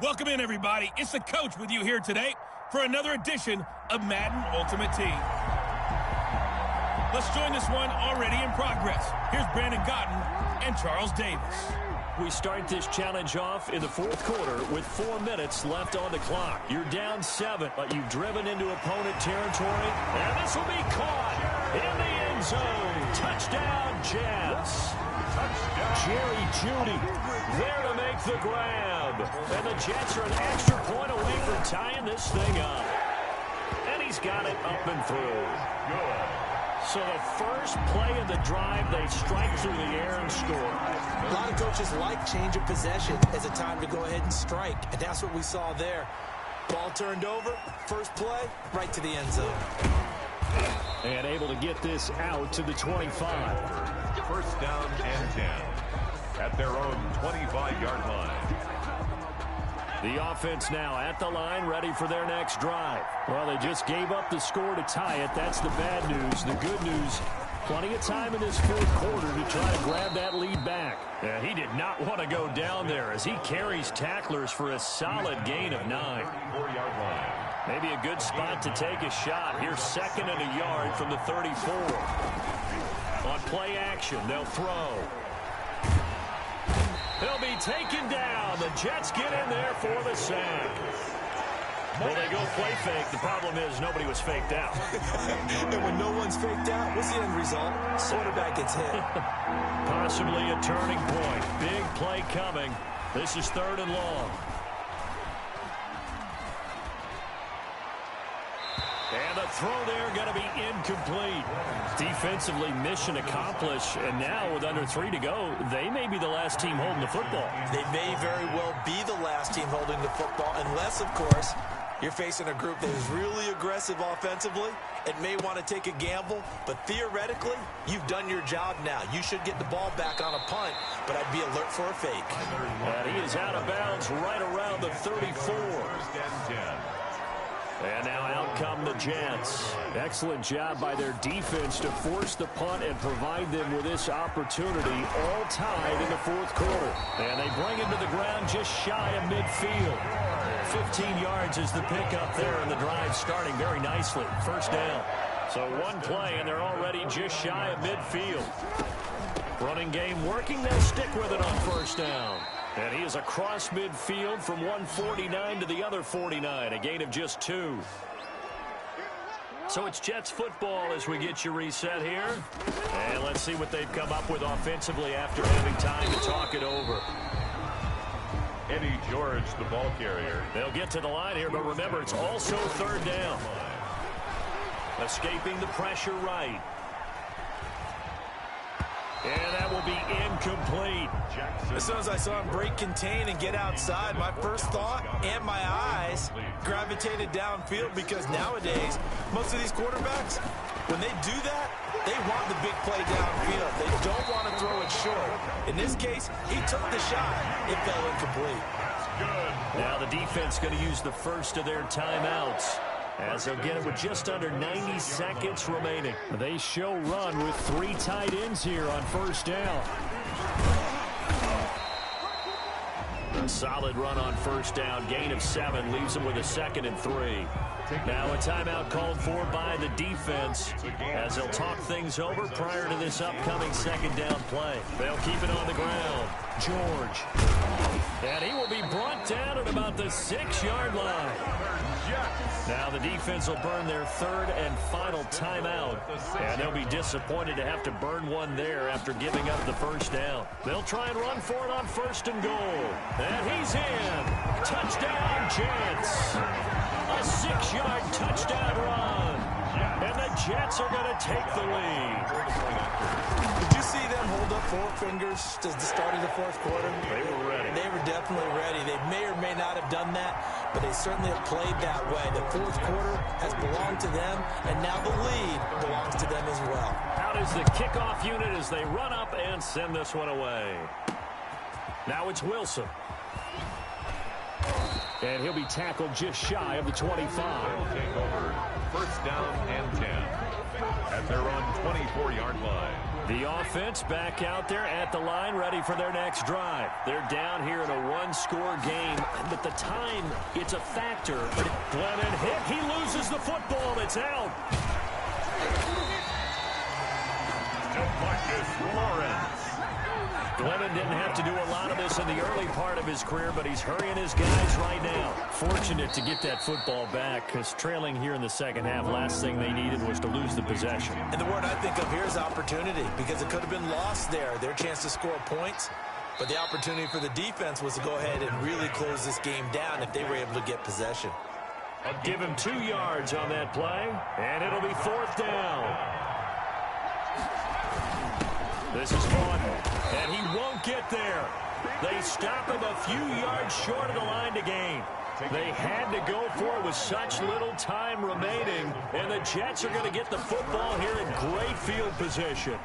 Welcome in, everybody. It's the coach with you here today for another edition of Madden Ultimate Team. Let's join this one already in progress. Here's Brandon Cotton and Charles Davis. We start this challenge off in the fourth quarter with 4 minutes left on the clock. You're down 7, but you've driven into opponent territory, and this will be caught in the end zone. Touchdown, Jets. Jerry Jeudy there to make the grab. And the Jets are an extra point away from tying this thing up. And he's got it up and through. Good. So the first play of the drive, they strike through the air and score. A lot of coaches like change of possession as a time to go ahead and strike, and that's what we saw there. Ball turned over, first play, right to the end zone. And able to get this out to the 25. First down and 10 at their own 25-yard line. The offense now at the line, ready for their next drive. Well, they just gave up the score to tie it. That's the bad news. The good news, plenty of time in this fourth quarter to try to grab that lead back. Yeah, he did not want to go down there as he carries tacklers for a solid gain of 9. 34-yard line. Maybe a good spot to take a shot. Here's 2nd and a yard from the 34. On play action, they'll throw. He'll be taken down. The Jets get in there for the sack. Well, they go play fake. The problem is nobody was faked out. And when no one's faked out, what's the end result? Quarterback gets hit. Possibly a turning point. Big play coming. This is 3rd and long. And the throw there going to be incomplete. Defensively, mission accomplished. And now with under 3 to go, they may be the last team holding the football. They may very well be the last team holding the football, unless, of course, you're facing a group that is really aggressive offensively and may want to take a gamble. But theoretically, you've done your job now. You should get the ball back on a punt, but I'd be alert for a fake. And he is out of bounds right around the 34. And now out come the Jets. Excellent job by their defense to force the punt and provide them with this opportunity, all tied in the fourth quarter. And they bring him to the ground just shy of midfield. 15 yards is the pickup there, and the drive starting very nicely. First down. So one play, and they're already just shy of midfield. Running game working. They'll stick with it on first down. And he is across midfield from 149 to the other 49, a gain of just 2. So it's Jets football as we get you reset here. And let's see what they've come up with offensively after having time to talk it over. Eddie George, the ball carrier. They'll get to the line here, but remember, it's also 3rd down. Escaping the pressure right. And that will be incomplete. As soon as I saw him break contain and get outside, my first thought and my eyes gravitated downfield, because nowadays, most of these quarterbacks, when they do that, they want the big play downfield. They don't want to throw it short. In this case, he took the shot. It fell incomplete. Now the defense going to use the first of their timeouts, as they'll get it with just under 90 seconds remaining. They show run with 3 tight ends here on first down. A solid run on first down. Gain of 7 leaves them with a 2nd and 3. Now a timeout called for by the defense as they'll talk things over prior to this upcoming 2nd down play. They'll keep it on the ground. George. And he will be brought down at about the 6-yard line. Now the defense will burn their 3rd and final timeout, and they'll be disappointed to have to burn one there after giving up the first down. They'll try and run for it on 1st and goal. And he's in. Touchdown, Jets. A 6-yard touchdown run. And the Jets are going to take the lead. Did you see them hold up 4 fingers to the start of the fourth quarter? They were ready. They were definitely ready. They may or may not have done that, but they certainly have played that way. The fourth quarter has belonged to them, and now the lead belongs to them as well. Out is the kickoff unit as they run up and send this one away. Now it's Wilson. And he'll be tackled just shy of the 25. They'll take over first down and 10 at their own 24-yard line. The offense back out there at the line, ready for their next drive. They're down here in a one-score game, but the time, it's a factor. Glennon hit. He loses the football. It's out. DeMarcus Lawrence. Glennon didn't have to do a lot of this in the early part of his career, but he's hurrying his guys right now. Fortunate to get that football back, because trailing here in the second half, last thing they needed was to lose the possession. And the word I think of here is opportunity, because it could have been lost there, their chance to score points. But the opportunity for the defense was to go ahead and really close this game down if they were able to get possession. I'll give him 2 yards on that play, and it'll be 4th down. This is Madden, and he won't get there. They stop him a few yards short of the line to gain. They had to go for it with such little time remaining, and the Jets are going to get the football here in great field position.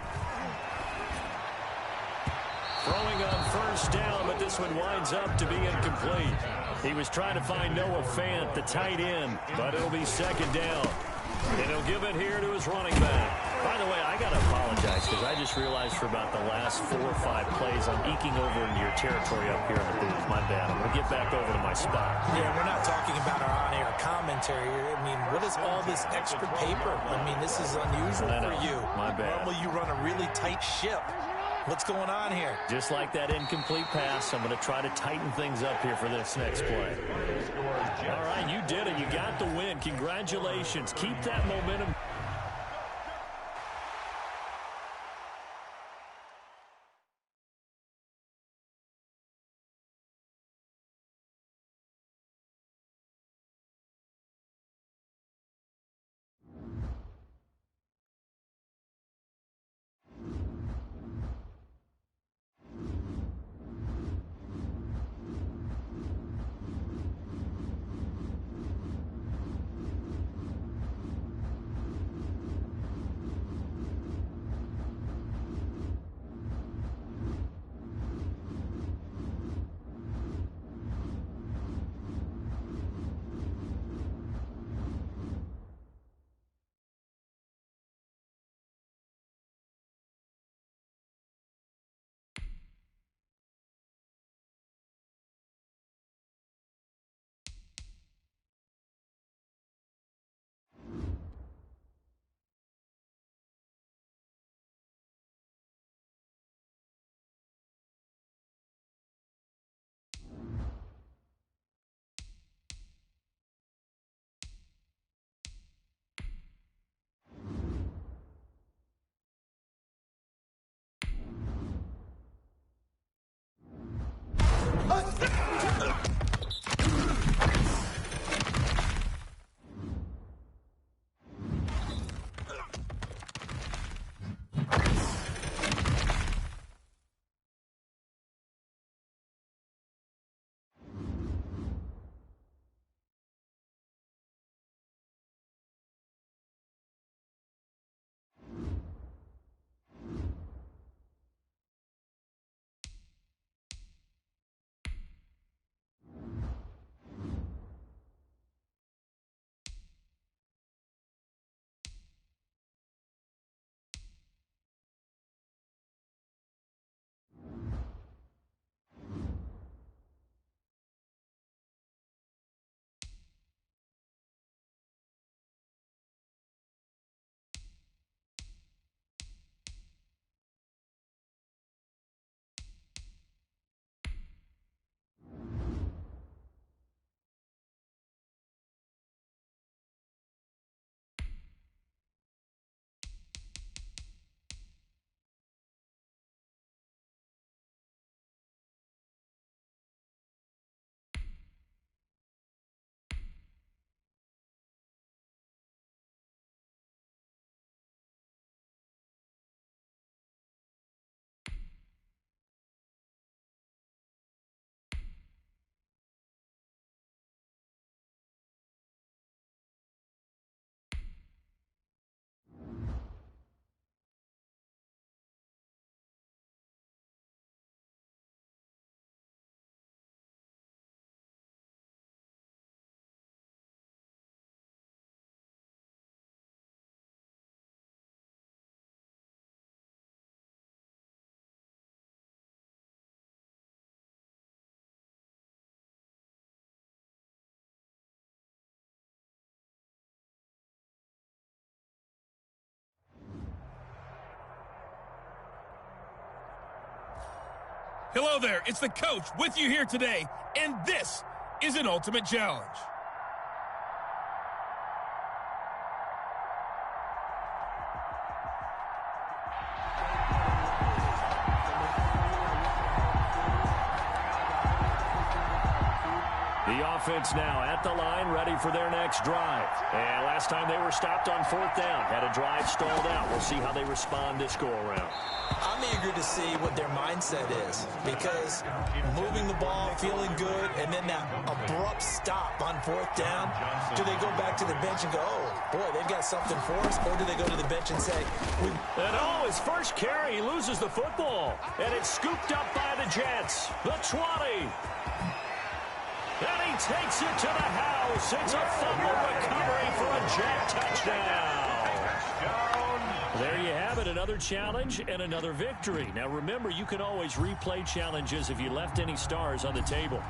Throwing on 1st down, but this one winds up to be incomplete. He was trying to find Noah Fant, the tight end, but it'll be 2nd down. And he'll give it here to his running back. By the way, I got to apologize because I just realized for about the last 4 or 5 plays I'm eking over into your territory up here in the booth. My bad. I'm going to get back over to my spot. Yeah, we're not talking about our on-air commentary here. I mean, what is all this extra paper? I mean, this is unusual for you. My bad. Normally you run a really tight ship. What's going on here? Just like that incomplete pass, I'm going to try to tighten things up here for this next play. All right, you did it. You got the win. Congratulations. Keep that momentum. Hello there, it's the coach with you here today, and this is an ultimate challenge. The offense now at the line, ready for their next drive. And last time they were stopped on 4th down, had a drive stalled out. We'll see how they respond this go-around. I'm eager to see what their mindset is, because moving the ball, feeling good, and then that abrupt stop on 4th down, do they go back to the bench and go, oh, boy, they've got something for us, or do they go to the bench and say, his first carry, he loses the football, and it's scooped up by the Jets. The 20. And he takes it to the house. It's a fumble recovery for a Jet touchdown. There you have it, another challenge and another victory. Now remember, you can always replay challenges if you left any stars on the table.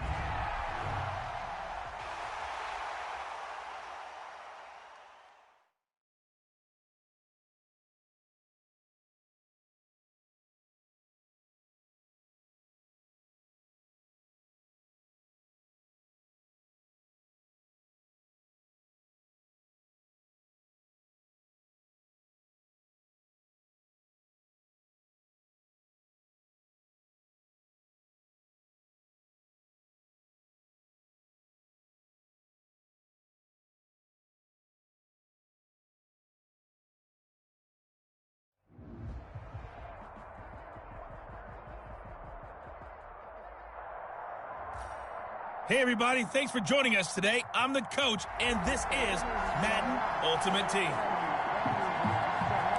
Hey everybody, thanks for joining us today. I'm the coach, and this is Madden Ultimate Team.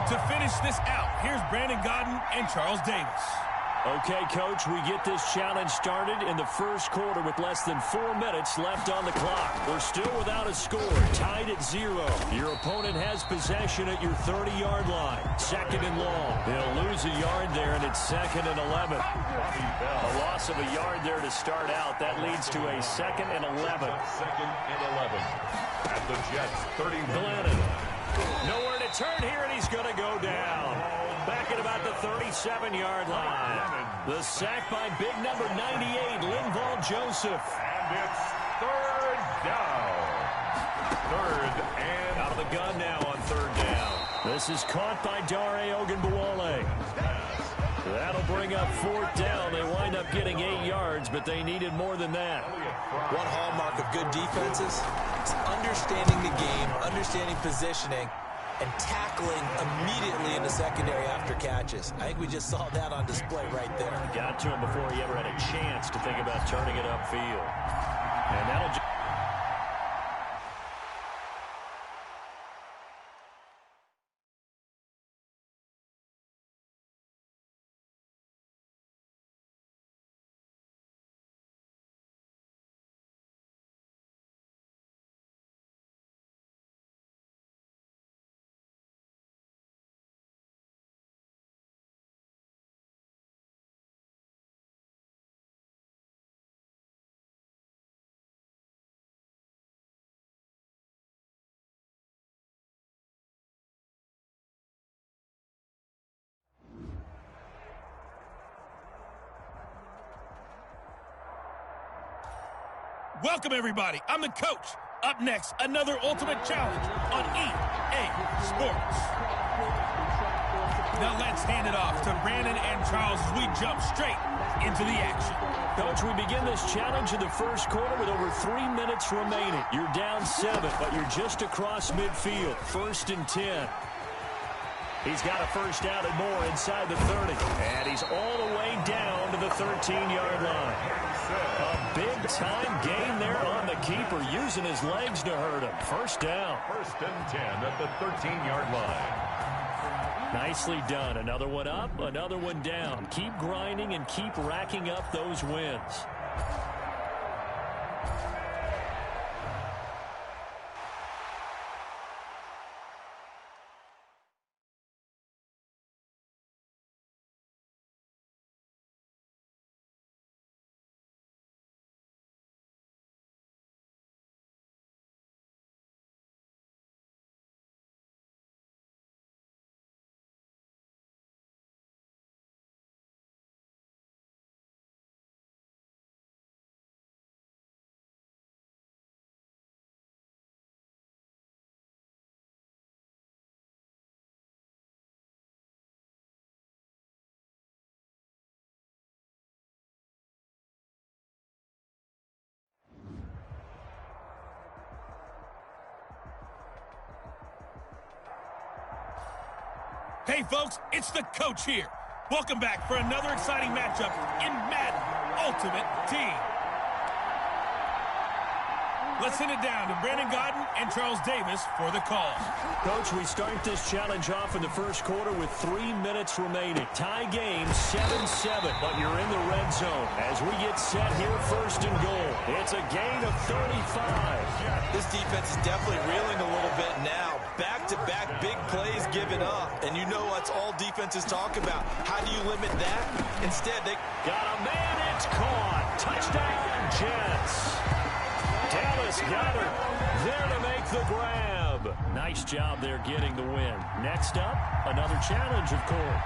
To finish this out, here's Brandon Gaudin and Charles Davis. Okay, Coach, we get this challenge started in the first quarter with less than 4 minutes left on the clock. We're still without a score, tied at 0. Your opponent has possession at your 30-yard line. 2nd and long. They'll lose a yard there, and it's 2nd and 11. A loss of a yard there to start out. That leads to a 2nd and 11. 2nd and 11. At the Jets, 31. Glennon. Nowhere to turn here, and he's going to go down. Back at about the 37-yard line. The sack by big number 98, Linval Joseph. And it's 3rd down. 3rd and out of the gun now on 3rd down. This is caught by Dare Ogunbowale. That'll bring up 4th down. They wind up getting 8 yards, but they needed more than that. One hallmark of good defenses is understanding the game, understanding positioning, and tackling immediately in the secondary after catches. I think we just saw that on display right there. Got to him before he ever had a chance to think about turning it upfield. And that'll just... Welcome, everybody. I'm the coach. Up next, another ultimate challenge on EA Sports. Now let's hand it off to Brandon and Charles as we jump straight into the action. Coach, we begin this challenge in the first quarter with over 3 minutes remaining. You're down 7, but you're just across midfield. 1st and 10. He's got a first down and more inside the 30. And he's all the way down to the 13-yard line. A big-time gain there on the keeper, using his legs to hurt him. First down. 1st and 10 at the 13-yard line. Nicely done. Another one up, another one down. Keep grinding and keep racking up those wins. Hey, folks, it's the coach here. Welcome back for another exciting matchup in Madden Ultimate Team. Let's send it down to Brandon Godden and Charles Davis for the call. Coach, we start this challenge off in the first quarter with 3 minutes remaining. Tie game 7-7, but you're in the red zone as we get set here first and goal. It's a gain of 35. This defense is definitely reeling a little bit now. Back-to-back big plays given up. And you know that's all defenses talk about. How do you limit that? Instead, they got a man, it's caught. Touchdown, Jets. Dallas got her there to make the grab. Nice job there getting the win. Next up, another challenge, of course.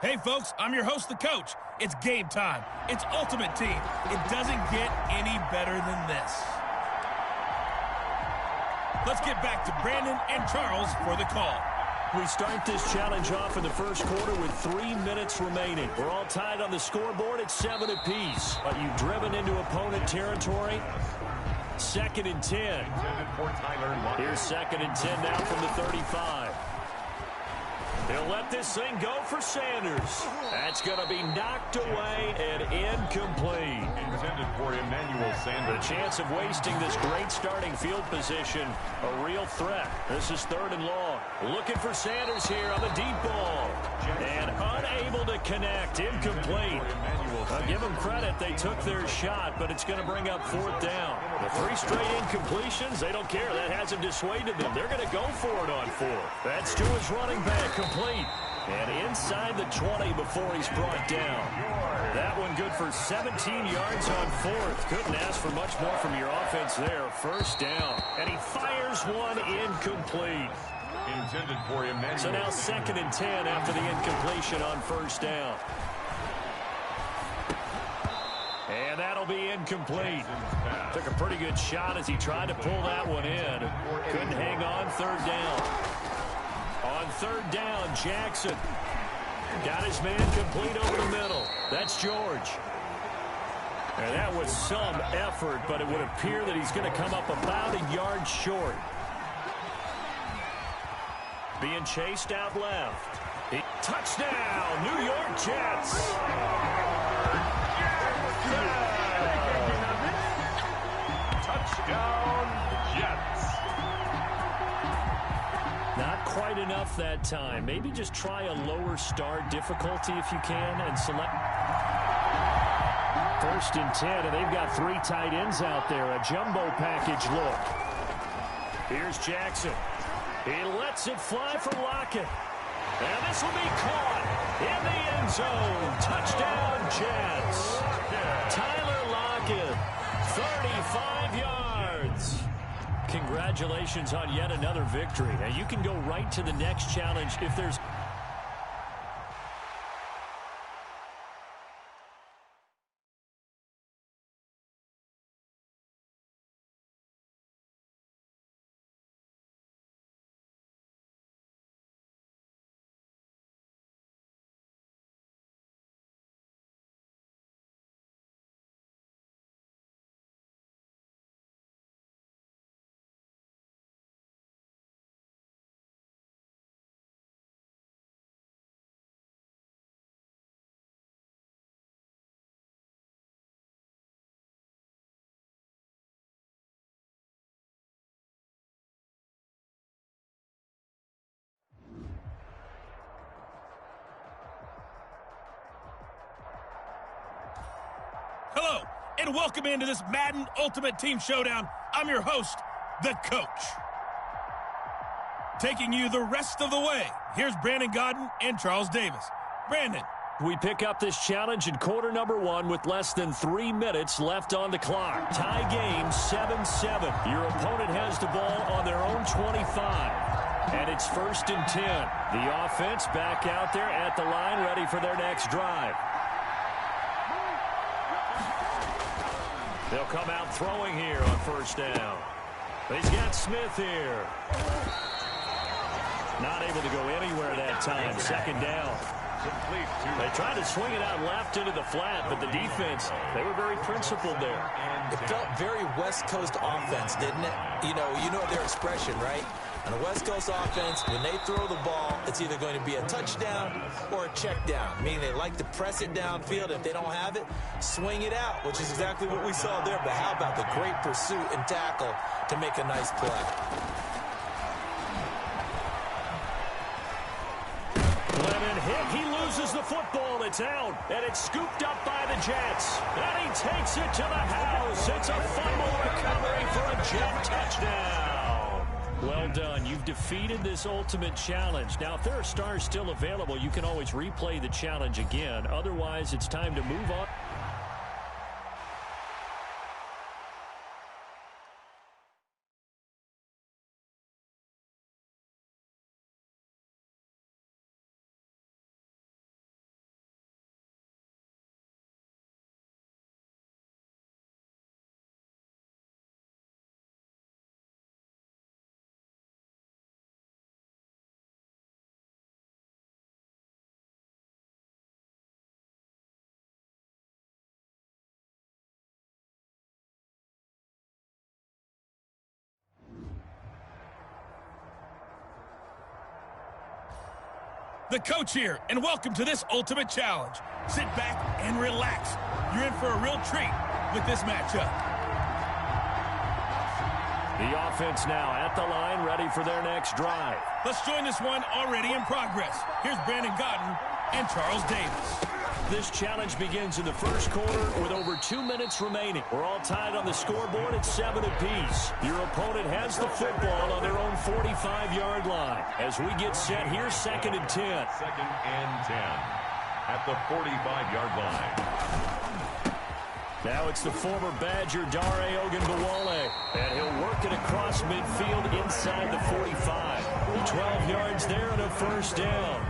Hey, folks, I'm your host, the coach. It's game time. It's Ultimate Team. It doesn't get any better than this. Let's get back to Brandon and Charles for the call. We start this challenge off in the first quarter with 3 minutes remaining. We're all tied on the scoreboard at 7 apiece. But you've driven into opponent territory. 2nd and 10. Here's 2nd and 10 now from the 35. They'll let this thing go for Sanders. That's going to be knocked away and incomplete. Intended for Emmanuel Sanders. The chance of wasting this great starting field position, a real threat. This is 3rd and long. Looking for Sanders here on the deep ball. And unable to connect. Incomplete. I'll give them credit. They took their shot, but it's going to bring up 4th down. The 3 straight incompletions, they don't care. That hasn't dissuaded them. They're going to go for it on 4th. That's to his running back, complete. And inside the 20 before he's brought down. That one good for 17 yards on 4th. Couldn't ask for much more from your offense there. 1st down. And he fires one incomplete. Intended for Emmanuel. So now 2nd and 10 after the incompletion on 1st down. And that'll be incomplete. Took a pretty good shot as he tried to pull that one in. Couldn't hang on. 3rd down. On 3rd down, Jackson got his man complete over the middle. That's George. And that was some effort, but it would appear that he's going to come up about a yard short. Being chased out left. Touchdown, New York Jets. Touchdown, Jets. Not quite enough that time. Maybe just try a lower start difficulty if you can and select. 1st and 10, and they've got 3 tight ends out there. A jumbo package look. Here's Jackson. He lets it fly for Lockett. And this will be caught in the end zone. Touchdown, Jets. Tyler Lockett, 35 yards. Congratulations on yet another victory. Now you can go right to the next challenge if there's Hello, and welcome into this Madden Ultimate Team Showdown. I'm your host, the Coach. Taking you the rest of the way, here's Brandon Gaudin and Charles Davis. Brandon. We pick up this challenge in quarter number 1 with less than 3 minutes left on the clock. Tie game 7-7. Your opponent has the ball on their own 25. And it's 1st and 10. The offense back out there at the line, ready for their next drive. They'll come out throwing here on 1st down. He's got Smith here. Not able to go anywhere that time. 2nd down. They tried to swing it out left into the flat, but the defense, they were very principled there. It felt very West Coast offense, didn't it? You know their expression, right? On a West Coast offense, when they throw the ball, it's either going to be a touchdown or a check down, meaning they like to press it downfield. If they don't have it, swing it out, which is exactly what we saw there. But how about the great pursuit and tackle to make a nice play? He loses the football. It's out, and it's scooped up by the Jets. And he takes it to the house. It's a fumble recovery for a Jet touchdown. Well done. You've defeated this ultimate challenge. Now, if there are stars still available, you can always replay the challenge again. Otherwise, it's time to move on. The Coach here, and welcome to this Ultimate Challenge. Sit back and relax. You're in for a real treat with this matchup. The offense now at the line, ready for their next drive. Let's join this one already in progress. Here's Brandon Gaudin and Charles Davis. This challenge begins in the 1st quarter with over 2 minutes remaining. We're all tied on the scoreboard at 7 apiece. Your opponent has the football on their own 45-yard line. As we get set here, 2nd and 10. 2nd and 10 at the 45-yard line. Now it's the former Badger Dare Ogunbowale, and he'll work it across midfield inside the 45. 12 yards there and a 1st down.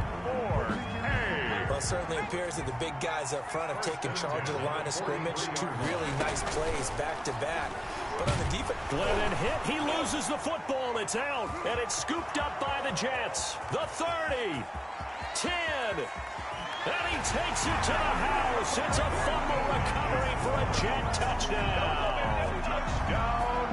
Well, it certainly appears that the big guys up front have taken charge of the line of scrimmage. 2 really nice plays back-to-back. But on the defense... Glennon hit. He loses the football. It's out. And it's scooped up by the Jets. The 30. 10. And he takes it to the house. It's a fumble recovery for a Jet touchdown. Touchdown,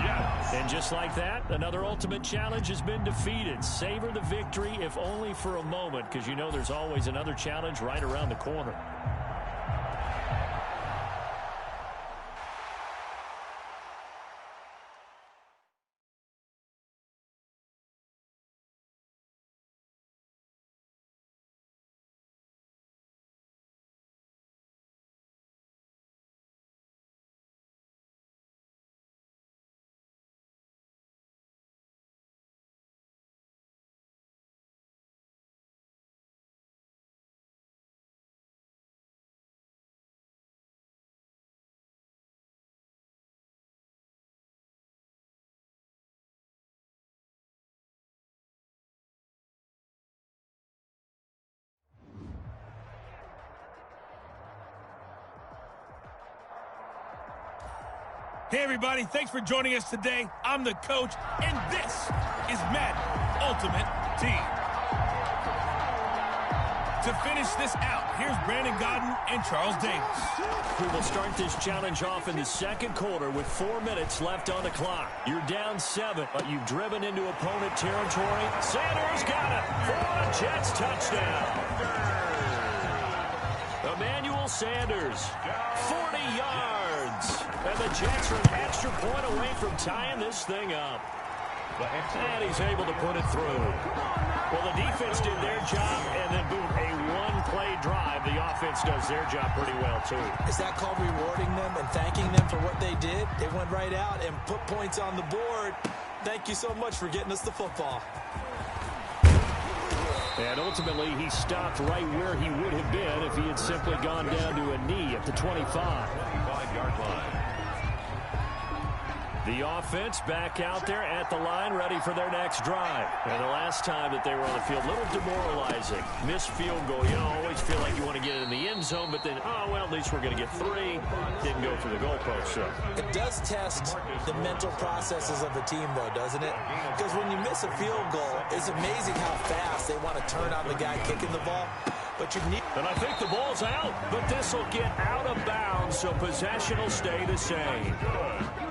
Jets. And just like that, another ultimate challenge has been defeated. Savor the victory, if only for a moment, because you know there's always another challenge right around the corner. Hey, everybody. Thanks for joining us today. I'm the Coach, and this is Madden Ultimate Team. To finish this out, here's Brandon Gaudin and Charles Davis. We will start this challenge off in the 2nd quarter with 4 minutes left on the clock. You're down 7, but you've driven into opponent territory. Sanders got it for a Jets touchdown. Emmanuel Sanders, 40 yards. And the Jets are an extra point away from tying this thing up. And he's able to put it through. Well, the defense did their job, and then boom, a one-play drive. The offense defense does their job pretty well, too. Is that called rewarding them and thanking them for what they did? They went right out and put points on the board. Thank you so much for getting us the football. And ultimately, he stopped right where he would have been if he had simply gone down to a knee at the 25. 25-yard line. The offense back out there at the line, ready for their next drive. And the last time that they were on the field, a little demoralizing. Missed field goal. You always feel like you want to get it in the end zone, but then, oh, well, at least we're going to get 3. Didn't go through the goalpost, so. It does test the mental processes of the team, though, doesn't it? Because when you miss a field goal, it's amazing how fast they want to turn on the guy kicking the ball. But you need. And I think the ball's out, but this will get out of bounds, so possession will stay the same.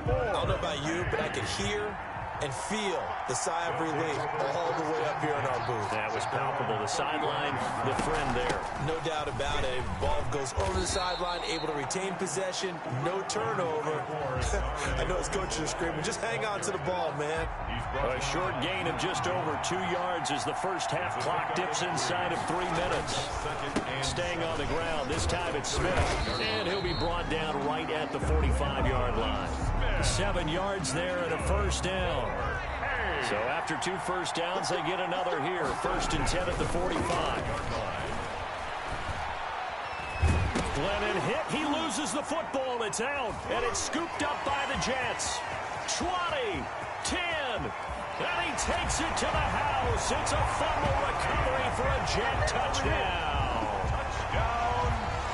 I don't know about you, but I could hear and feel the sigh of relief all the way up here in our booth. That was palpable. The sideline, the friend there. No doubt about it. Ball goes over the sideline, able to retain possession, no turnover. I know his coaches are screaming, just hang on to the ball, man. A short gain of just over 2 yards as the first half clock dips inside of 3 minutes. Staying on the ground, this time it's Smith, and he'll be brought down right at the 45-yard line. 7 yards there and a first down. So after 2 first downs, they get another here. 1st and 10 at the 45. Glennon hit. He loses the football. It's out, and it's scooped up by the Jets. 20, 10, and he takes it to the house. It's a fumble recovery for a Jet touchdown.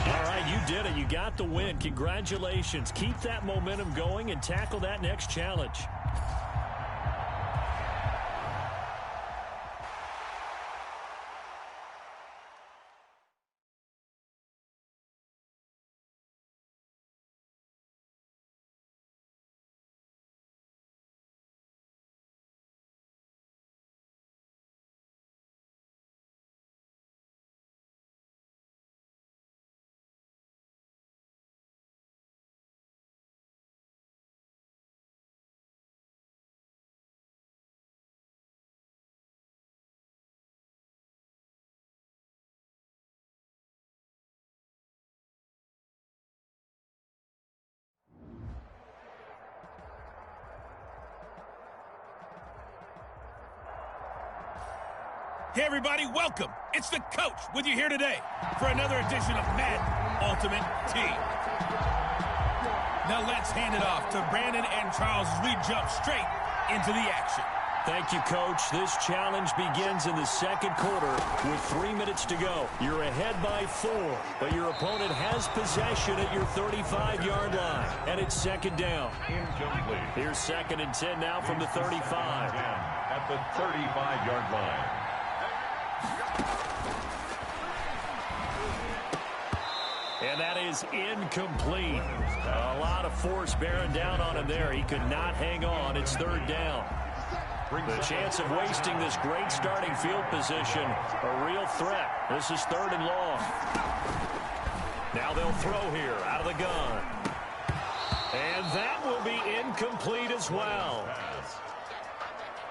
All right, you did it. You got the win. Congratulations. Keep that momentum going and tackle that next challenge. Hey, everybody, welcome. It's the coach with you here today for another edition of Madden Ultimate Team. Now let's hand it off to Brandon and Charles as we jump straight into the action. Thank you, Coach. This challenge begins in the second quarter with 3 minutes to go. You're ahead by 4, but your opponent has possession at your 35-yard line, and it's second down. Incomplete. Here's 2nd and 10 now from the 35. At the 35-yard line. And that is incomplete. A lot of force bearing down on him there. He could not hang on. It's 3rd down. The chance of wasting this great starting field position, a real threat. This is 3rd and long. Now they'll throw here out of the gun. And that will be incomplete as well.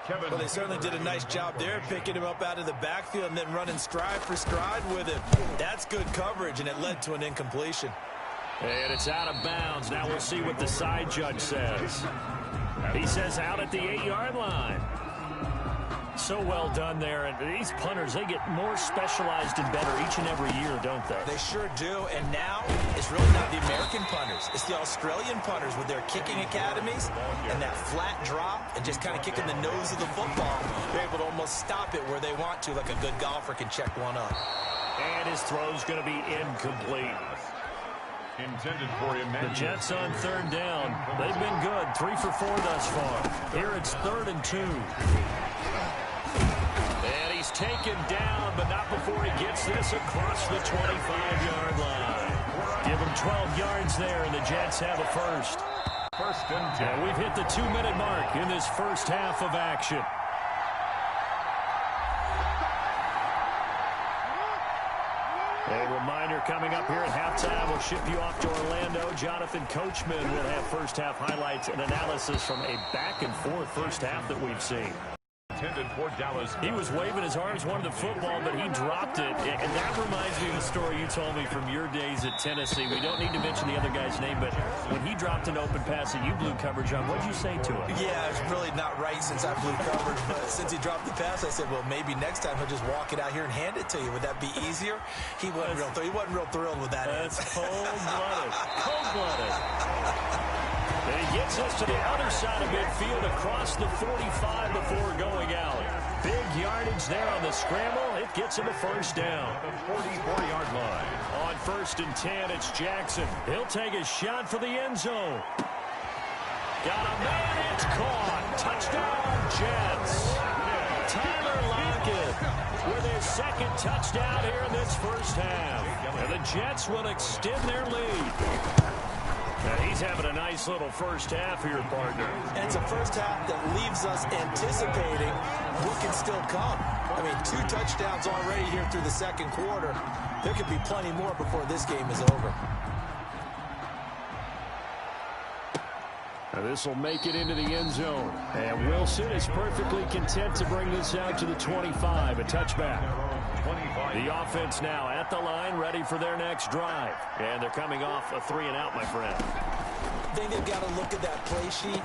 Well, they certainly did a nice job there, picking him up out of the backfield and then running stride for stride with him. That's good coverage, and it led to an incompletion. And it's out of bounds. Now we'll see what the side judge says. He says out at the 8-yard line. So well done there. And these punters, they get more specialized and better each and every year, don't they? They sure do. And now it's really not the American punters. It's the Australian punters with their kicking academies and that flat drop and just kind of kicking the nose of the football. They're able to almost stop it where they want to, like a good golfer can check one up. And his throw's going to be incomplete. Intended for him. The Jets on 3rd down. They've been good. 3 for 4 thus far. Here it's 3rd and 2. And he's taken down, but not before he gets this across the 25-yard line. Give him 12 yards there, and the Jets have a first. 1st and 10. And we've hit the 2-minute mark in this first half of action. A reminder coming up here at halftime, we'll ship you off to Orlando. Jonathan Coachman will have first half highlights and analysis from a back-and-forth first half that we've seen. intended for Dallas. He was waving his arms, wanted the football, but he dropped it. And that reminds me of the story you told me from your days at Tennessee. We don't need to mention the other guy's name, but when he dropped an open pass that you blew coverage on, what did you say to him? Yeah, it's really not right since I blew coverage, but since he dropped the pass, I said, well, maybe next time he'll just walk it out here and hand it to you. Would that be easier? He wasn't real thrilled with that. That's cold-blooded. Cold-blooded. And he gets us to the other side of midfield across the 45 before going out. Big yardage there on the scramble. It gets him a first down. The 44-yard line. On 1st and 10, it's Jackson. He'll take a shot for the end zone. Got a man, it's caught. Touchdown, Jets. Tyler Lockett with his second touchdown here in this first half. And the Jets will extend their lead. And he's having a nice little first half here, partner. And it's a first half that leaves us anticipating what can still come. I mean, 2 touchdowns already here through the second quarter. There could be plenty more before this game is over. Now this will make it into the end zone. And Wilson is perfectly content to bring this out to the 25, a touchback. 25. The offense now at the line, ready for their next drive. And they're coming off a 3-and-out, my friend. I think they've got to look at that play sheet.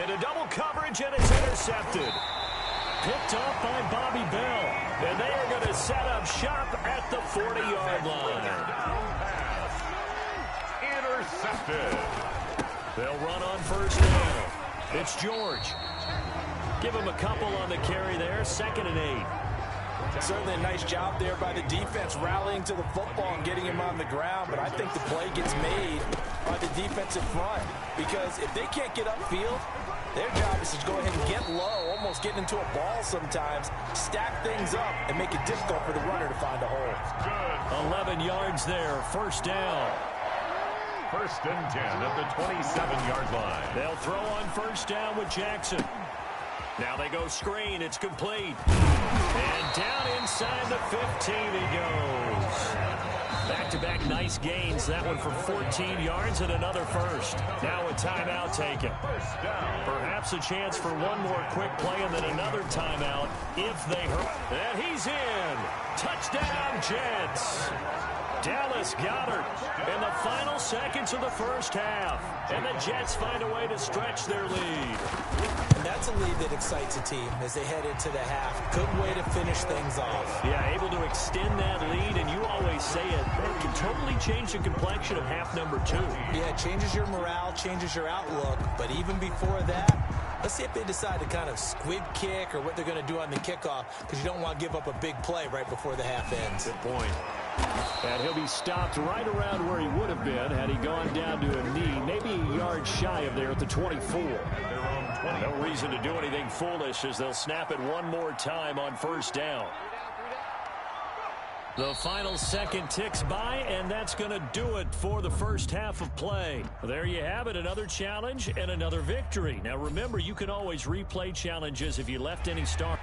Into double coverage, and it's intercepted. Picked off by Bobby Bell. And they are going to set up shop at the 40-yard line. Intercepted. They'll run on first down. It's George. Give him a couple on the carry there. 2nd and 8. Certainly a nice job there by the defense rallying to the football and getting him on the ground, but I think the play gets made by the defensive front because if they can't get upfield, their job is to go ahead and get low, almost get into a ball sometimes, stack things up, and make it difficult for the runner to find a hole. 11 yards there, first down. 1st and 10 at the 27-yard line. They'll throw on first down with Jackson. Now they go screen. It's complete. And down inside the 15 he goes. Back-to-back nice gains. That one for 14 yards and another first. Now a timeout taken. Perhaps a chance for one more quick play and then another timeout if they hurt. And he's in. Touchdown, Jets. Dallas Goedert in the final seconds of the first half. And the Jets find a way to stretch their lead. And that's a lead that excites a team as they head into the half. Good way to finish things off. Yeah, able to extend that lead, and you always say it can totally change the complexion of half number 2. Yeah, it changes your morale, changes your outlook. But even before that, let's see if they decide to kind of squib kick or what they're going to do on the kickoff because you don't want to give up a big play right before the half ends. Good point. And he'll be stopped right around where he would have been had he gone down to a knee, maybe a yard shy of there at the 24. No reason to do anything foolish as they'll snap it one more time on first down. The final second ticks by, and that's going to do it for the first half of play. There you have it, another challenge and another victory. Now remember, you can always replay challenges if you left any start.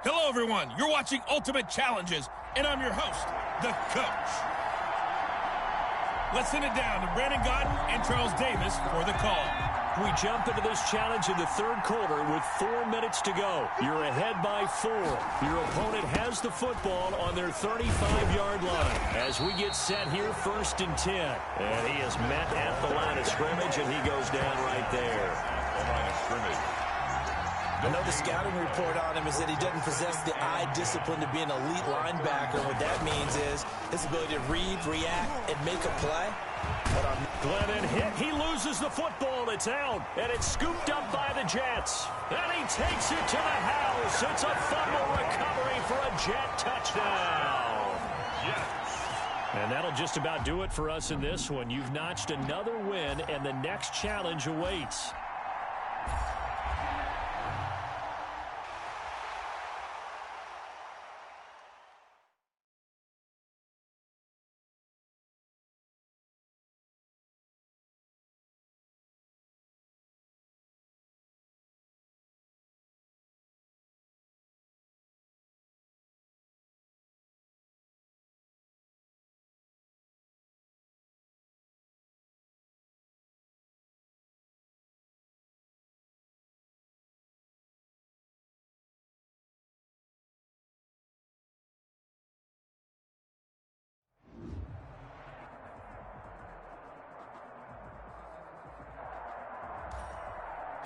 Hello, everyone. You're watching Ultimate Challenges, and I'm your host, the Coach. Let's send it down to Brandon Gaudin and Charles Davis for the call. We jump into this challenge in the third quarter with 4 minutes to go. You're ahead by 4. Your opponent has the football on their 35-yard line. As we get set here, 1st and 10. And he is met at the line of scrimmage, and he goes down right there. The line of scrimmage. I know the scouting report on him is that he doesn't possess the eye discipline to be an elite linebacker. What that means is his ability to read, react, and make a play. Glennon hit. He loses the football. It's out. And it's scooped up by the Jets. And he takes it to the house. It's a fumble recovery for a Jet touchdown. Yes. And that'll just about do it for us in this one. You've notched another win, and the next challenge awaits.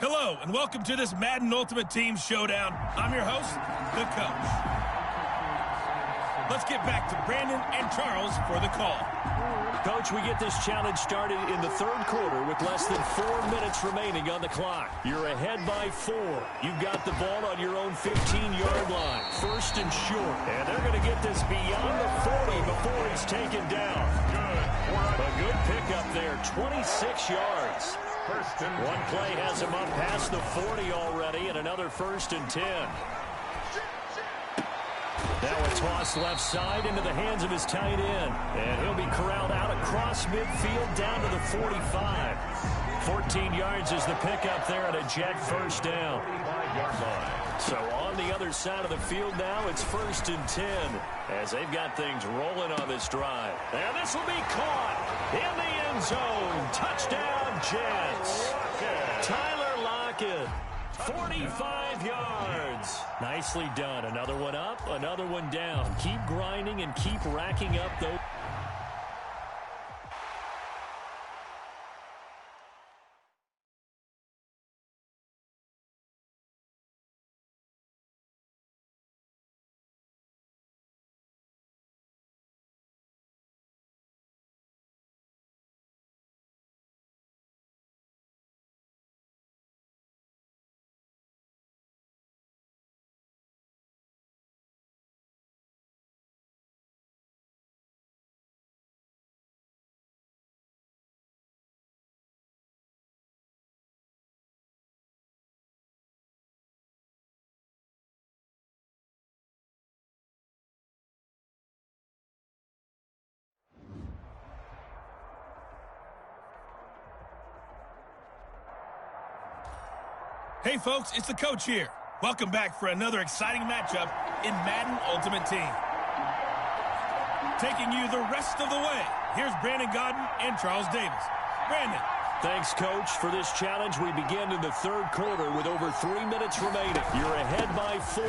Hello, and welcome to this Madden Ultimate Team Showdown. I'm your host, the Coach. Let's get back to Brandon and Charles for the call. Coach, we get this challenge started in the third quarter with less than 4 minutes remaining on the clock. You're ahead by 4. You've got the ball on your own 15-yard line, first and short. And they're going to get this beyond the 40 before he's taken down. A good pickup there, 26 yards. One play has him up past the 40 already, and another first and 10. Now a toss left side into the hands of his tight end. And he'll be corralled out across midfield down to the 45. 14 yards is the pickup there at a Jet first down. So on the other side of the field now, it's first and 10 as they've got things rolling on this drive. And this will be caught in the end zone. Touchdown, Jets. Tyler Lockett, 45 yards. Nicely done. Another one up, another one down. Keep grinding and keep racking up those. Hey, folks, it's the Coach here. Welcome back for another exciting matchup in Madden Ultimate Team. Taking you the rest of the way, here's Brandon Godden and Charles Davis. Brandon. Thanks, Coach. For this challenge, we begin in the third quarter with over 3 minutes remaining. You're ahead by 4.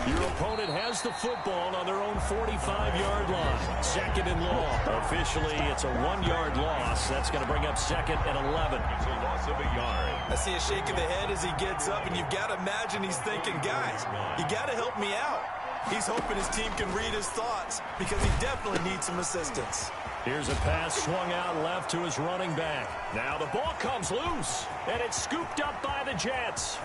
Your opponent has the football on their own 45-yard line. Second and long. Officially, it's a 1-yard loss. That's going to bring up second and 11. It's a loss of a yard. I see a shake of the head as he gets up, and you've got to imagine he's thinking, guys, you got to help me out. He's hoping his team can read his thoughts because he definitely needs some assistance. Here's a pass swung out left to his running back. Now the ball comes loose, and it's scooped up by the Jets.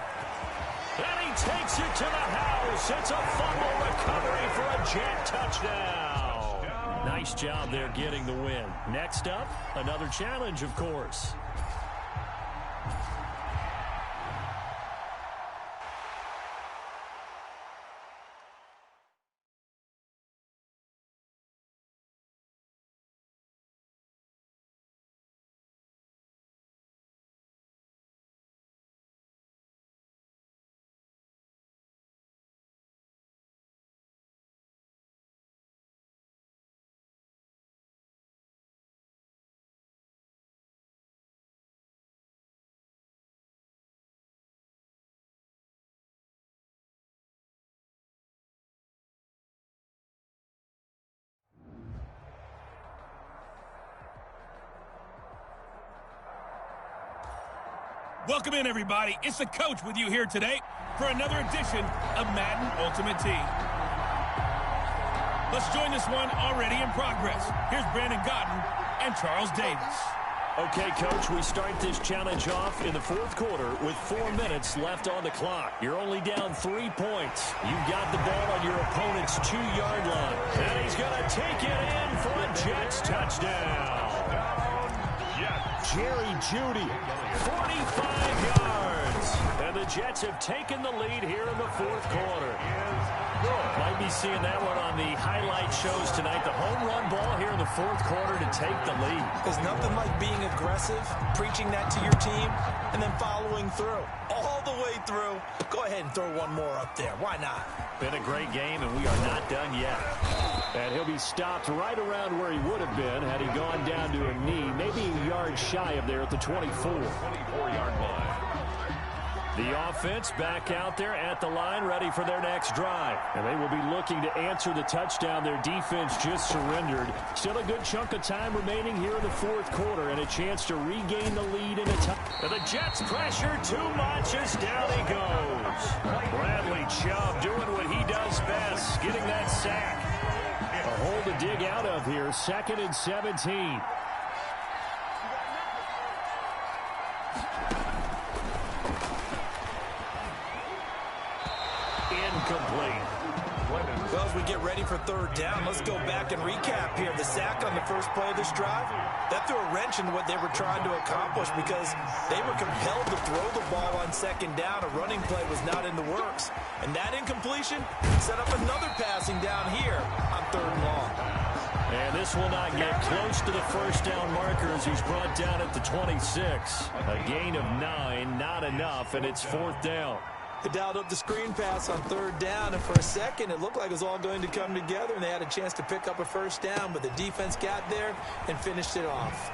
And he takes it to the house. It's a fumble recovery for a Jet touchdown. Nice job there getting the win. Next up, another challenge, of course. Welcome in, everybody. It's the Coach with you here today for another edition of Madden Ultimate Team. Let's join this one already in progress. Here's Brandon Gotten and Charles Davis. Okay, Coach, we start this challenge off in the fourth quarter with 4 minutes left on the clock. You're only down 3 points. You've got the ball on your opponent's 2-yard line. And he's going to take it in for a Jets touchdown. Jerry Jeudy, 45 yards. And the Jets have taken the lead here in the fourth quarter. Might be seeing that one on the highlight shows tonight. The home run ball here in the fourth quarter to take the lead. There's nothing like being aggressive, preaching that to your team, and then following through. All the way through. Go ahead and throw one more up there. Why not? Been a great game, and we are not done yet. And he'll be stopped right around where he would have been had he gone down to a knee, maybe a yard shy of there at the 24-yard line. The offense back out there at the line, ready for their next drive. And they will be looking to answer the touchdown their defense just surrendered. Still a good chunk of time remaining here in the fourth quarter and a chance to regain the lead in a time. And the Jets pressure too much as down he goes. Bradley Chubb doing what he does best, getting that sack. A hole to dig out of here, 2nd and 17. Incomplete. Well, as we get ready for third down, let's go back and recap here. The sack on the first play of this drive, that threw a wrench in what they were trying to accomplish because they were compelled to throw the ball on second down. A running play was not in the works. And that incompletion set up another passing down here on third and long. And this will not get close to the first down marker as he's brought down at the 26. A gain of 9, not enough, and it's fourth down. They dialed up the screen pass on third down, and for a second, it looked like it was all going to come together, and they had a chance to pick up a first down, but the defense got there and finished it off.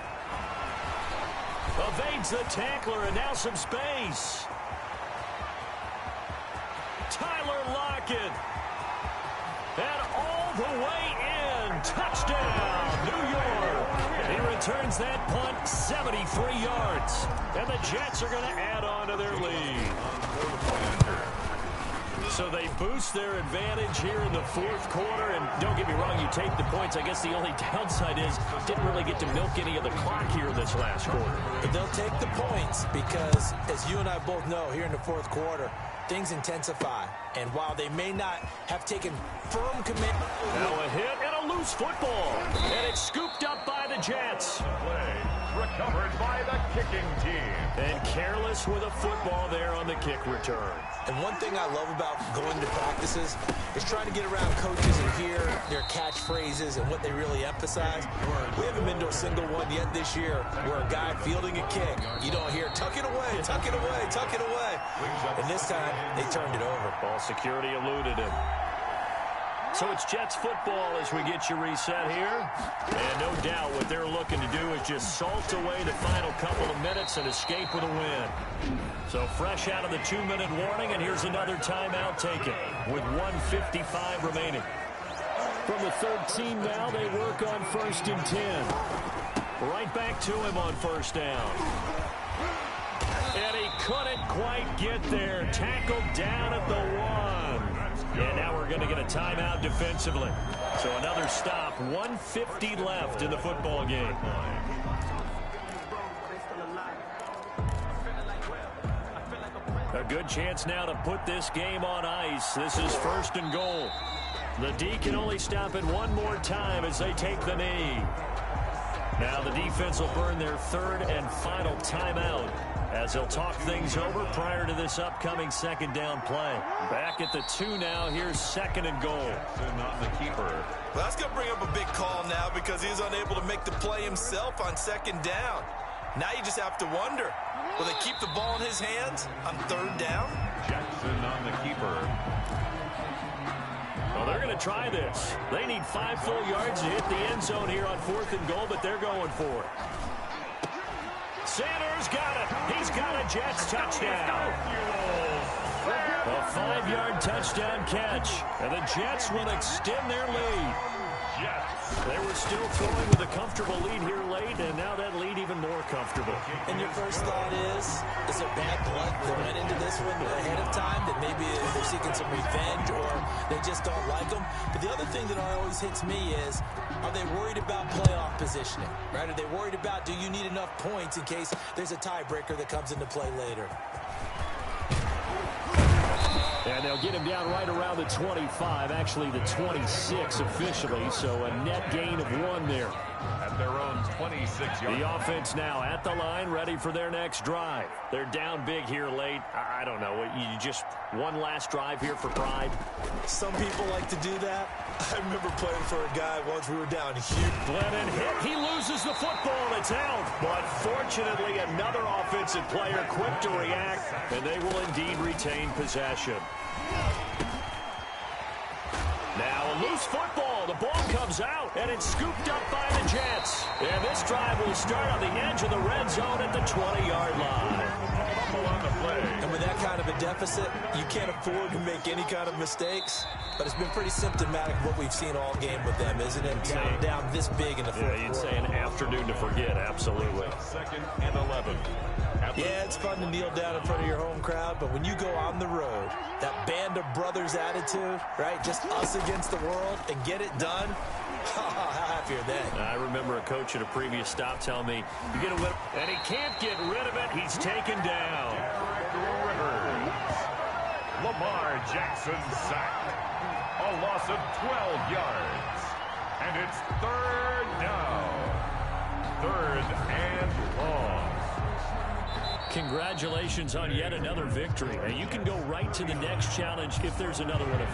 Evades the tackler, and now some space. Tyler Lockett. And all the way in. Touchdown, New York. He returns that punt 73 yards. And the Jets are going to add on to their lead. So they boost their advantage here in the fourth quarter. And don't get me wrong, you take the points. I guess the only downside is didn't really get to milk any of the clock here this last quarter. But they'll take the points because, as you and I both know, here in the fourth quarter, things intensify. And while they may not have taken firm commitment. Now a hit and a loose football. And it's scooped up by the Jets. Recovered by the kicking team. And careless with a football there on the kick return. And one thing I love about going to practices is trying to get around coaches and hear their catchphrases and what they really emphasize. We haven't been to a single one yet this year where a guy fielding a kick, you don't hear, tuck it away, tuck it away, tuck it away. And this time, they turned it over. Ball security eluded him. So it's Jets football as we get you reset here. And no doubt what they're looking to do is just salt away the final couple of minutes and escape with a win. So fresh out of the 2-minute warning, and here's another timeout taken with 1:55 remaining. From the 13 now, they work on 1st and 10. Right back to him on first down. And he couldn't quite get there. Tackled down at the 1. And now we're going to get a timeout defensively. So another stop. 1:50 left in the football game. A good chance now to put this game on ice. This is 1st and goal. The D can only stop it one more time as they take the knee. Now the defense will burn their 3rd and final timeout as they'll talk things over prior to this upcoming 2nd down play. Back at the 2 now. Here's 2nd and goal. Not the keeper. Well, that's going to bring up a big call now because he's unable to make the play himself on 2nd down. Now you just have to wonder, will they keep the ball in his hands on 3rd down? Jackson on the keeper. Well, they're going to try this. They need 5 full yards to hit the end zone here on 4th and goal, but they're going for it. Sanders got it. He's got a Jets touchdown. A 5-yard touchdown catch. And the Jets will extend their lead. Jets. They were still throwing with a comfortable lead here late, and now that lead even more comfortable. And your first thought is there bad blood that went into this one ahead of time, that maybe they're seeking some revenge or they just don't like them? But the other thing that always hits me is, are they worried about playoff positioning, right? Are they worried about, do you need enough points in case there's a tiebreaker that comes into play later? And they'll get him down right around the 25, actually the 26 officially, so a net gain of 1 there. At their own 26 yards. The offense now at the line, ready for their next drive. They're down big here late. I don't know. You just one last drive here for pride? Some people like to do that. I remember playing for a guy once we were down here. Glennon hit. He loses the football. It's out. But fortunately, another offensive player quick to react, and they will indeed retain possession. Now a loose football. The ball comes out, and it's scooped up by the Jets. And this drive will start on the edge of the red zone at the 20-yard line. And with that kind of a deficit, you can't afford to make any kind of mistakes. But it's been pretty symptomatic of what we've seen all game with them, isn't it? Down this big in the fourth quarter. You'd say an afternoon to forget, absolutely. 2nd and 11. Yeah, it's fun to kneel down in front of your home crowd, but when you go on the road, that band of brothers attitude, right? Just us against the world and get it done. How happy are they? I remember a coach at a previous stop telling me, you get a win, and he can't get rid of it. He's taken down. Lamar Jackson sacked. A loss of 12 yards. And it's 3rd down. 3rd and long. Congratulations on yet another victory. And you can go right to the next challenge if there's another one available.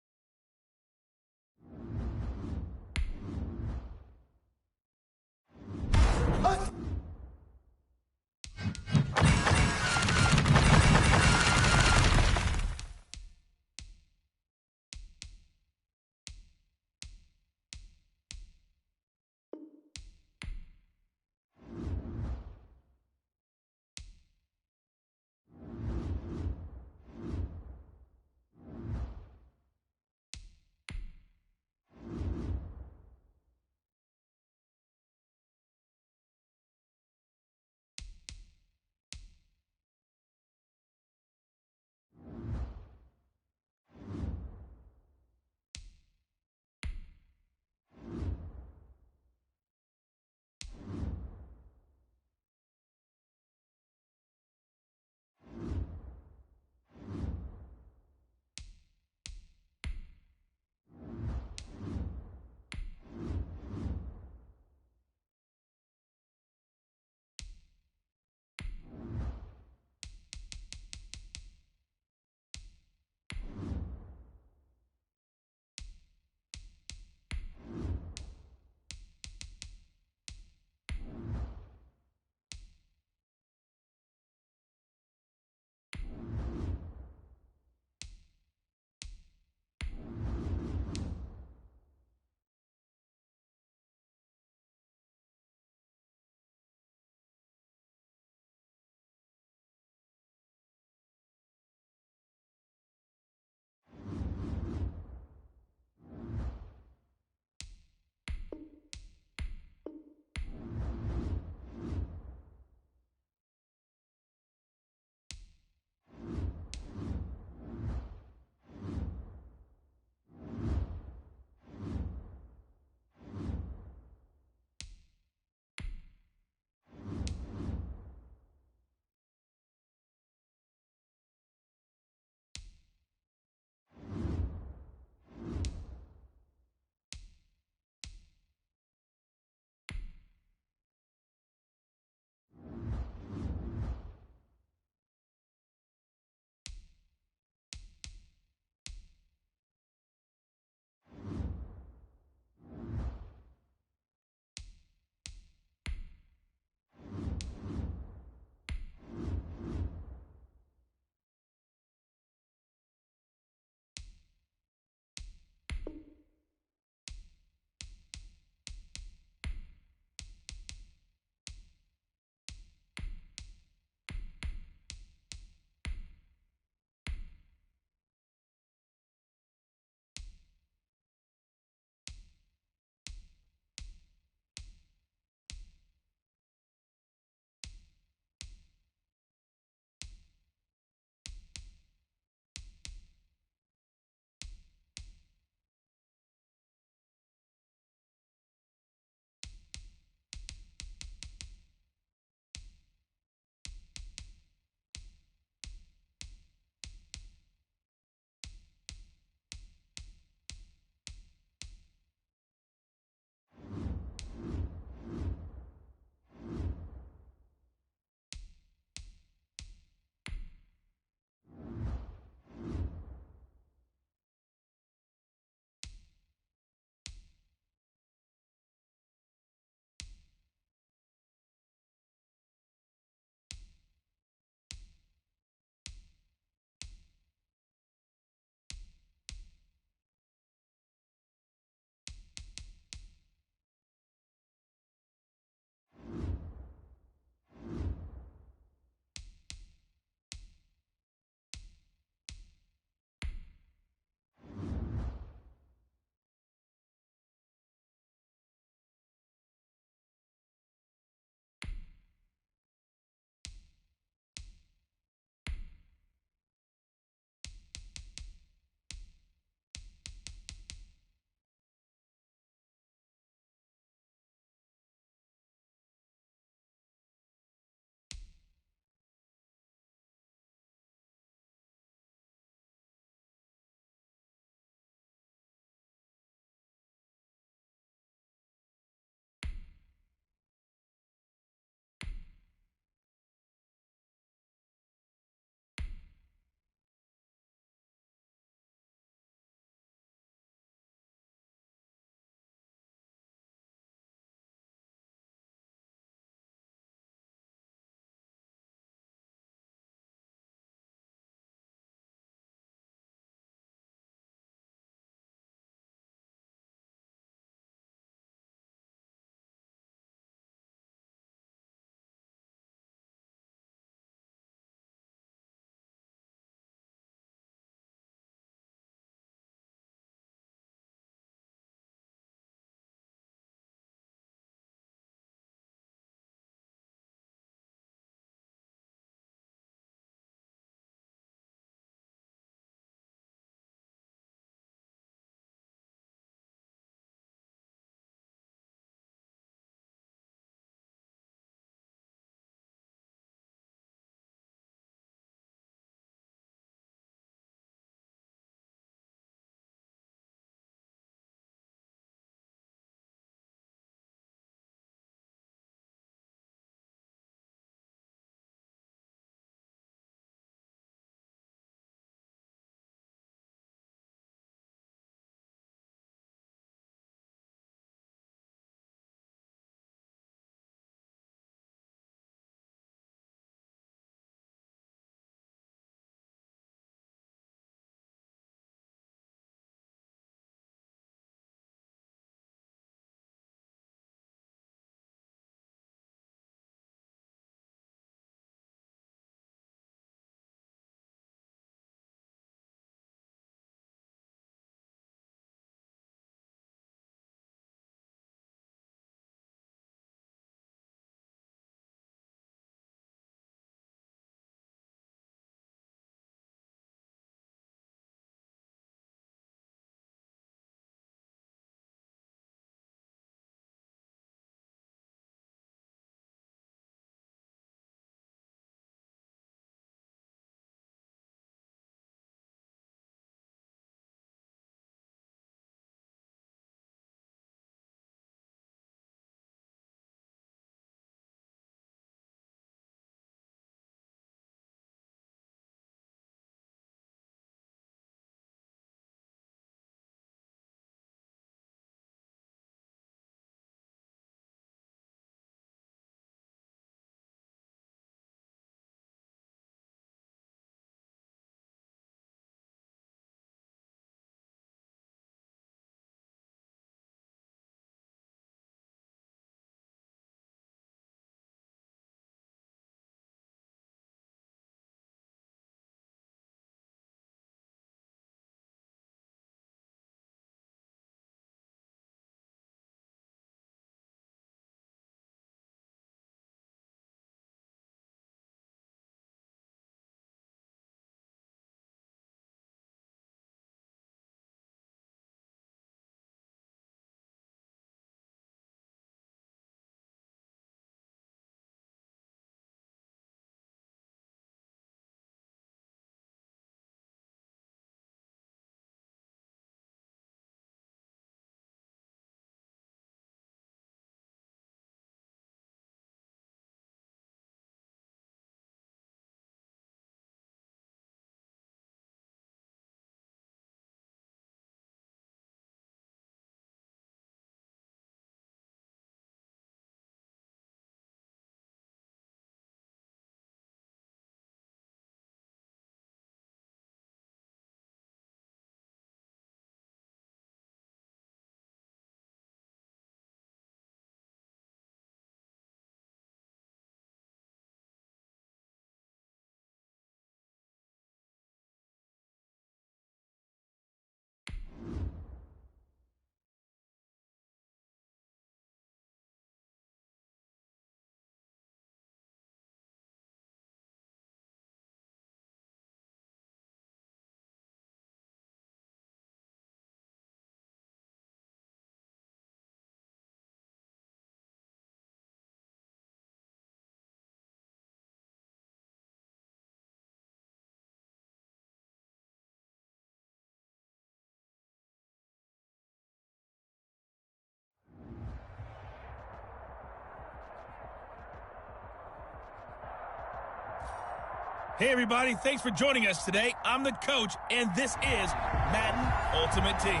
Hey, everybody. Thanks for joining us today. I'm the coach, and this is Madden Ultimate Team.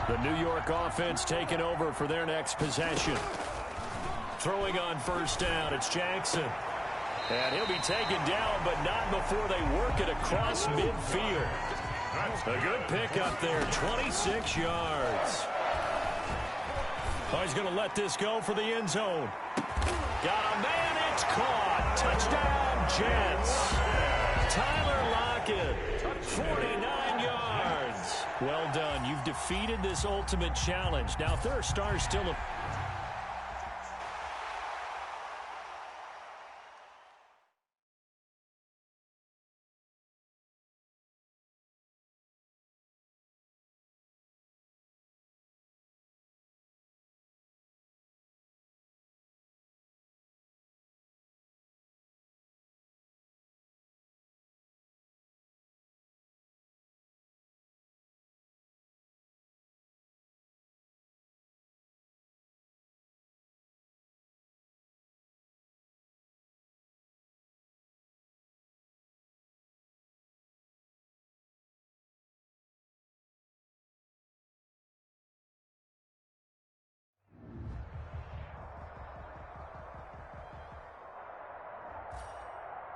The New York offense taking over for their next possession. Throwing on first down, it's Jackson. And he'll be taken down, but not before they work it across midfield. A good pickup there, 26 yards. Oh, he's going to let this go for the end zone. Got a man, it's caught. Touchdown, Jets. Tyler Lockett, 49 yards. Well done. You've defeated this ultimate challenge. Now, if there are stars still...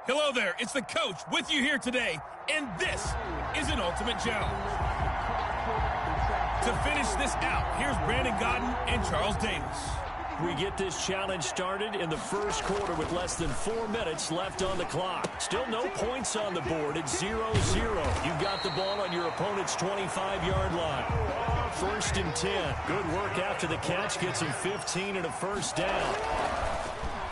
Hello there, it's the coach with you here today, and this is an ultimate challenge. To finish this out, here's Brandon Godden and Charles Davis. We get this challenge started in the first quarter with less than 4 minutes left on the clock. Still no points on the board. It's 0-0. You've got the ball on your opponent's 25-yard line. First and 10. Good work after the catch. Gets him 15 and a first down.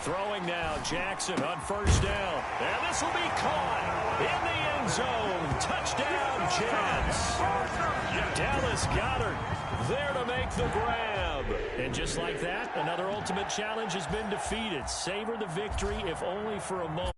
Throwing now, Jackson on first down. And this will be caught in the end zone. Touchdown, Jets. Dallas Goedert there to make the grab. And just like that, another ultimate challenge has been defeated. Savor the victory, if only for a moment.